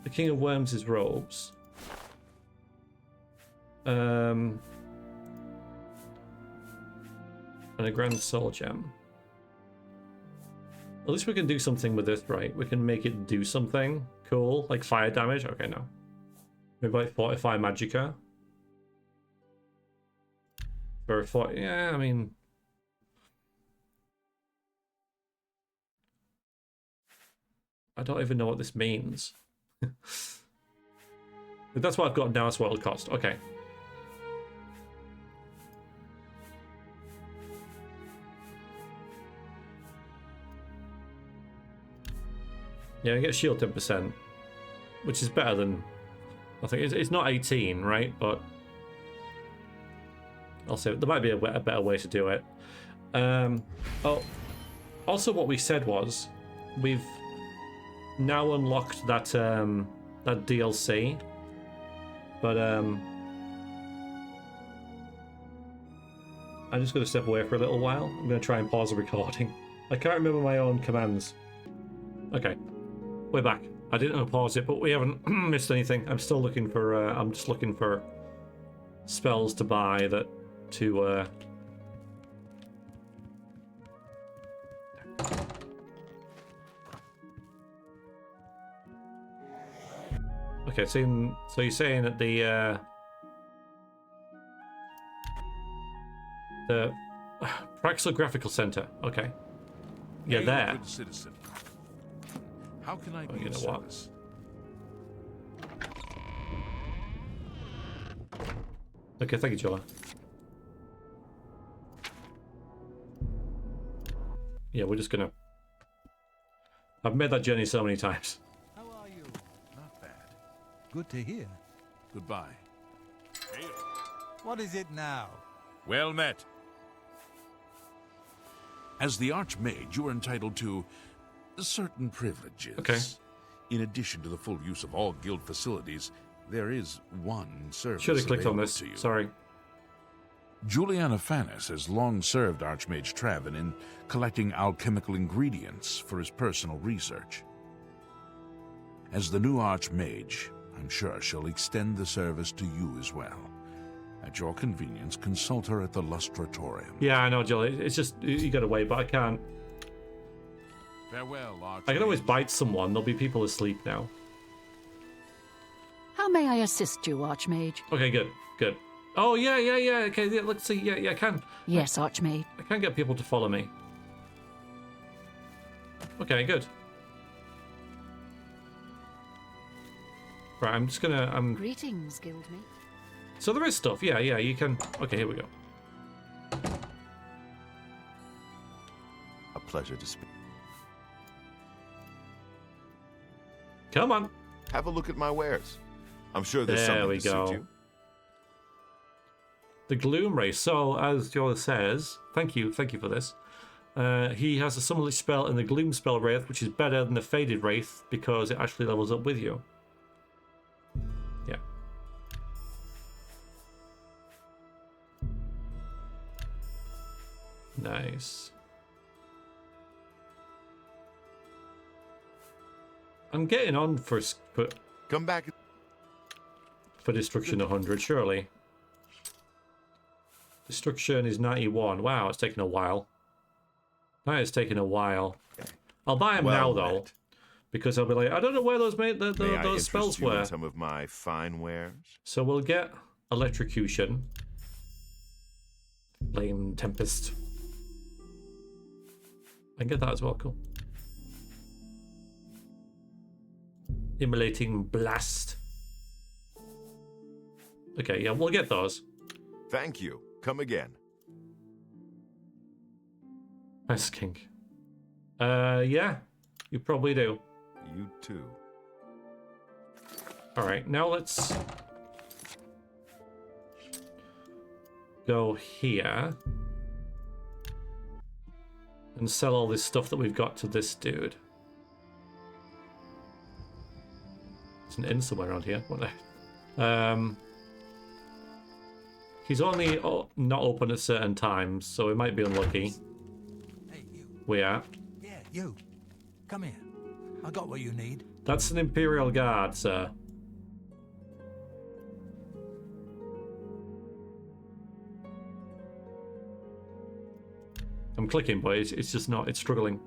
the King of Worms' robes, and a Grand Soul Gem, at least we can do something with this, right? We can make it do something cool, like fire damage. Okay, no. Maybe like Fortify Magicka. Yeah, I mean... I don't even know what this means. But that's what I've got now, that's what it'll cost. Okay. Yeah, I get shield 10%, which is better than... I think it's not 18, right? But I'll say there might be a better way to do it. Oh, also what we said was we've now unlocked that that DLC, but I'm just going to step away for a little while. I'm going to try and pause the recording. I can't remember my own commands. Okay, we're back. I didn't pause it, but we haven't missed anything. I'm still looking for. I'm just looking for spells to buy that to. Okay, so you're saying that the Praxographical Center. Okay. Yeah, there. Good citizen. How can I be you know of service? Okay, thank you, Jola. Yeah, we're just gonna... I've made that journey so many times. How are you? Not bad. Good to hear. Goodbye. Hail. What is it now? Well met. As the Archmage, you are entitled to certain privileges. Okay. In addition to the full use of all guild facilities, there is one service Should have clicked on available this. to you. Sorry. Juliana Fanis has long served Archmage Traven in collecting alchemical ingredients for his personal research. As the new Archmage, I'm sure she'll extend the service to you as well. At your convenience, consult her at the Lustratorium. Yeah, I know, Jola. It's just you gotta wait, but I can't. Farewell, Archmage. I can always bite someone. There'll be people asleep now. How may I assist you, Archmage? Okay, good, good. Oh yeah. Okay, yeah, let's see. Yeah, I can. Yes, Archmage. I can get people to follow me. Okay, good. Right, I'm just gonna. Greetings, Guildmate. So there is stuff. Yeah, you can. Okay, here we go. A pleasure to speak. Come on. Have a look at my wares. I'm sure there's There something we to go. suit you. The Gloom Wraith. So, as Jola says, thank you for this. He has a summonly spell in the Gloom Spell Wraith, which is better than the Faded Wraith because it actually levels up with you. Yeah. Nice. I'm getting on for Come back. Destruction 100, surely. Destruction is 91. Wow, it's taken a while. That is taking a while. I'll buy them now, though, because I'll be like, I don't know where those those spells were. Some of my fine wares. So we'll get Electrocution, Flame Tempest. I can get that as well. Cool. Immolating Blast. Okay, yeah, we'll get those. Thank you. Come again. Nice, King. Yeah, you probably do. You too. Alright, now let's go here and sell all this stuff that we've got to this dude. It's an inn somewhere around here. What the? He's only not open at certain times, so it might be unlucky. Hey, you. We are. Yeah, you. Come here. I got what you need. That's an Imperial Guard, sir. I'm clicking, but it's just not. It's struggling.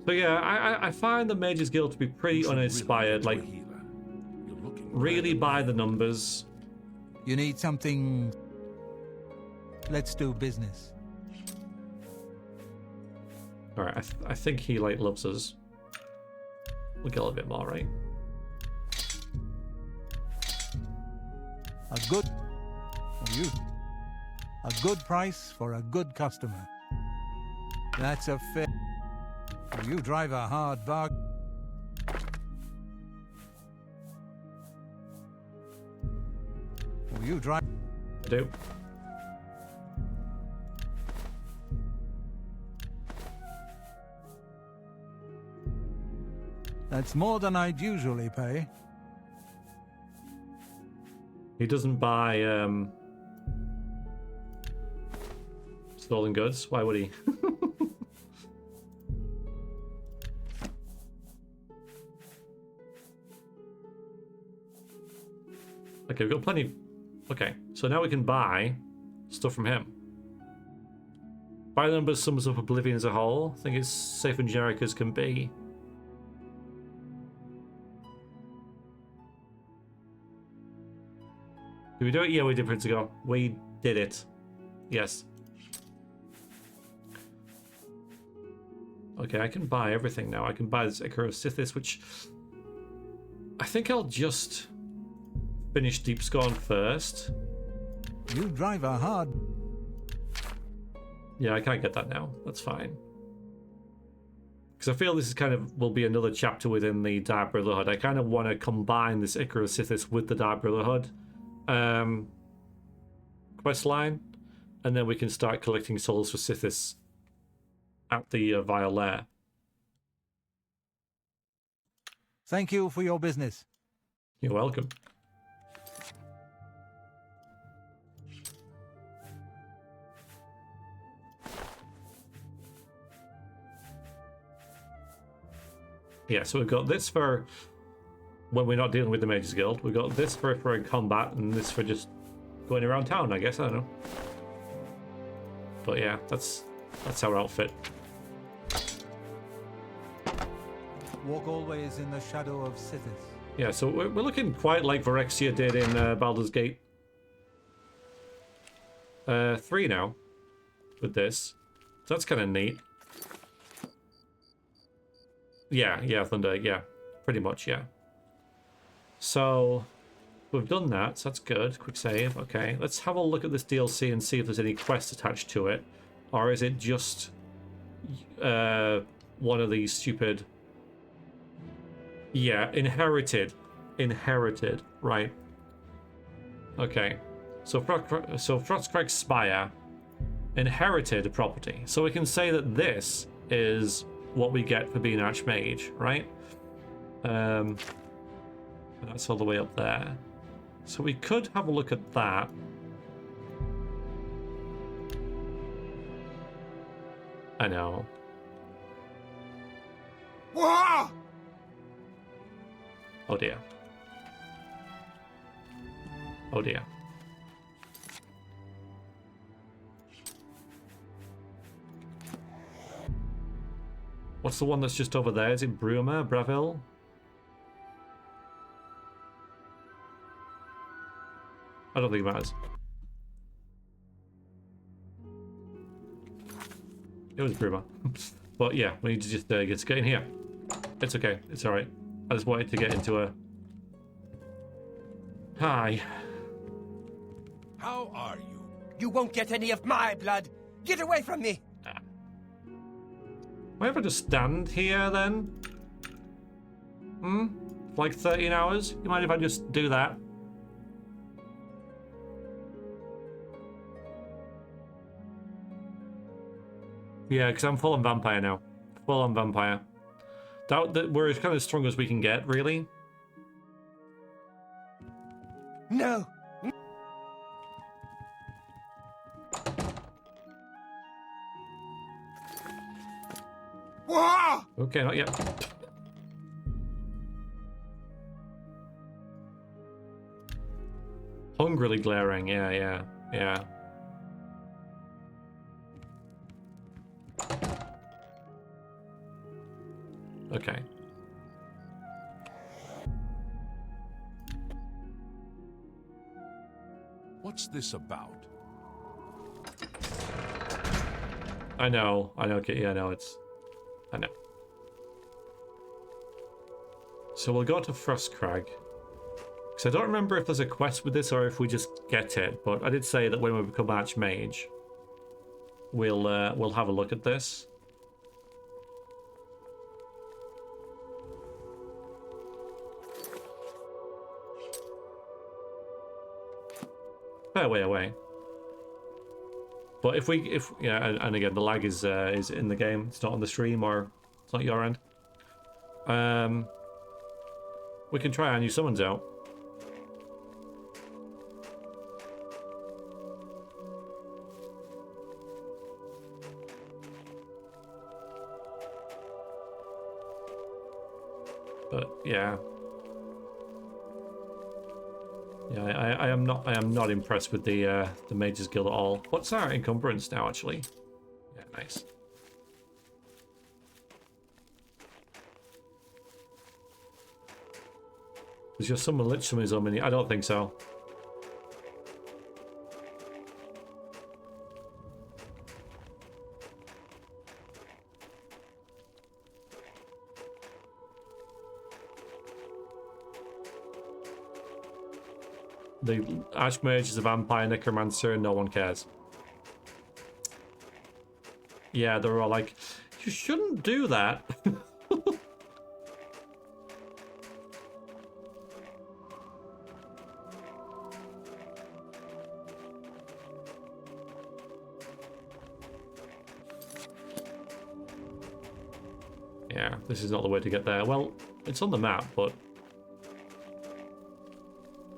So yeah, I find the Mage's Guild to be pretty uninspired. Like, really by the numbers. You need something. Let's do business. All right, I think he like loves us. We'll get a little bit more, right? A good. For you. A good price for a good customer. That's a fair. You drive a hard bargain. You drive. I do. That's more than I'd usually pay. He doesn't buy stolen goods. Why would he? Okay, we've got plenty. Okay, so now we can buy stuff from him. Buy the numbers sums up Oblivion as a whole. I think it's safe and generic as can be. Did we do it? Yeah, we did minutes ago. We did it. Yes. Okay, I can buy everything now. I can buy this Ichor of Sithis, which I think I'll just finish Deep Scorn first. You drive a hard. Yeah, I can't get that now. That's fine. Because I feel this is kind of will be another chapter within the Dark Brotherhood. I kind of want to combine this Ichor of Sithis with the Dark Brotherhood quest line, and then we can start collecting souls for Sithis at the Vile Lair. Thank you for your business. You're welcome. Yeah, so we've got this for when we're not dealing with the Mage's Guild. We've got this for combat, and this for just going around town, I guess. I don't know. But yeah, that's our outfit. Walk always in the shadow of Sithis. Yeah, so we're looking quite like Vrexia did in Baldur's Gate 3 now with this. So that's kind of neat. Yeah, Thunder, yeah. Pretty much, yeah. So we've done that, so that's good. Quick save, okay. Let's have a look at this DLC and see if there's any quests attached to it. Or is it just one of these stupid... Yeah, inherited, right. Okay, so Frostcrag Spire, inherited property. So we can say that this is what we get for being Archmage, right? And that's all the way up there. So we could have a look at that. I know. Whoa! Oh dear. Oh dear. What's the one that's just over there? Is it Bruma? Bravil? I don't think it matters. It was Bruma. But yeah, we need to just get in here. It's okay. It's alright. I just wanted to get into a... Hi. How are you? You won't get any of my blood. Get away from me. Why don't I just stand here then? Like 13 hours? You mind if I just do that? Yeah, because I'm full on vampire now. Full on vampire. We're as kind of strong as we can get, really. No. Okay, not yet. Hungrily glaring, yeah. Okay. What's this about? I know, okay, yeah, no, I know. So we'll go to Frostcrag. Because I don't remember if there's a quest with this or if we just get it, but I did say that when we become Archmage, we'll have a look at this. Fair way away. But if yeah, and again, the lag is in the game. It's not on the stream or it's not your end. We can try our new summons out. But yeah. Yeah, I am not impressed with the Mage's Guild at all. What's our encumbrance now, actually? Yeah, nice. Does your summon lich summon his own mini? I don't think so. The Archmage is a vampire necromancer and no one cares. Yeah, they're all like, you shouldn't do that. Yeah, this is not the way to get there. Well, it's on the map, but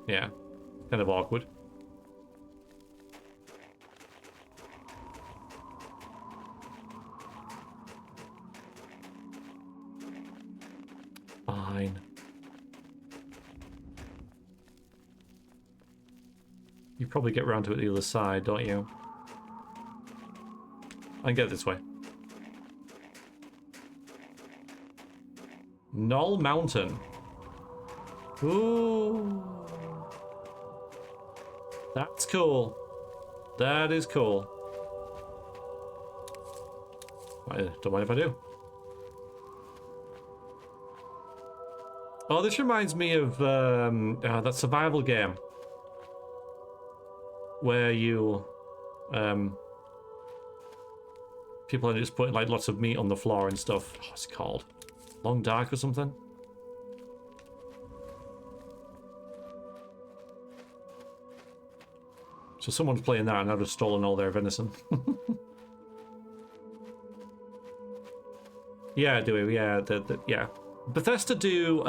yeah. Kind of awkward. Fine. You probably get round to it the other side, don't you? I can get this way. Knoll Mountain. Ooh. That's cool. That is cool. I don't mind if I do. Oh, this reminds me of that survival game where you people are just putting like lots of meat on the floor and stuff. What's it called? Long Dark or something? So someone's playing that and I've just stolen all their venison. Yeah, do we? Yeah, yeah. Bethesda do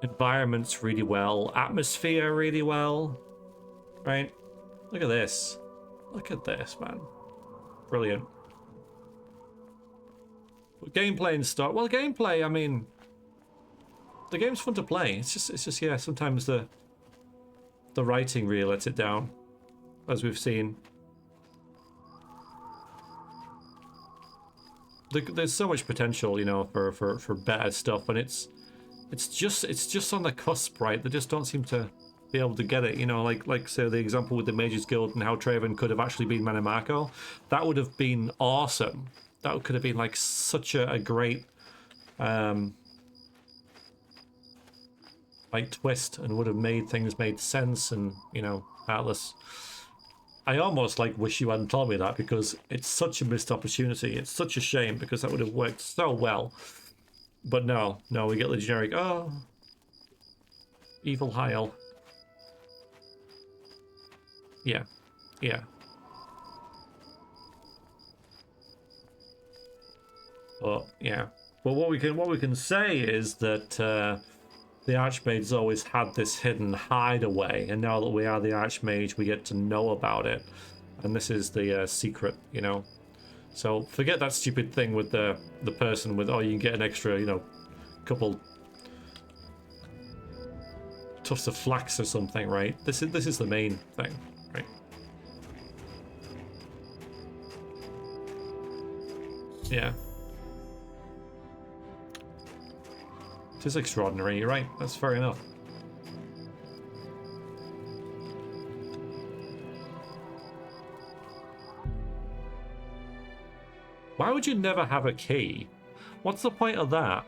environments really well, atmosphere really well, right? Look at this. Look at this, man. Brilliant. But gameplay and stuff. Well, gameplay, I mean, the game's fun to play. It's just yeah, sometimes the writing really lets it down, as we've seen. There's so much potential, you know, for better stuff, and it's just on the cusp, right? They just don't seem to be able to get it, you know, like say the example with the Mage's Guild and how Traven could have actually been Mannimarco. That would have been awesome. That could have been like such a great like twist, and would have made things made sense, and you know, Atlas. I almost like wish you hadn't told me that, because it's such a missed opportunity. It's such a shame, because that would have worked so well. But no, we get the generic, oh, evil Heil. Yeah. But yeah. But what we can say is that the Archmage's always had this hidden hideaway, and now that we are the Archmage, we get to know about it. And this is the secret, you know. So forget that stupid thing with the person with, oh, you can get an extra, you know, couple tufts of flax or something, right? This is the main thing, right? Yeah. It is extraordinary, you're right, that's fair enough. Why would you never have a key? What's the point of that?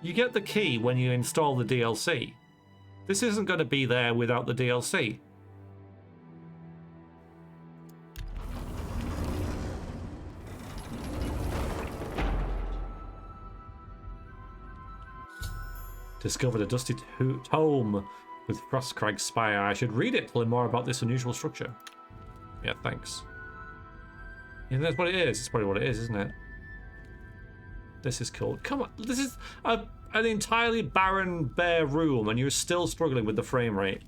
You get the key when you install the DLC. This isn't going to be there without the DLC. Discovered a dusty tome with Frostcrag Spire. I should read it to learn more about this unusual structure. Yeah, thanks. Yeah, that's what it is. It's probably what it is, isn't it? This is cool. Come on, this is an entirely barren, bare room, and you're still struggling with the frame rate.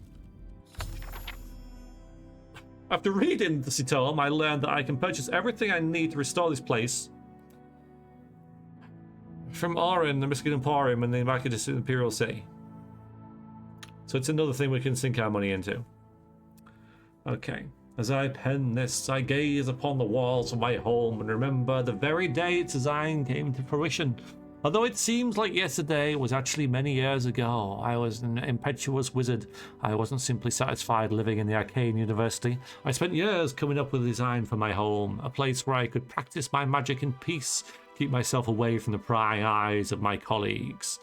After reading the tome, I learned that I can purchase everything I need to restore this place from Orin, the Mystical Emporium, and the Market Imperial City. So it's another thing we can sink our money into. Okay. As I pen this, I gaze upon the walls of my home and remember the very day its design came to fruition. Although it seems like yesterday, it was actually many years ago. I was an impetuous wizard. I wasn't simply satisfied living in the arcane university. I spent years coming up with a design for my home, a place where I could practice my magic in peace, keep myself away from the prying eyes of my colleagues.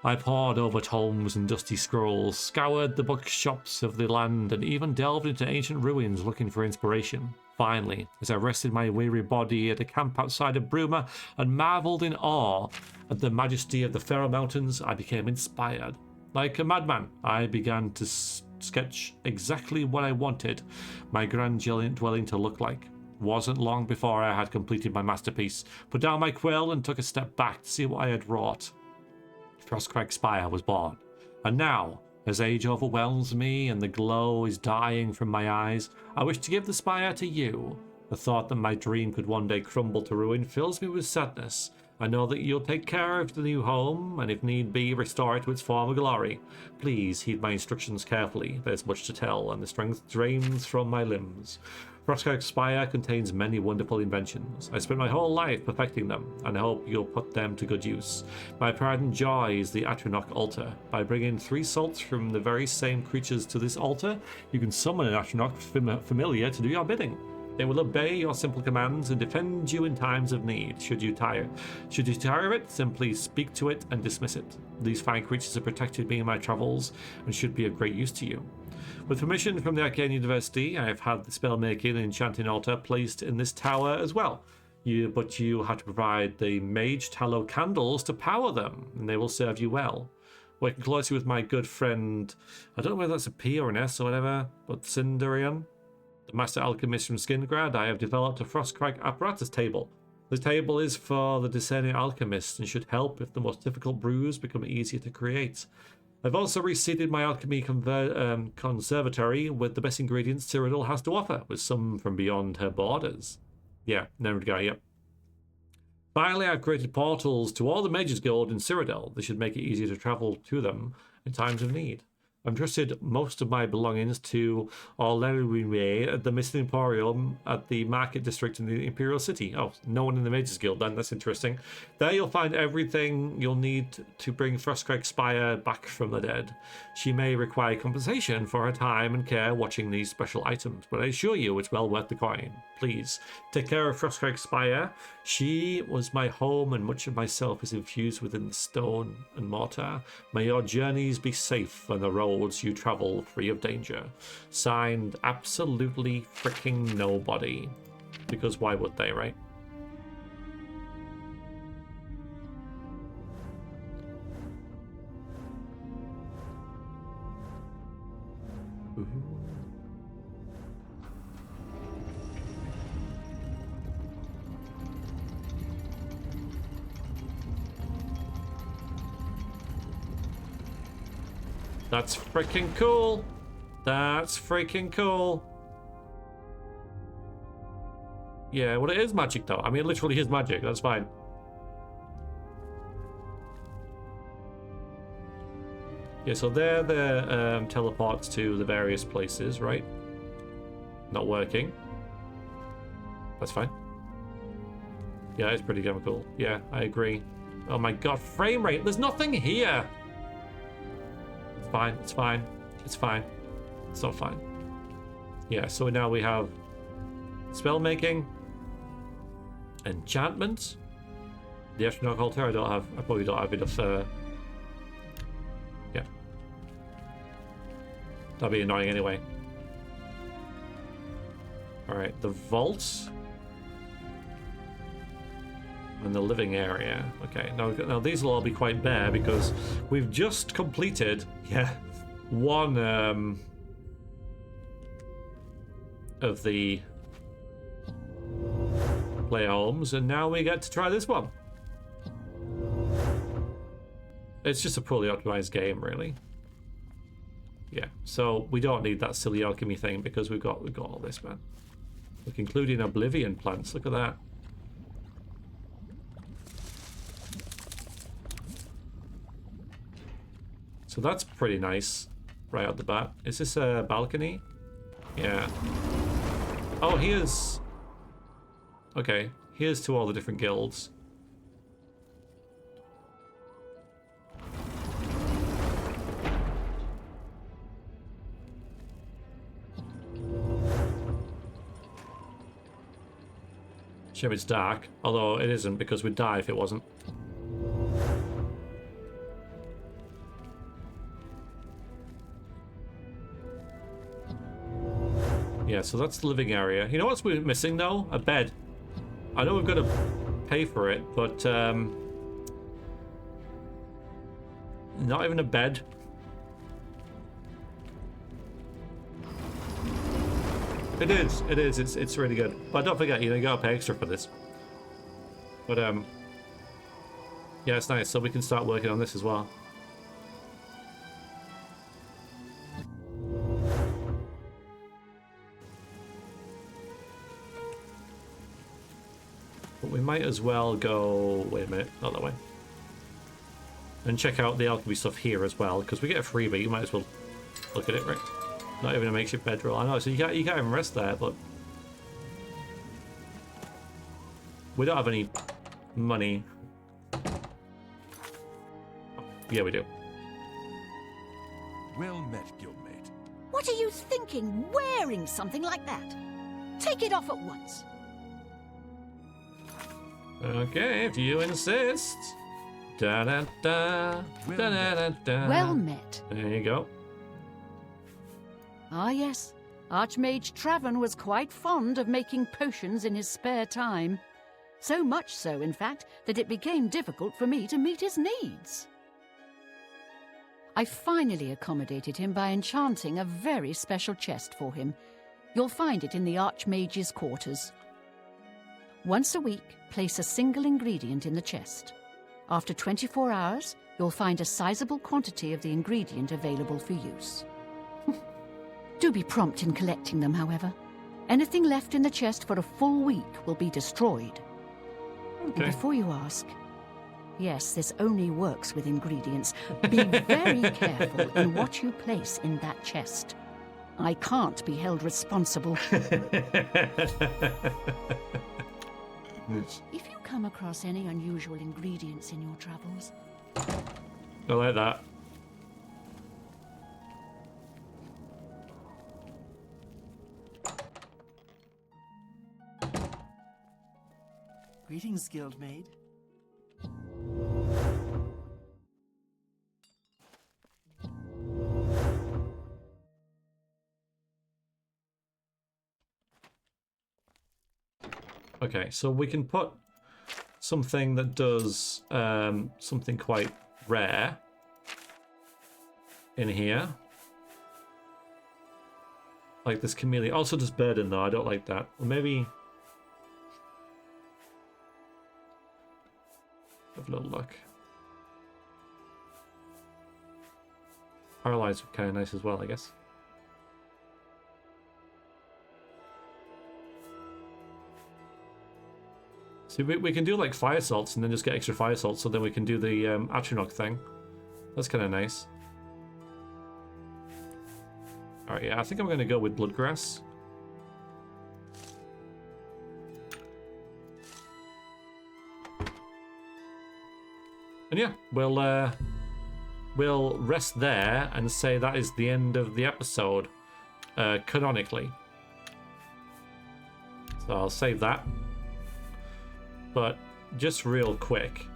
I pored over tomes and dusty scrolls, scoured the bookshops of the land, and even delved into ancient ruins looking for inspiration. Finally, as I rested my weary body at a camp outside of Bruma and marvelled in awe at the majesty of the Feral Mountains, I became inspired. Like a madman, I began to sketch exactly what I wanted my grand dwelling to look like. Wasn't long before I had completed my masterpiece, put down my quill and took a step back to see what I had wrought. Frostcrag Spire was born, and now, as age overwhelms me and the glow is dying from my eyes, I wish to give the Spire to you. The thought that my dream could one day crumble to ruin fills me with sadness. I know that you'll take care of the new home, and if need be, restore it to its former glory. Please heed my instructions carefully. There's much to tell, and the strength drains from my limbs. Frostcrag Spire contains many wonderful inventions. I spent my whole life perfecting them, and I hope you'll put them to good use. My pride and joy is the Atronach altar. By bringing 3 salts from the very same creatures to this altar, you can summon an Atronach familiar to do your bidding. They will obey your simple commands and defend you in times of need. Should you tire of it, simply speak to it and dismiss it. These fine creatures have protected me in my travels and should be of great use to you. With permission from the Arcane University, I have had the spell-making and enchanting altar placed in this tower as well. But you have to provide the Mage tallow candles to power them, and they will serve you well. Working closely with my good friend, I don't know whether that's a P or an S or whatever, but Cinderian, the Master Alchemist from Skingrad, I have developed a Frostcrag apparatus table. The table is for the discerning alchemist and should help if the most difficult brews become easier to create. I've also reseeded my alchemy conservatory with the best ingredients Cyrodiil has to offer, with some from beyond her borders. Yeah, named guy, yep. Finally, I've created portals to all the Mages Guild in Cyrodiil. This should make it easier to travel to them in times of need. I've trusted most of my belongings to Oblivion at the Mystical Emporium at the Market District in the Imperial City. Oh, no one in the Mages Guild then, that's interesting. There you'll find everything you'll need to bring Frostcrag Spire back from the dead. She may require compensation for her time and care watching these special items, but I assure you it's well worth the coin. Please, take care of Frostcrag Spire. She was my home and much of myself is infused within the stone and mortar. May your journeys be safe on the road roads you travel free of danger. Signed, absolutely freaking nobody. Because why would they, right? Ooh. That's freaking cool. That's freaking cool. Yeah, well, it is magic, though. I mean, it literally is magic. That's fine. Yeah, so they're the teleports to the various places, right? Not working. That's fine. Yeah, it's pretty damn cool. Yeah, I agree. Oh my god, frame rate. There's nothing here. It's fine. It's fine. It's fine. It's not fine. Yeah, so now we have spell making, enchantment. The Astronaut altar. I probably don't have enough. Yeah, that'd be annoying anyway. All right, the vault and the living area. Okay, now these will all be quite bare because we've just completed, one of the player homes, and now we get to try this one. It's just a poorly optimized game, really. Yeah, so we don't need that silly alchemy thing because we've got all this, man. Look, including Oblivion plants. Look at that. So that's pretty nice right out the bat. Is this a balcony? Yeah. Oh, here's... Okay, here's to all the different guilds. Shame it's dark, although it isn't because we'd die if it wasn't. Yeah, so that's the living area. You know what's we're missing though? A bed. I know we've got to pay for it, but not even a bed. It is. It's really good. But don't forget, you gotta pay extra for this. But yeah, it's nice. So we can start working on this as well. But we might as well go... Wait a minute, not that way. And check out the alchemy stuff here as well, because we get a freebie. You might as well look at it, right? Not even a makeshift bedroll. I know, so you can't even rest there, but... We don't have any money. Yeah, we do. Well met, guildmate. What are you thinking, wearing something like that? Take it off at once. Okay, if you insist. Da da da. Da da da da. Well met. There you go. Ah yes, Archmage Traven was quite fond of making potions in his spare time. So much so, in fact, that it became difficult for me to meet his needs. I finally accommodated him by enchanting a very special chest for him. You'll find it in the Archmage's quarters. Once a week, place a single ingredient in the chest. After 24 hours, you'll find a sizable quantity of the ingredient available for use. Do be prompt in collecting them, however. Anything left in the chest for a full week will be destroyed. Okay. And before you ask, yes, this only works with ingredients. Be very careful in what you place in that chest. I can't be held responsible. If you come across any unusual ingredients in your travels... I like that. Greetings, Guildmaid. Okay, so we can put something that does something quite rare in here. Like this chameleon. Also does burden though, I don't like that. Or maybe... have a little look. Paralyzed would be kind of nice as well, I guess. See, we can do like fire salts and then just get extra fire salts, so then we can do the Atronach thing. That's kind of nice. Alright, yeah, I think I'm going to go with Bloodgrass. And yeah, we'll rest there and say that is the end of the episode, canonically. So I'll save that. But just real quick.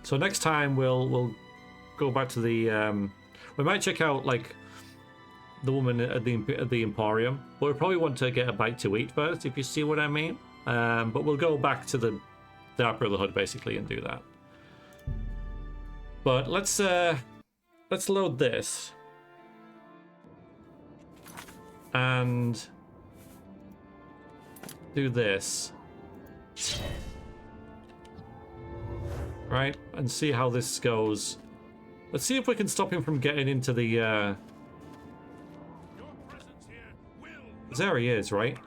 So next time we'll go back to the we might check out like the woman at the Emporium, but we probably want to get a bite to eat first, if you see what I mean. But we'll go back to the Dark Brotherhood basically and do that. But let's load this and do this, right? And see how this goes. Let's see if we can stop him from getting into the. There he is, right?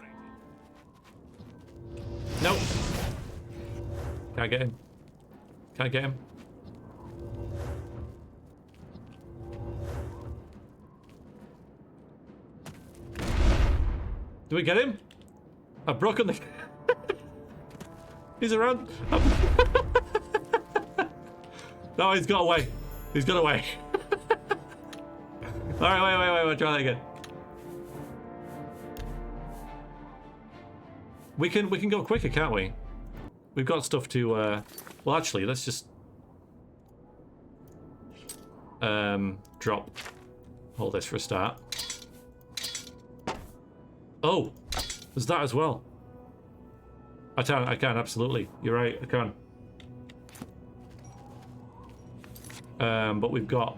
Nope. Can't get him. Can't get him. Do we get him? I've broken the... He's around. No, he's got away. He's got away. Alright, wait, we'll try that again. We can go quicker, can't we? We've got stuff to, well, actually, let's just... drop all this for a start. Oh, there's that as well. I can, absolutely. You're right, I can. But we've got...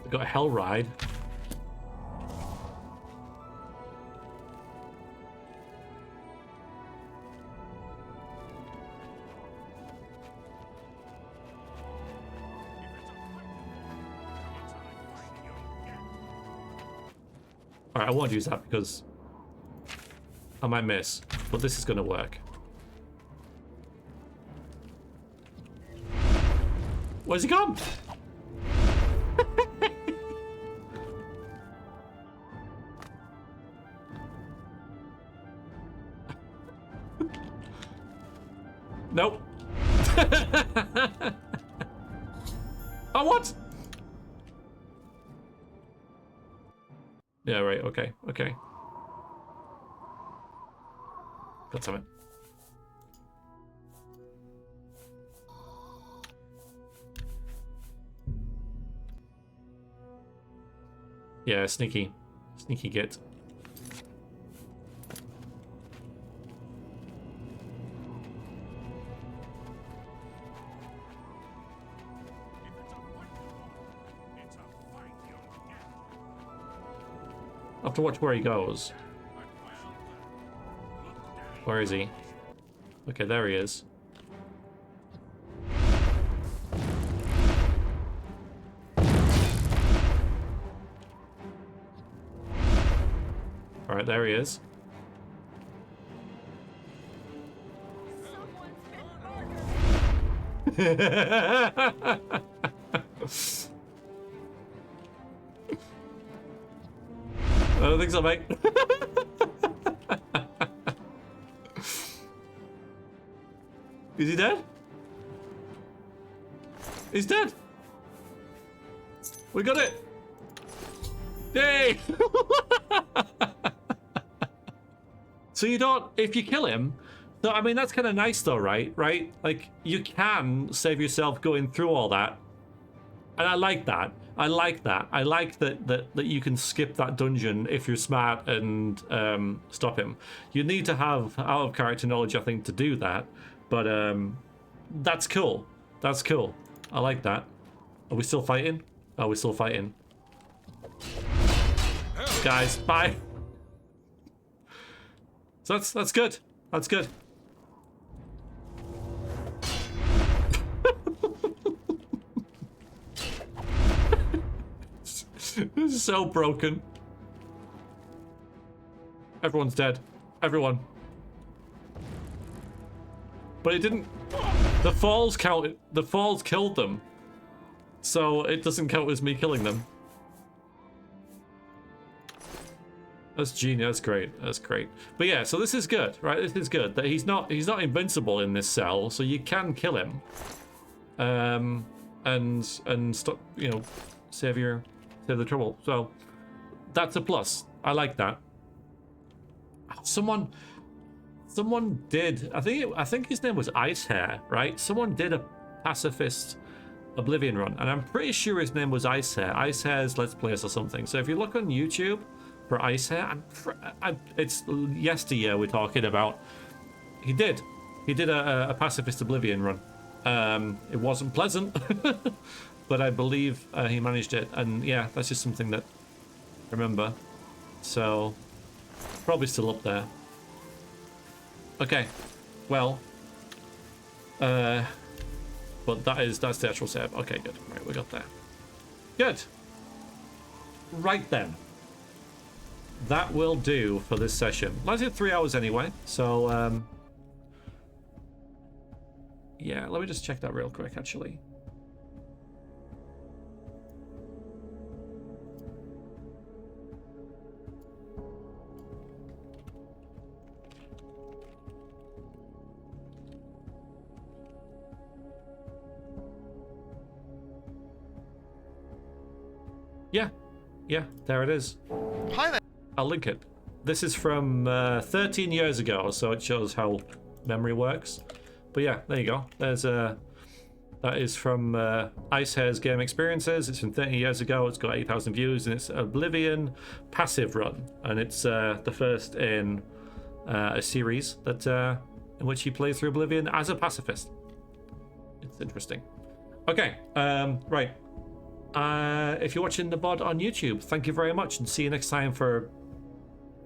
We've got a Hell Ride. Alright, I won't use that because I might miss, but this is going to work. Where's he gone? Nope. Oh, what? Yeah, right, okay. Got something. Yeah, sneaky git. I have to watch where he goes. Where is he? Okay, there he is. Alright, there he is. I don't think so, mate. Is he dead? He's dead. We got it. Yay! So you don't, if you kill him, so I mean that's kind of nice though, right? Like you can save yourself going through all that And I like that. I like that you can skip that dungeon if you're smart and stop him. You need to have out of character knowledge, I think, to do that. But that's cool. That's cool. I like that. Are we still fighting? Oh, we're still fighting. Guys, bye. So that's good. That's good. This is so broken. Everyone's dead. Everyone. But it didn't. The falls counted. The falls killed them. So it doesn't count as me killing them. That's genius. That's great. That's great. But yeah, so this is good, right? This is good. That he's not invincible in this cell, so you can kill him. And stop, you know, save the trouble. So that's a plus. I like that. Someone did. I think his name was Icehair, right? Someone did a pacifist Oblivion run, and I'm pretty sure his name was Icehair. Icehair's Let's Plays or something. So if you look on YouTube for Icehair, it's yesteryear we're talking about. He did a pacifist Oblivion run. It wasn't pleasant, but I believe he managed it. And yeah, that's just something that I remember. So probably still up there. Okay, well, but that's the actual save. Okay, good. Right, we got there. Good. Right then. That will do for this session. Lasted 3 hours anyway, so yeah, let me just check that real quick, actually. Yeah, there it is. Hi there. I'll link it. This is from 13 years ago, so it shows how memory works. But yeah, there you go. There's that is from Icehair's Game Experiences. It's from 30 years ago. It's got 8,000 views, and it's Oblivion passive run, and it's the first in a series that in which he plays through Oblivion as a pacifist. It's interesting. Okay, right. If you're watching the VOD on YouTube, thank you very much, and see you next time for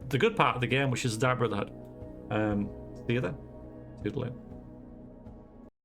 the good part of the game, which is Dark Brotherhood. See you then. Toodaloo.